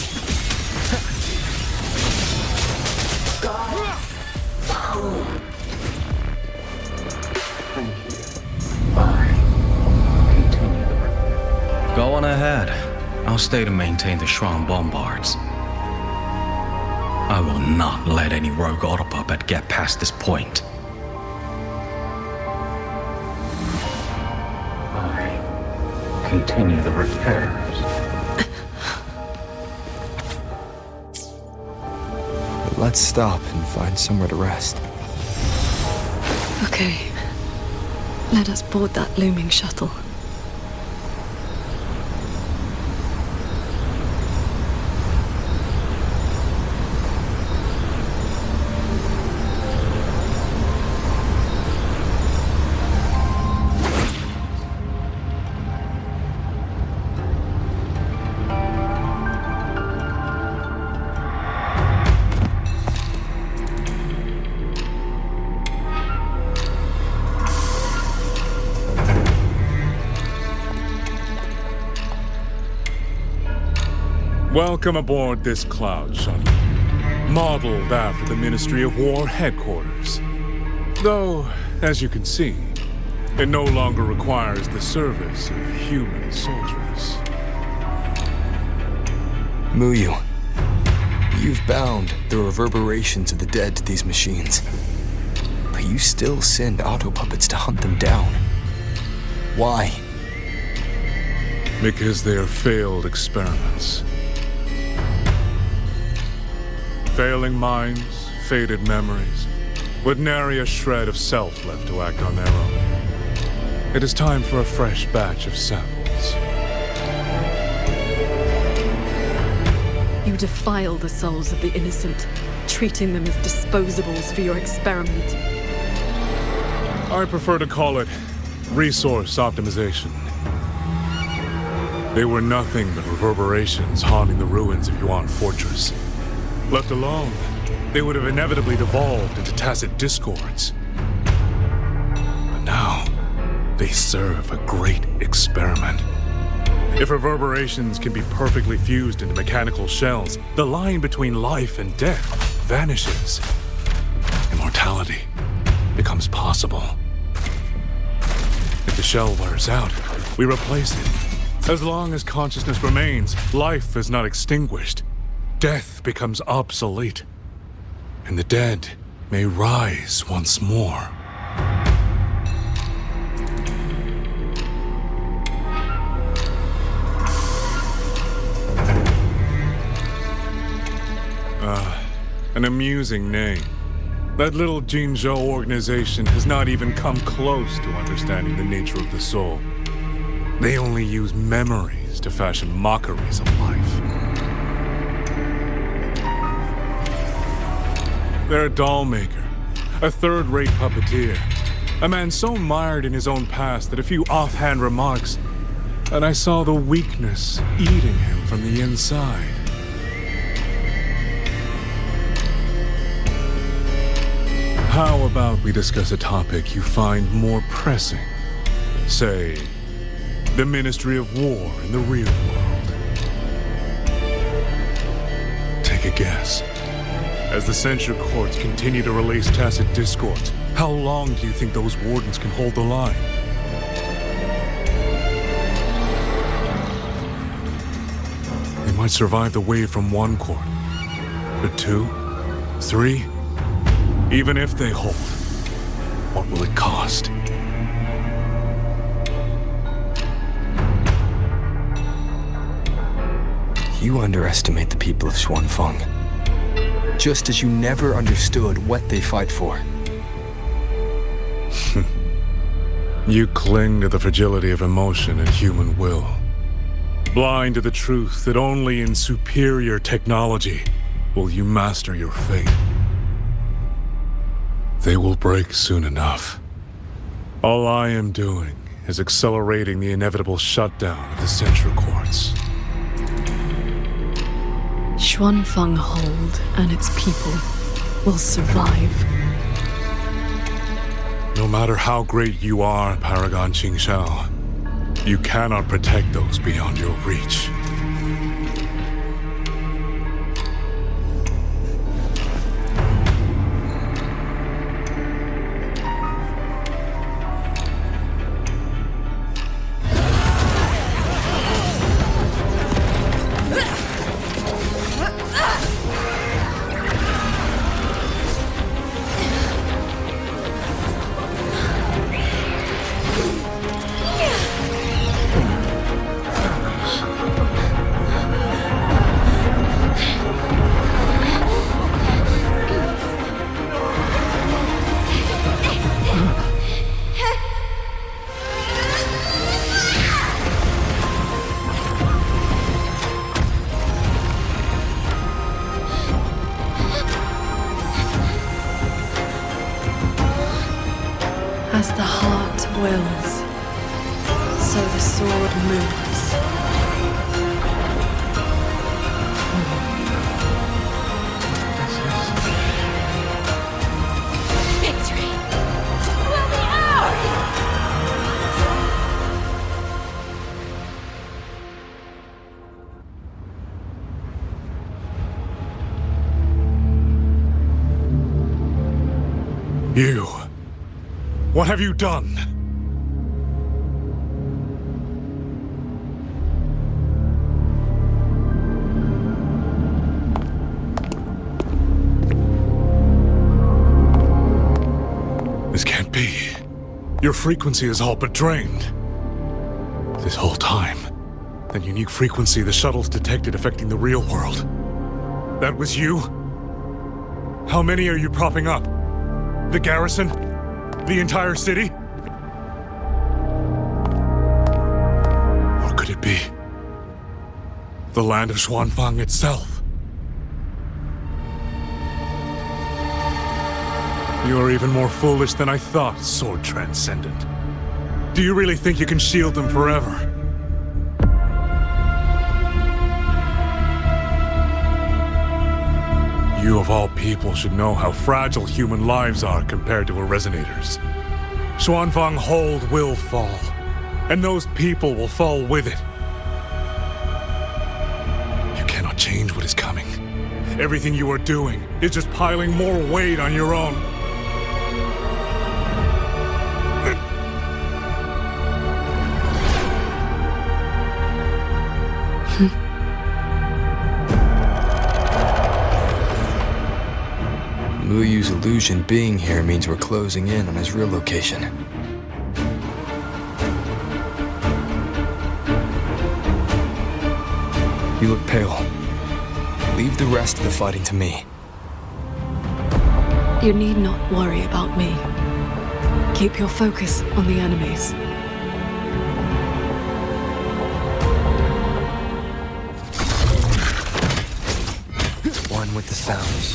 Go on ahead. I'll stay to maintain the Shuan bombards. I will not let any rogue auto puppet get past this point. I continue the repairs. Let's stop and find somewhere to rest. Okay. Let us board that looming shuttle. Welcome aboard this cloud shuttle, modeled after the Ministry of War headquarters. Though, as you can see, it no longer requires the service of human soldiers. Muyu, you've bound the reverberations of the dead to these machines. But you still send auto puppets to hunt them down. Why? Because they are failed experiments. Failing minds, faded memories, with nary a shred of self left to act on their own. It is time for a fresh batch of samples. You defile the souls of the innocent, treating them as disposables for your experiment. I prefer to call it resource optimization. They were nothing but reverberations haunting the ruins of Yuan Fortress. Left alone, they would have inevitably devolved into tacit discords. But now, they serve a great experiment. If reverberations can be perfectly fused into mechanical shells, the line between life and death vanishes. Immortality becomes possible. If the shell wears out, we replace it. As long as consciousness remains, life is not extinguished. Death becomes obsolete, and the dead may rise once more. An amusing name. That little Jinzhou organization has not even come close to understanding the nature of the soul. They only use memories to fashion mockeries of life. They're a doll maker, a third-rate puppeteer, a man so mired in his own past that a few offhand remarks, and I saw the weakness eating him from the inside. How about we discuss a topic you find more pressing? Say, the Ministry of War in the real world. Take a guess. As the censure courts continue to release tacit discords, how long do you think those wardens can hold the line? They might survive the wave from one court, but 2, 3, even if they hold, what will it cost? You underestimate the people of Xuanfeng, just as you never understood what they fight for. You cling to the fragility of emotion and human will, blind to the truth that only in superior technology will you master your fate. They will break soon enough. All I am doing is accelerating the inevitable shutdown of the censure courts. Xuanfeng Hold and its people will survive. No matter how great you are, Paragon Qingxiao, you cannot protect those beyond your reach. As the heart wills, so the sword moves. Victory will be ours! You! What have you done? This can't be. Your frequency is all but drained. This whole time, that unique frequency the shuttles detected affecting the real world. That was you? How many are you propping up? The garrison? The entire city? Or could it be the land of Xuanfeng itself? You are even more foolish than I thought, Sword Transcendent. Do you really think you can shield them forever? You of all people should know how fragile human lives are compared to a Resonator's. Xuanfeng Hold will fall, and those people will fall with it. You cannot change what is coming. Everything you are doing is just piling more weight on your own. Muyu's illusion being here means we're closing in on his real location. You look pale. Leave the rest of the fighting to me. You need not worry about me. Keep your focus on the enemies. One with the sounds.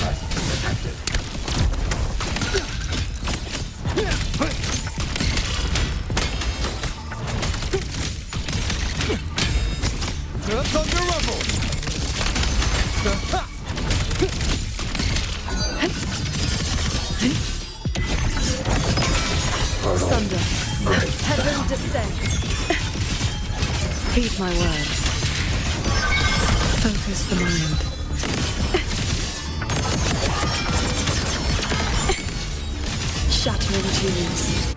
Thunder Rumble! Thunder. Heaven descends. Heed my words. Focus the mind. Shattering tunes.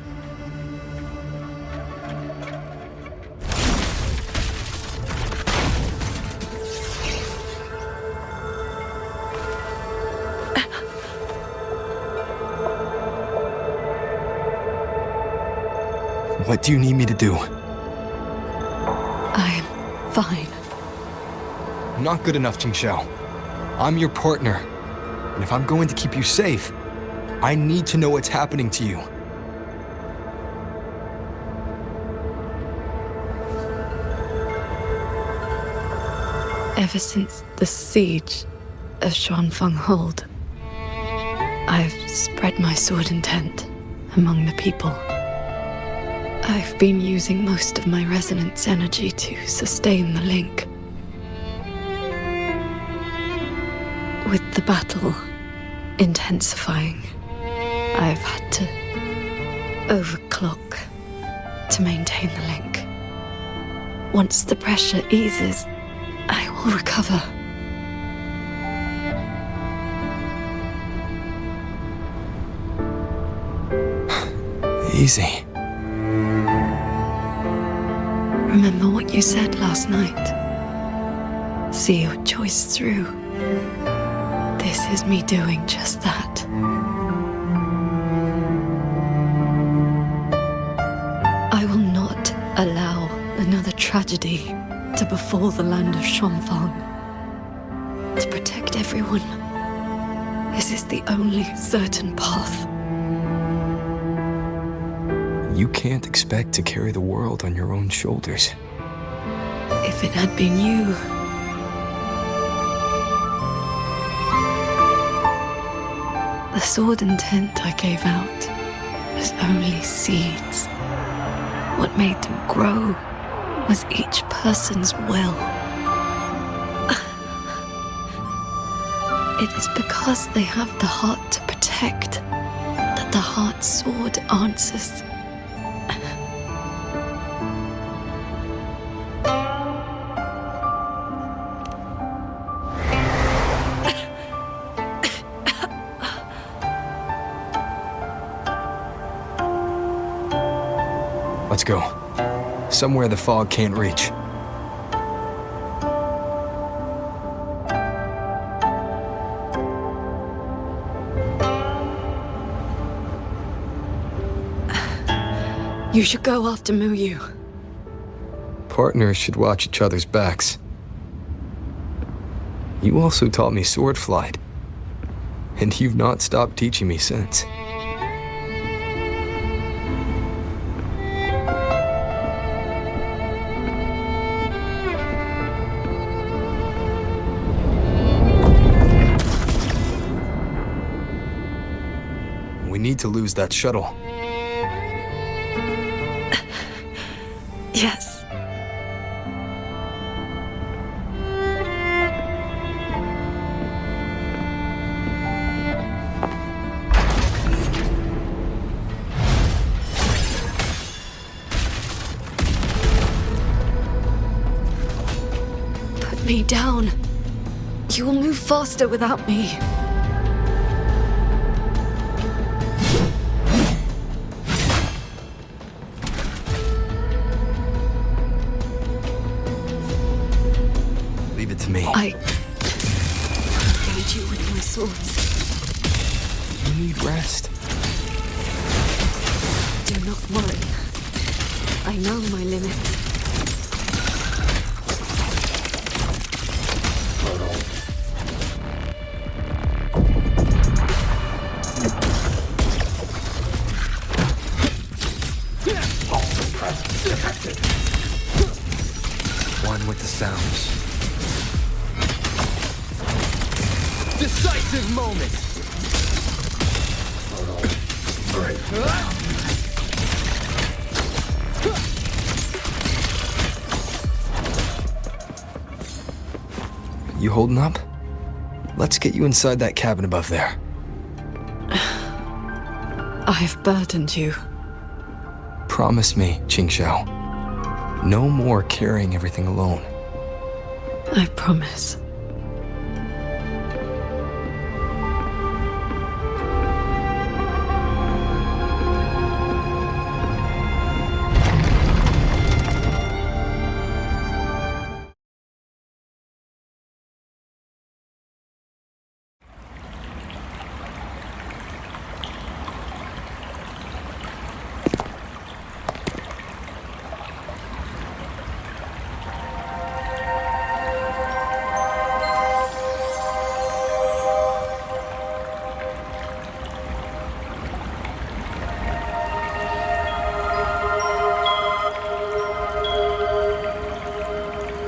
What do you need me to do? I am fine. Not good enough, Qingxiao. I'm your partner. And if I'm going to keep you safe, I need to know what's happening to you. Ever since the siege of Xuanfeng Hold, I've spread my sword intent among the people. I've been using most of my resonance energy to sustain the link. With the battle intensifying, I've had to overclock to maintain the link. Once the pressure eases, I will recover. Easy. Remember what you said last night. See your choice through. This is me doing just that. I will not allow another tragedy to befall the land of Xuanfeng. To protect everyone, this is the only certain path. You can't expect to carry the world on your own shoulders. If it had been you, the sword intent I gave out was only seeds. What made them grow was each person's will. It is because they have the heart to protect that the heart sword answers. Let's go. Somewhere the fog can't reach. You should go after Muyu. Partners should watch each other's backs. You also taught me sword flight. And you've not stopped teaching me since. We need to lose that shuttle. Yes. Put me down. You will move faster without me. Leave it to me. I engage you with my swords. You need rest. Do not worry. I know my limits. sounds. Decisive moment! You holding up? Let's get you inside that cabin above there. I have burdened you. Promise me, Qingxiao. No more carrying everything alone. I promise.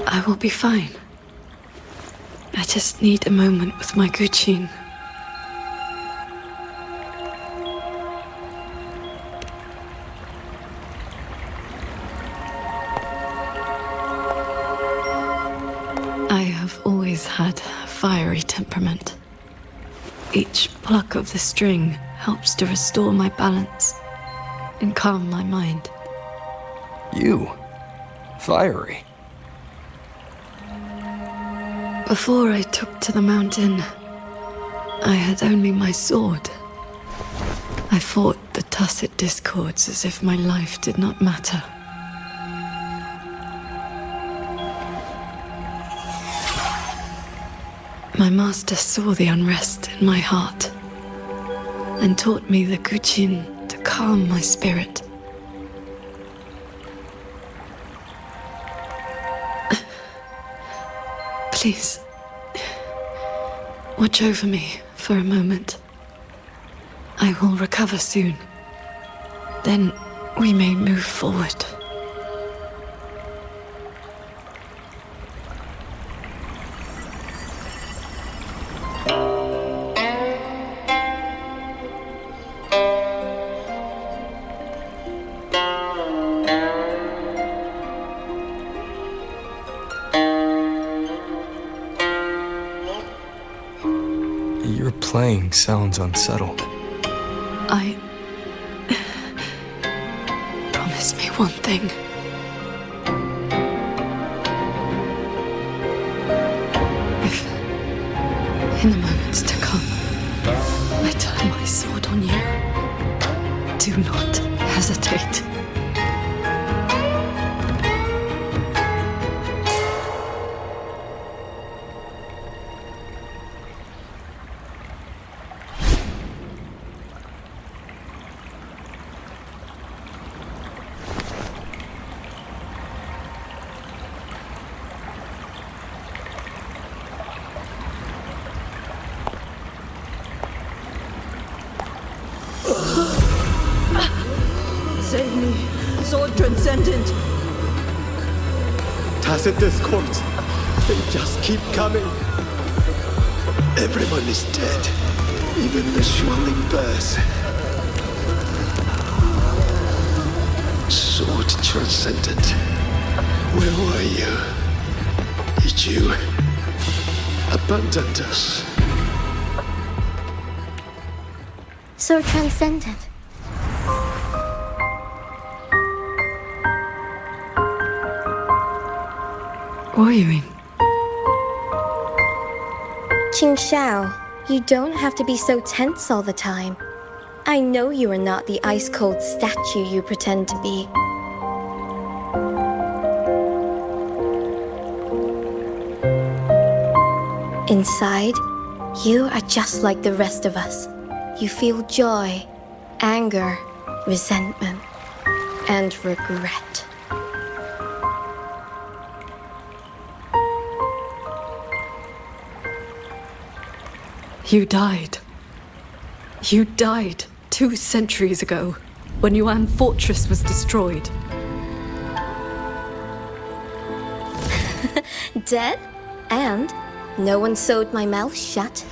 I will be fine. I just need a moment with my Guqin. I have always had a fiery temperament. Each pluck of the string helps to restore my balance and calm my mind. You? Fiery? Before I took to the mountain, I had only my sword. I fought the tacit discords as if my life did not matter. My master saw the unrest in my heart and taught me the Guqin to calm my spirit. Please, watch over me for a moment. I will recover soon. Then we may move forward. Your playing sounds unsettled. Promise me one thing. If, in the moments to come, I turn my sword on you, do not hesitate. Save me, Sword Transcendent! Tacit discords, they just keep coming. Everyone is dead, even the Xuanling bears. Sword Transcendent, where were you? Did you abandon us? Sword Transcendent. Wuthering. Qingxiao, you don't have to be so tense all the time. I know you are not the ice-cold statue you pretend to be. Inside, you are just like the rest of us. You feel joy, anger, resentment, and regret. You died. You died 2 centuries ago, when Yuan Fortress was destroyed. dead, and no one sewed my mouth shut.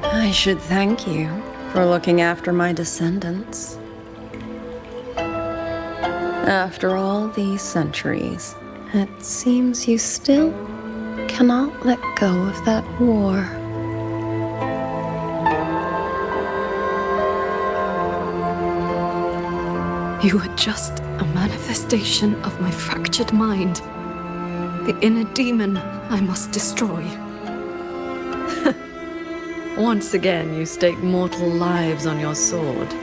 I should thank you for looking after my descendants. After all these centuries, it seems you still cannot let go of that war. You are just a manifestation of my fractured mind. The inner demon I must destroy. Once again, you stake mortal lives on your sword.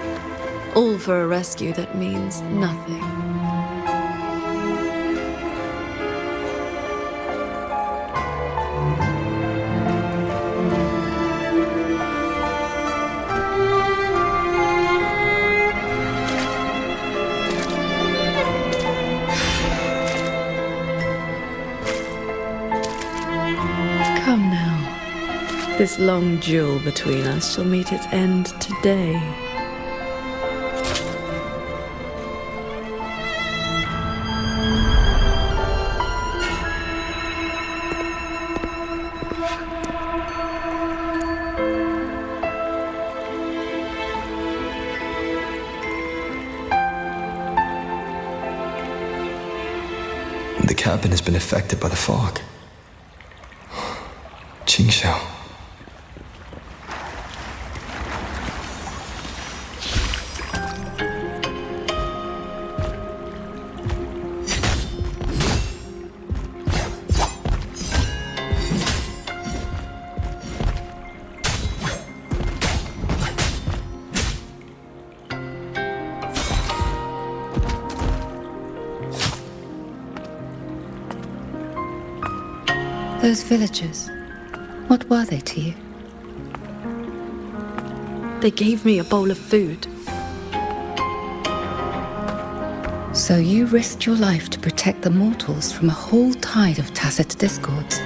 All for a rescue that means nothing. Come now. This long duel between us shall meet its end today. The cabin has been affected by the fog. Qingxiao. Those villagers, what were they to you? They gave me a bowl of food. So you risked your life to protect the mortals from a whole tide of tacit discords.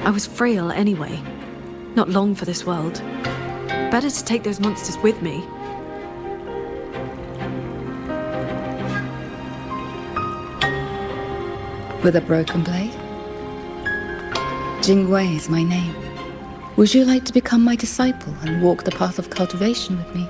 I was frail anyway. Not long for this world. Better to take those monsters with me. With a broken blade? Jingwei is my name. Would you like to become my disciple and walk the path of cultivation with me?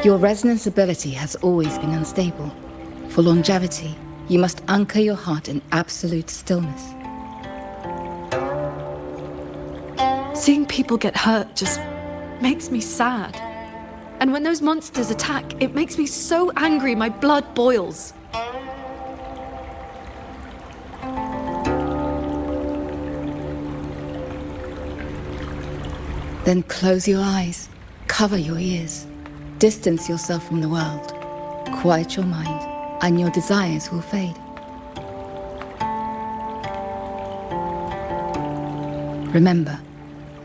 Your resonance ability has always been unstable. For longevity, you must anchor your heart in absolute stillness. Seeing people get hurt just makes me sad. And when those monsters attack, it makes me so angry my blood boils. Then close your eyes, cover your ears, distance yourself from the world, quiet your mind, and your desires will fade. Remember,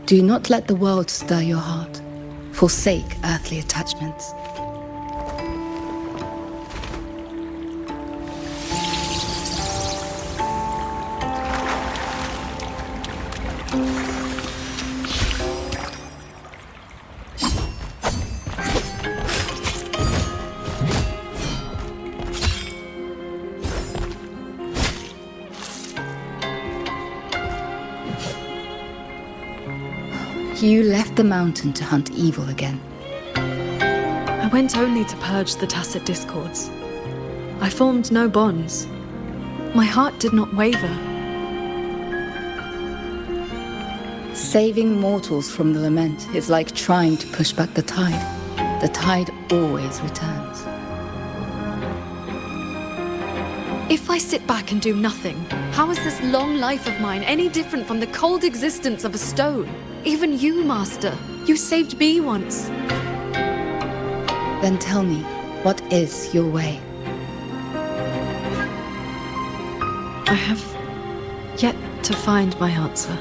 do not let the world stir your heart. Forsake earthly attachments. You left the mountain to hunt evil again. I went only to purge the tacit discords. I formed no bonds. My heart did not waver. Saving mortals from the lament is like trying to push back the tide. The tide always returns. If I sit back and do nothing, how is this long life of mine any different from the cold existence of a stone? Even you, Master, you saved me once. Then tell me, what is your way? I have yet to find my answer.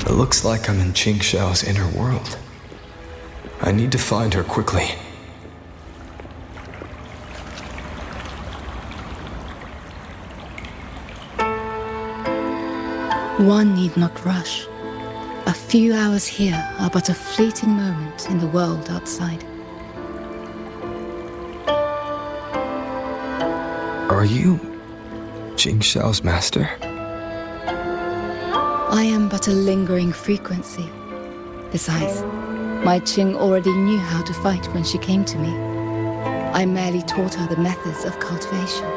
It looks like I'm in Qingxiao's inner world. I need to find her quickly. One need not rush. A few hours here are but a fleeting moment in the world outside. Are you Qingxiao's master? I am but a lingering frequency. Besides, my Qing already knew how to fight when she came to me. I merely taught her the methods of cultivation.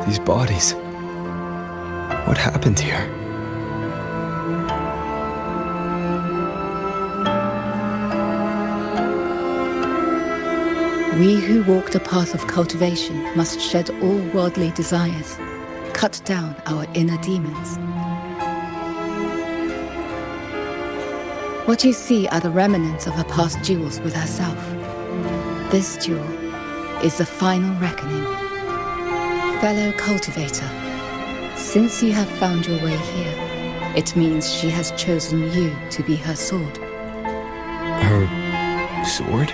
These bodies. What happened here? We who walk the path of cultivation must shed all worldly desires, cut down our inner demons. What you see are the remnants of her past duels with herself. This duel is the final reckoning. Fellow cultivator, since you have found your way here, it means she has chosen you to be her sword. Her sword?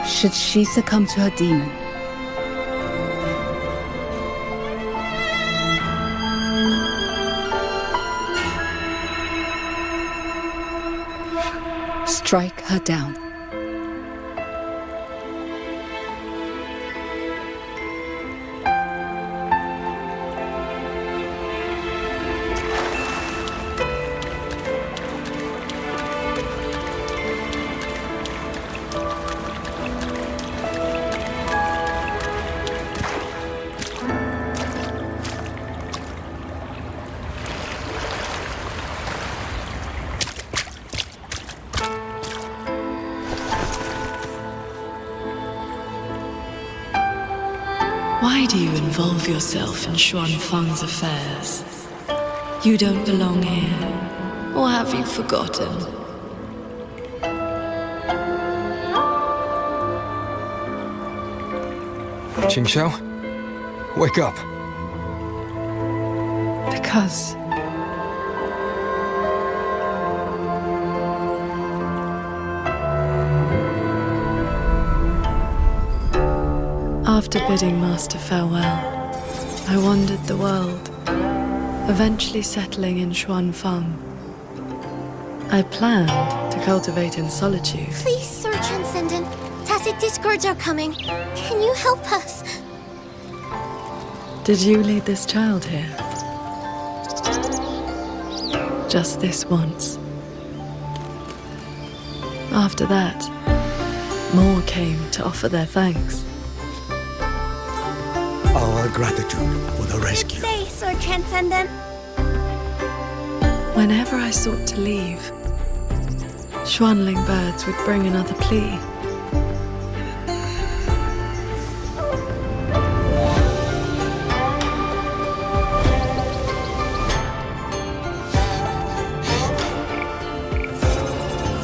Should she succumb to her demon, strike her down. Why do you involve yourself in Xuanfang's affairs? You don't belong here. Or have you forgotten? Qingxiao? Wake up! Because... After bidding Master farewell, I wandered the world, eventually settling in Xuanfang. I planned to cultivate in solitude. Please, Sir Transcendent. Tacit discords are coming. Can you help us? Did you lead this child here? Just this once. After that, more came to offer their thanks. Our gratitude for the rescue. Stay, Sir Transcendent. Whenever I sought to leave, Xuanling birds would bring another plea.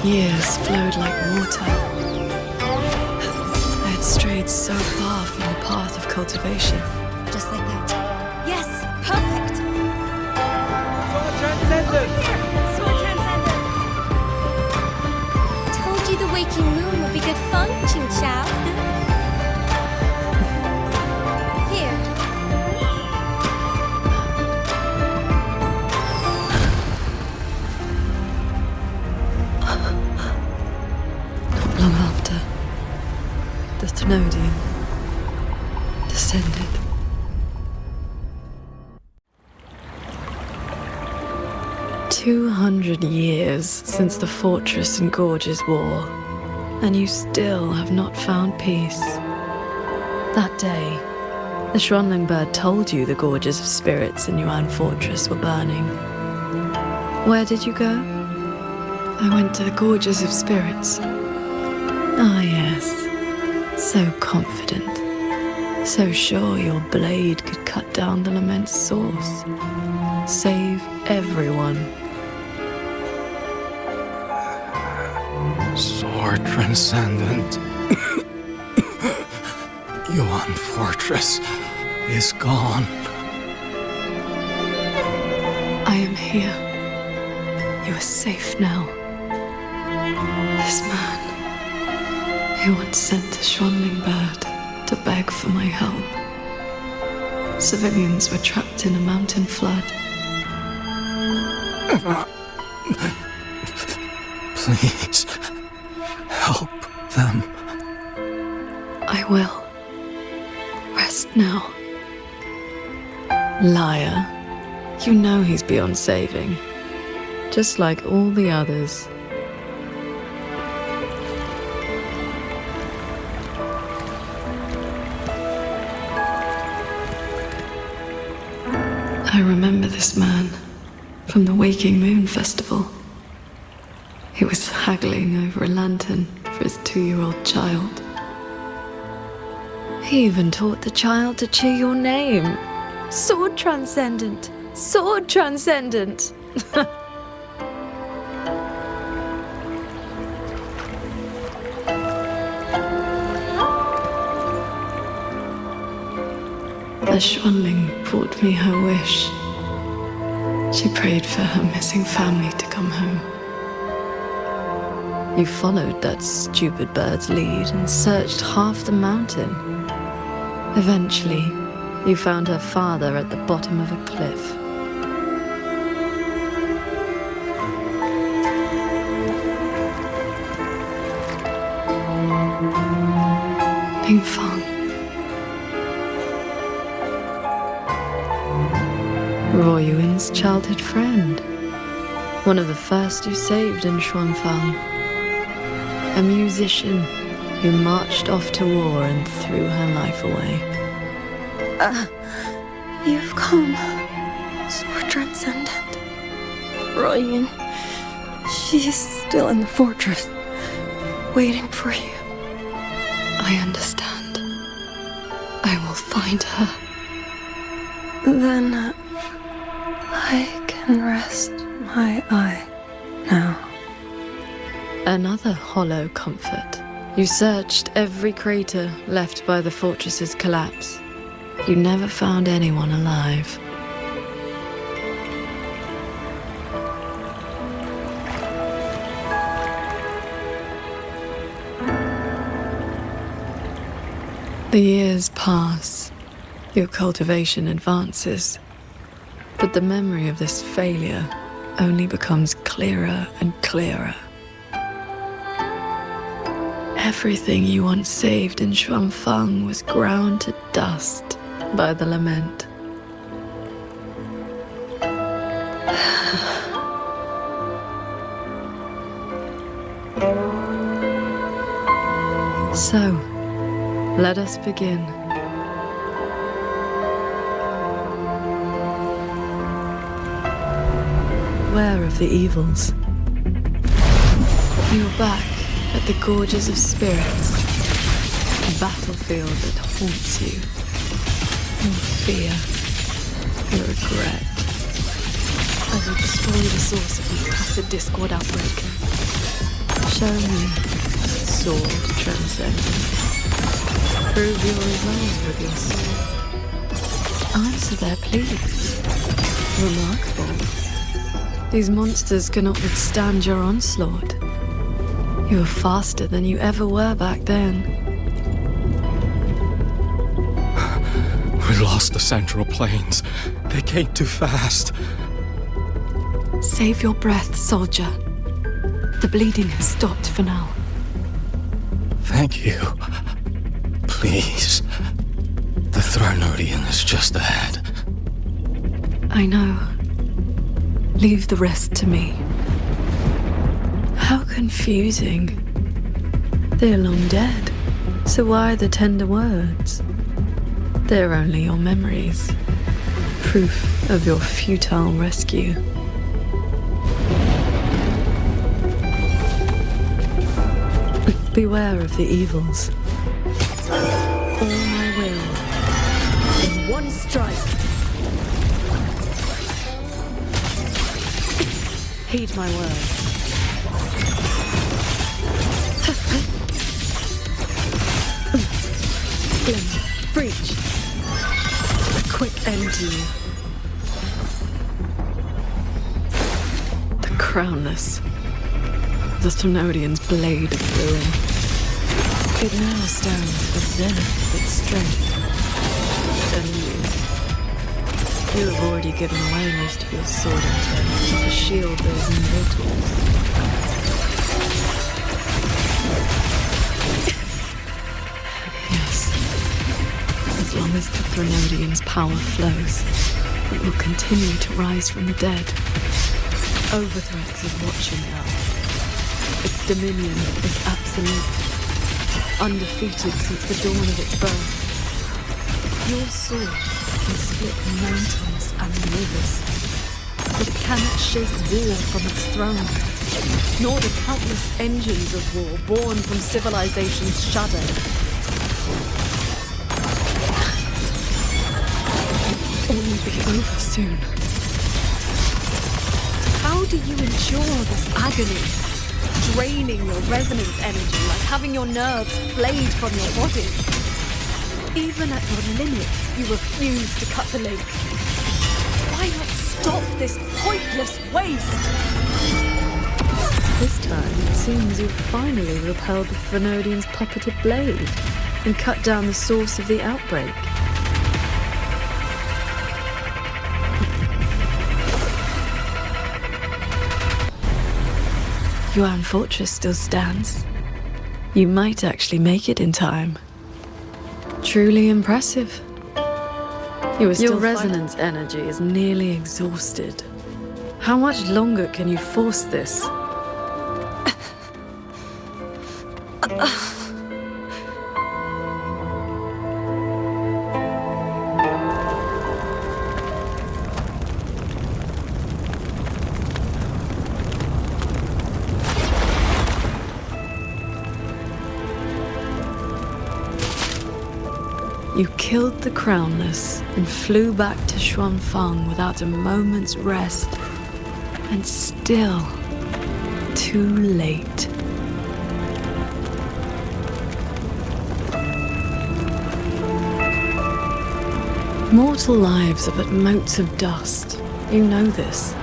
Years flowed like water. I had strayed so far from the path of cultivation. Just like that. Yes, perfect. Sword Transcendent! Sword Transcendent! Told you the waking moon would be good fun, Qingxiao. Here. Not long after, the Thenodian descended. "200 years since the Fortress and Gorges War, and you still have not found peace." That day, the Xuanling bird told you the Gorges of Spirits in Yuan Fortress were burning. Where did you go? I went to the Gorges of Spirits. Ah, yes. So confident. So sure your blade could cut down the lamente's source. Save everyone. Sword Transcendent. Yuan Fortress is gone. I am here. You are safe now. This man, he once sent a Schwanling bird to beg for my help. Civilians were trapped in a mountain flood. Please, help them. I will. Rest now. Liar. You know he's beyond saving. Just like all the others. I remember this man from the Waking Moon Festival. He was haggling over a lantern for his 2-year-old child. He even taught the child to cheer your name. Sword Transcendent! Sword Transcendent! The Schwanling brought me her wish. She prayed for her missing family to come home. You followed that stupid bird's lead and searched half the mountain. Eventually, you found her father at the bottom of a cliff. Ningfang. Ruoyuan's childhood friend. One of the first you saved in Xuanfang. A musician who marched off to war and threw her life away. You've come, Sword Transcendent. Ruoyuan, she's still in the fortress, waiting for you. I understand. I will find her. Then I can rest my eye now. Another hollow comfort. You searched every crater left by the fortress's collapse. You never found anyone alive. The years pass. Your cultivation advances. But the memory of this failure only becomes clearer and clearer. Everything you once saved in Xuanfang was ground to dust by the lament. So, let us begin. Beware of the evils. You're back at the Gorges of Spirits, a battlefield that haunts you. Your fear, your regret. I will destroy the source of this tacit discord outbreak. Show me Sword Transcendent. Prove your resolve with your sword. Answer their pleas. Remarkable. These monsters cannot withstand your onslaught. You are faster than you ever were back then. We lost the Central Plains. They came too fast. Save your breath, soldier. The bleeding has stopped for now. Thank you. Please. The Thronodian is just ahead. I know. Leave the rest to me. How confusing. They're long dead, so why the tender words? They're only your memories. Proof of your futile rescue. Beware of the evils. All my will. In one strike. Heed my words. Glimmer, breach. A quick end to you. crownless. The Thenodian's blade of ruin. It now stands at the zenith of its strength. And you have already given away most of your sword intent to shield those mortals. Yes. As long as the Thenodian's power flows, it will continue to rise from the dead. Overthrex is watching now. Its dominion is absolute, undefeated since the dawn of its birth. Your sword can split mountains and rivers, but it cannot shake war from its throne, nor the countless engines of war born from civilization's shadow. All will be over soon. How do you endure this agony? Draining your resonance energy like having your nerves flayed from your body. Even at your limits, you refuse to cut the link. Why not stop this pointless waste? This time, it seems you've finally repelled the Thenodian's puppeted blade and cut down the source of the outbreak. Yuan Fortress still stands. You might actually make it in time. Truly impressive. Your resonance energy is nearly exhausted. How much longer can you force this? You killed the Crownless and flew back to Xuanfang without a moment's rest. And still, too late. Mortal lives are but motes of dust. You know this.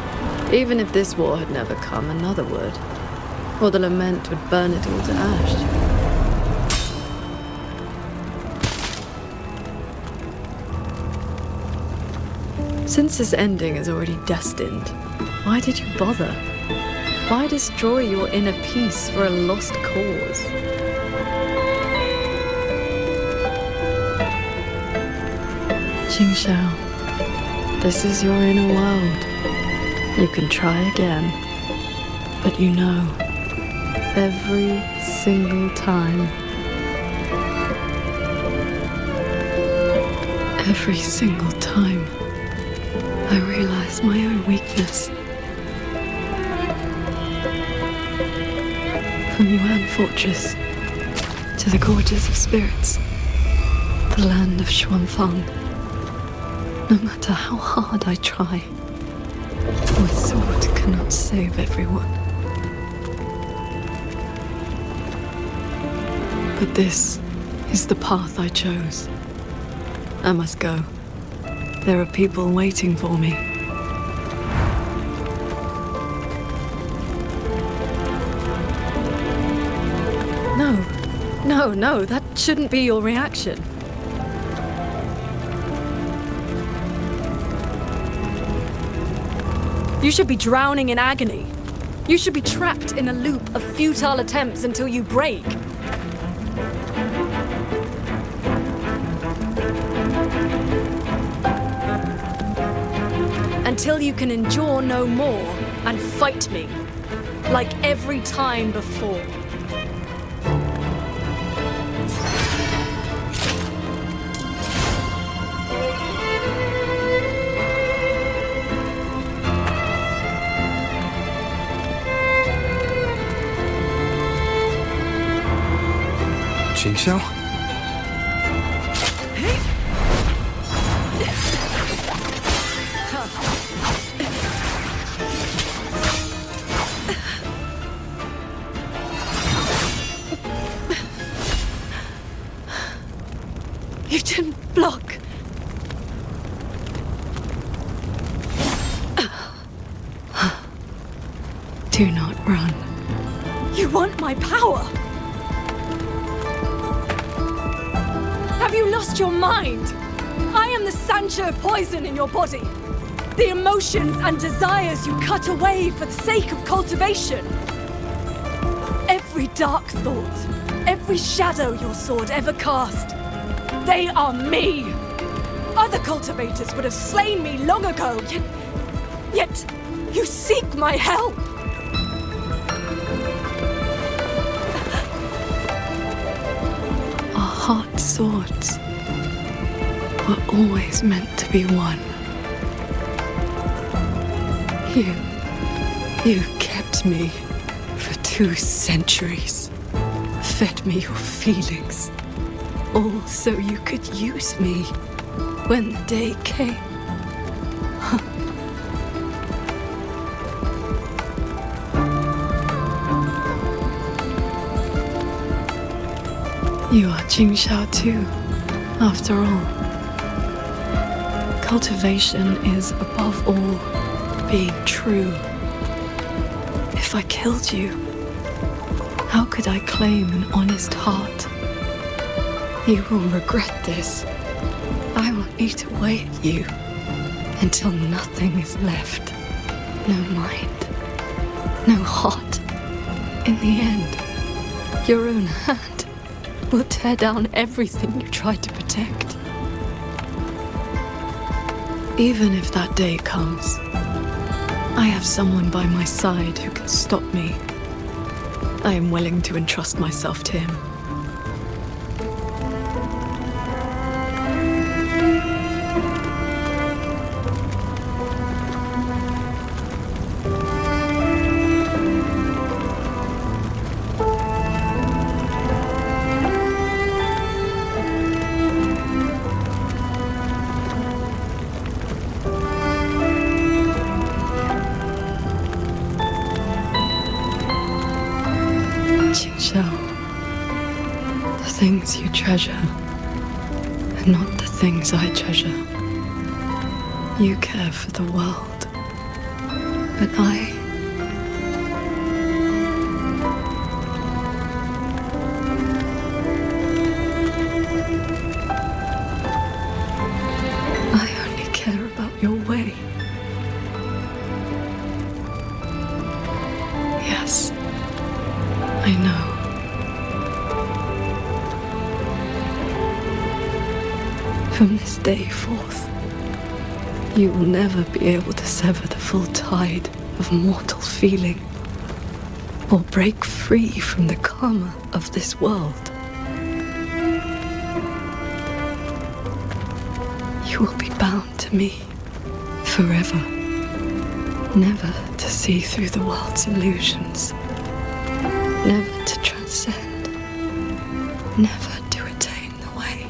Even if this war had never come, another would. Or the lament would burn it all to ash. Since this ending is already destined, why did you bother? Why destroy your inner peace for a lost cause? Qingxiao, this is your inner world. You can try again, but you know, every single time, every single time, I realize my own weakness. From Yuan Fortress to the Gorges of Spirits, the land of Xuanfang. No matter how hard I try, my sword cannot save everyone. But this is the path I chose. I must go. There are people waiting for me. No, that shouldn't be your reaction. You should be drowning in agony. You should be trapped in a loop of futile attempts until you break. Until you can endure no more and fight me, like every time before. Qingxiao? You didn't block. Do not run. You want my power? Have you lost your mind? I am the Sancho poison in your body. The emotions and desires you cut away for the sake of cultivation. Every dark thought, every shadow your sword ever cast, they are me. Other cultivators would have slain me long ago, yet you seek my help. Our hot swords were always meant to be one. You kept me for 2 centuries, fed me your feelings, all so you could use me when the day came. You are Jingxiao too, after all. Cultivation is, above all, being true. If I killed you, how could I claim an honest heart? You will regret this. I will eat away at you until nothing is left. No mind, no heart. In the end, your own hand will tear down everything you tried to protect. Even if that day comes, I have someone by my side who can stop me. I am willing to entrust myself to him. The things you treasure are not the things I treasure. You care for the world, but I only care about your way. Yes, I know. From this day forth, you will never be able to sever the full tide of mortal feeling, or break free from the karma of this world. You will be bound to me forever, never to see through the world's illusions, never to transcend, never to attain the way.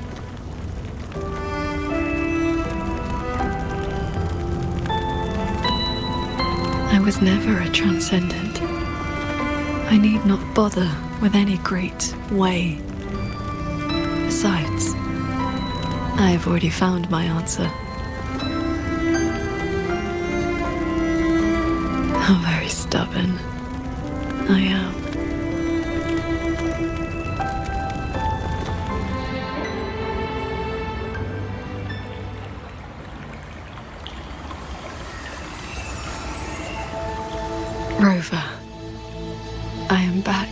I was never a transcendent. I need not bother with any great way. Besides, I have already found my answer. How very stubborn I am. Rover, I am back.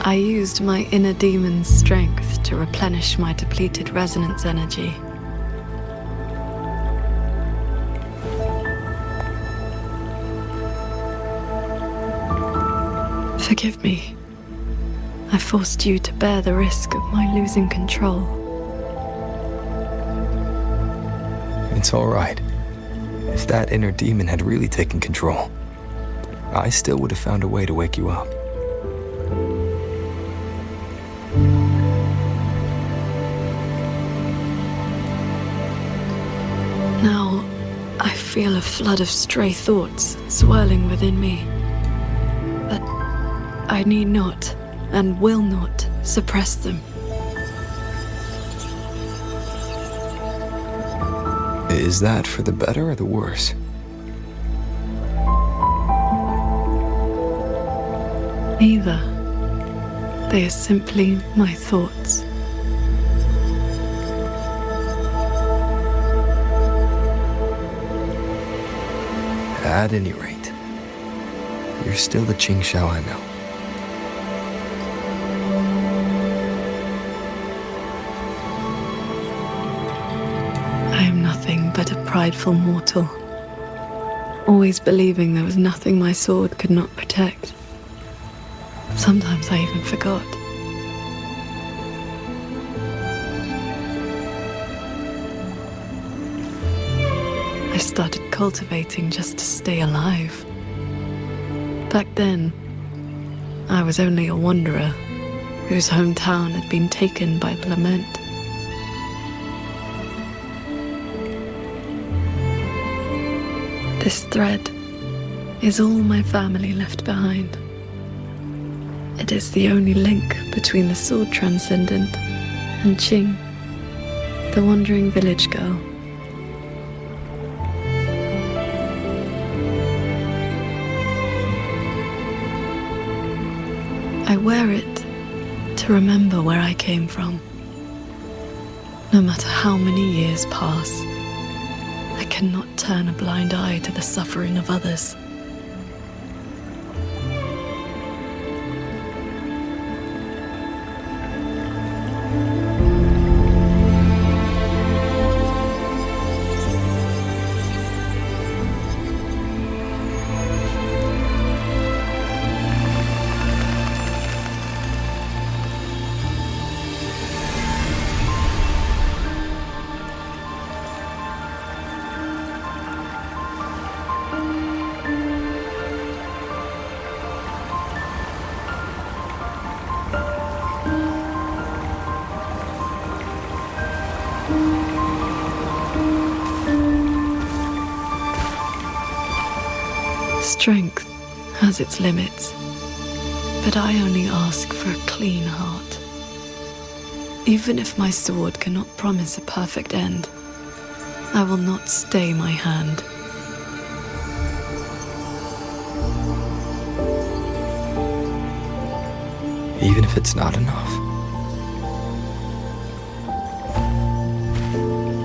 I used my inner demon's strength to replenish my depleted resonance energy. Forgive me. I forced you to bear the risk of my losing control. It's all right. If that inner demon had really taken control, I still would have found a way to wake you up. Now, I feel a flood of stray thoughts swirling within me. But I need not and will not suppress them. Is that for the better or the worse? Neither. They are simply my thoughts. At any rate, you're still the Qing Xiao I know. I am nothing but a prideful mortal, always believing there was nothing my sword could not protect. Sometimes I even forgot. I started cultivating just to stay alive. Back then, I was only a wanderer whose hometown had been taken by the lament. This thread is all my family left behind. It is the only link between the sword transcendent and Qing, the wandering village girl. I wear it to remember where I came from. No matter how many years pass, I cannot turn a blind eye to the suffering of others. Strength has its limits, but I only ask for a clean heart. Even if my sword cannot promise a perfect end, I will not stay my hand. Even if it's not enough.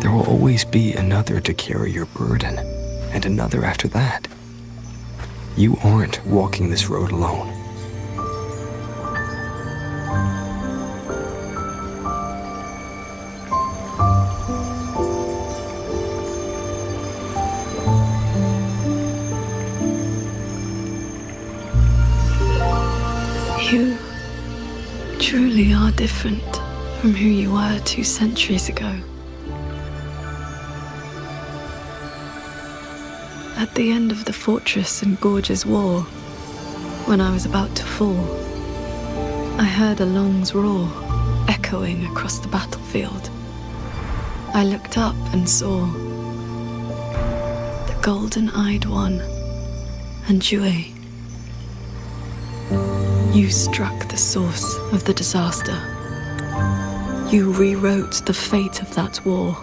There will always be another to carry your burden, and another after that. You aren't walking this road alone. You truly are different from who you were 2 centuries ago. At the end of the Fortress and Gorge's War, when I was about to fall, I heard Along's roar echoing across the battlefield. I looked up and saw the golden-eyed one and Jue. You struck the source of the disaster. You rewrote the fate of that war.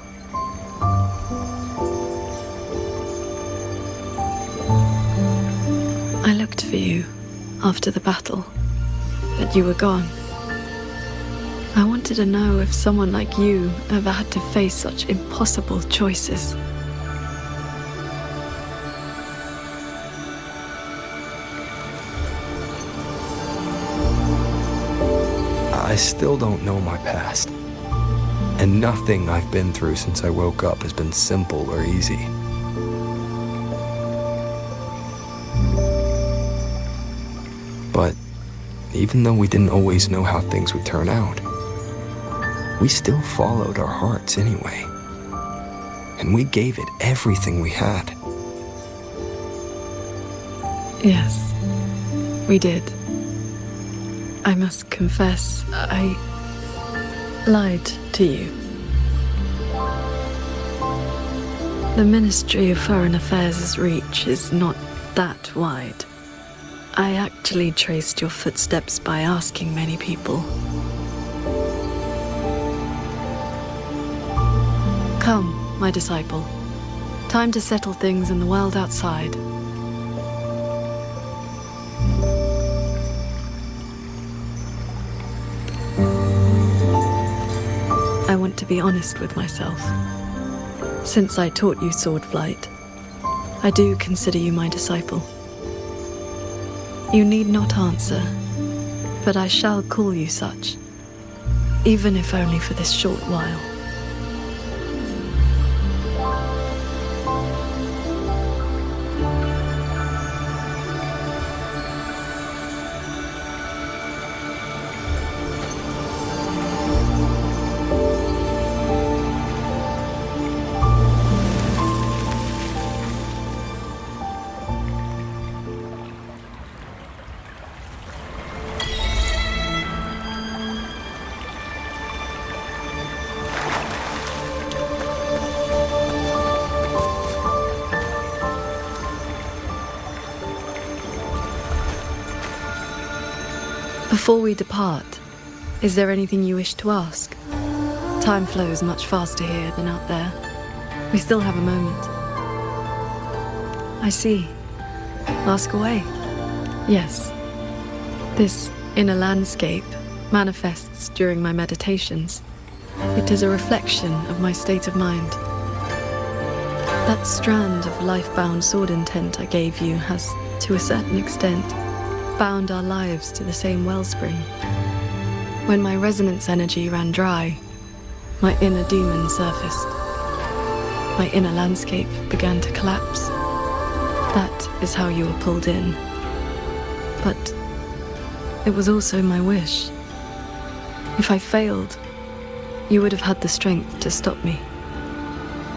I looked for you after the battle, but you were gone. I wanted to know if someone like you ever had to face such impossible choices. I still don't know my past. And nothing I've been through since I woke up has been simple or easy. But even though we didn't always know how things would turn out, we still followed our hearts anyway. And we gave it everything we had. Yes, we did. I must confess, I lied to you. The Ministry of Foreign Affairs' reach is not that wide. I actually traced your footsteps by asking many people. Come, my disciple. Time to settle things in the world outside. I want to be honest with myself. Since I taught you sword flight, I do consider you my disciple. You need not answer, but I shall call you such, even if only for this short while. Before we depart, is there anything you wish to ask? Time flows much faster here than out there. We still have a moment. I see. Ask away. Yes. This inner landscape manifests during my meditations. It is a reflection of my state of mind. That strand of life-bound sword intent I gave you has, to a certain extent, bound our lives to the same wellspring. When my resonance energy ran dry, my inner demon surfaced. My inner landscape began to collapse. That is how you were pulled in. But it was also my wish. If I failed, you would have had the strength to stop me.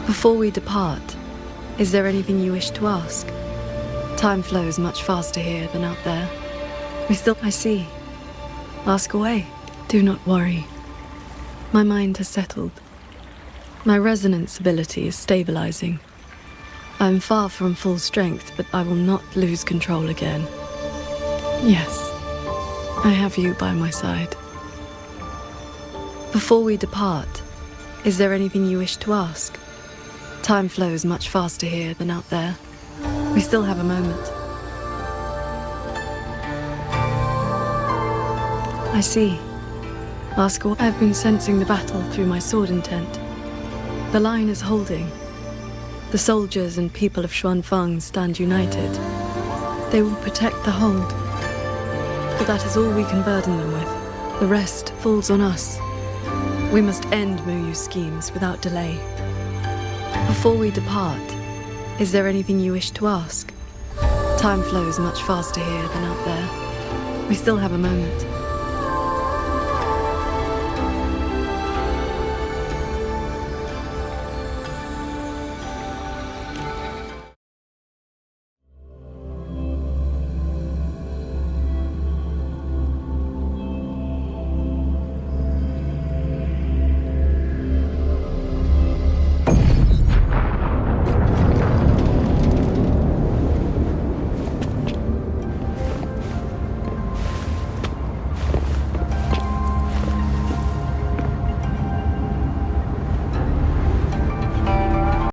Before we depart, is there anything you wish to ask? Time flows much faster here than out there. I see. Ask away. Do not worry. My mind has settled. My resonance ability is stabilizing. I am far from full strength, but I will not lose control again. Yes, I have you by my side. Before we depart, is there anything you wish to ask? Time flows much faster here than out there. We still have a moment. I see. Ask what I've been sensing the battle through my sword intent. The line is holding. The soldiers and people of Xuanfeng stand united. They will protect the hold. But that is all we can burden them with. The rest falls on us. We must end Muyu's schemes without delay. Before we depart, is there anything you wish to ask? Time flows much faster here than out there. We still have a moment.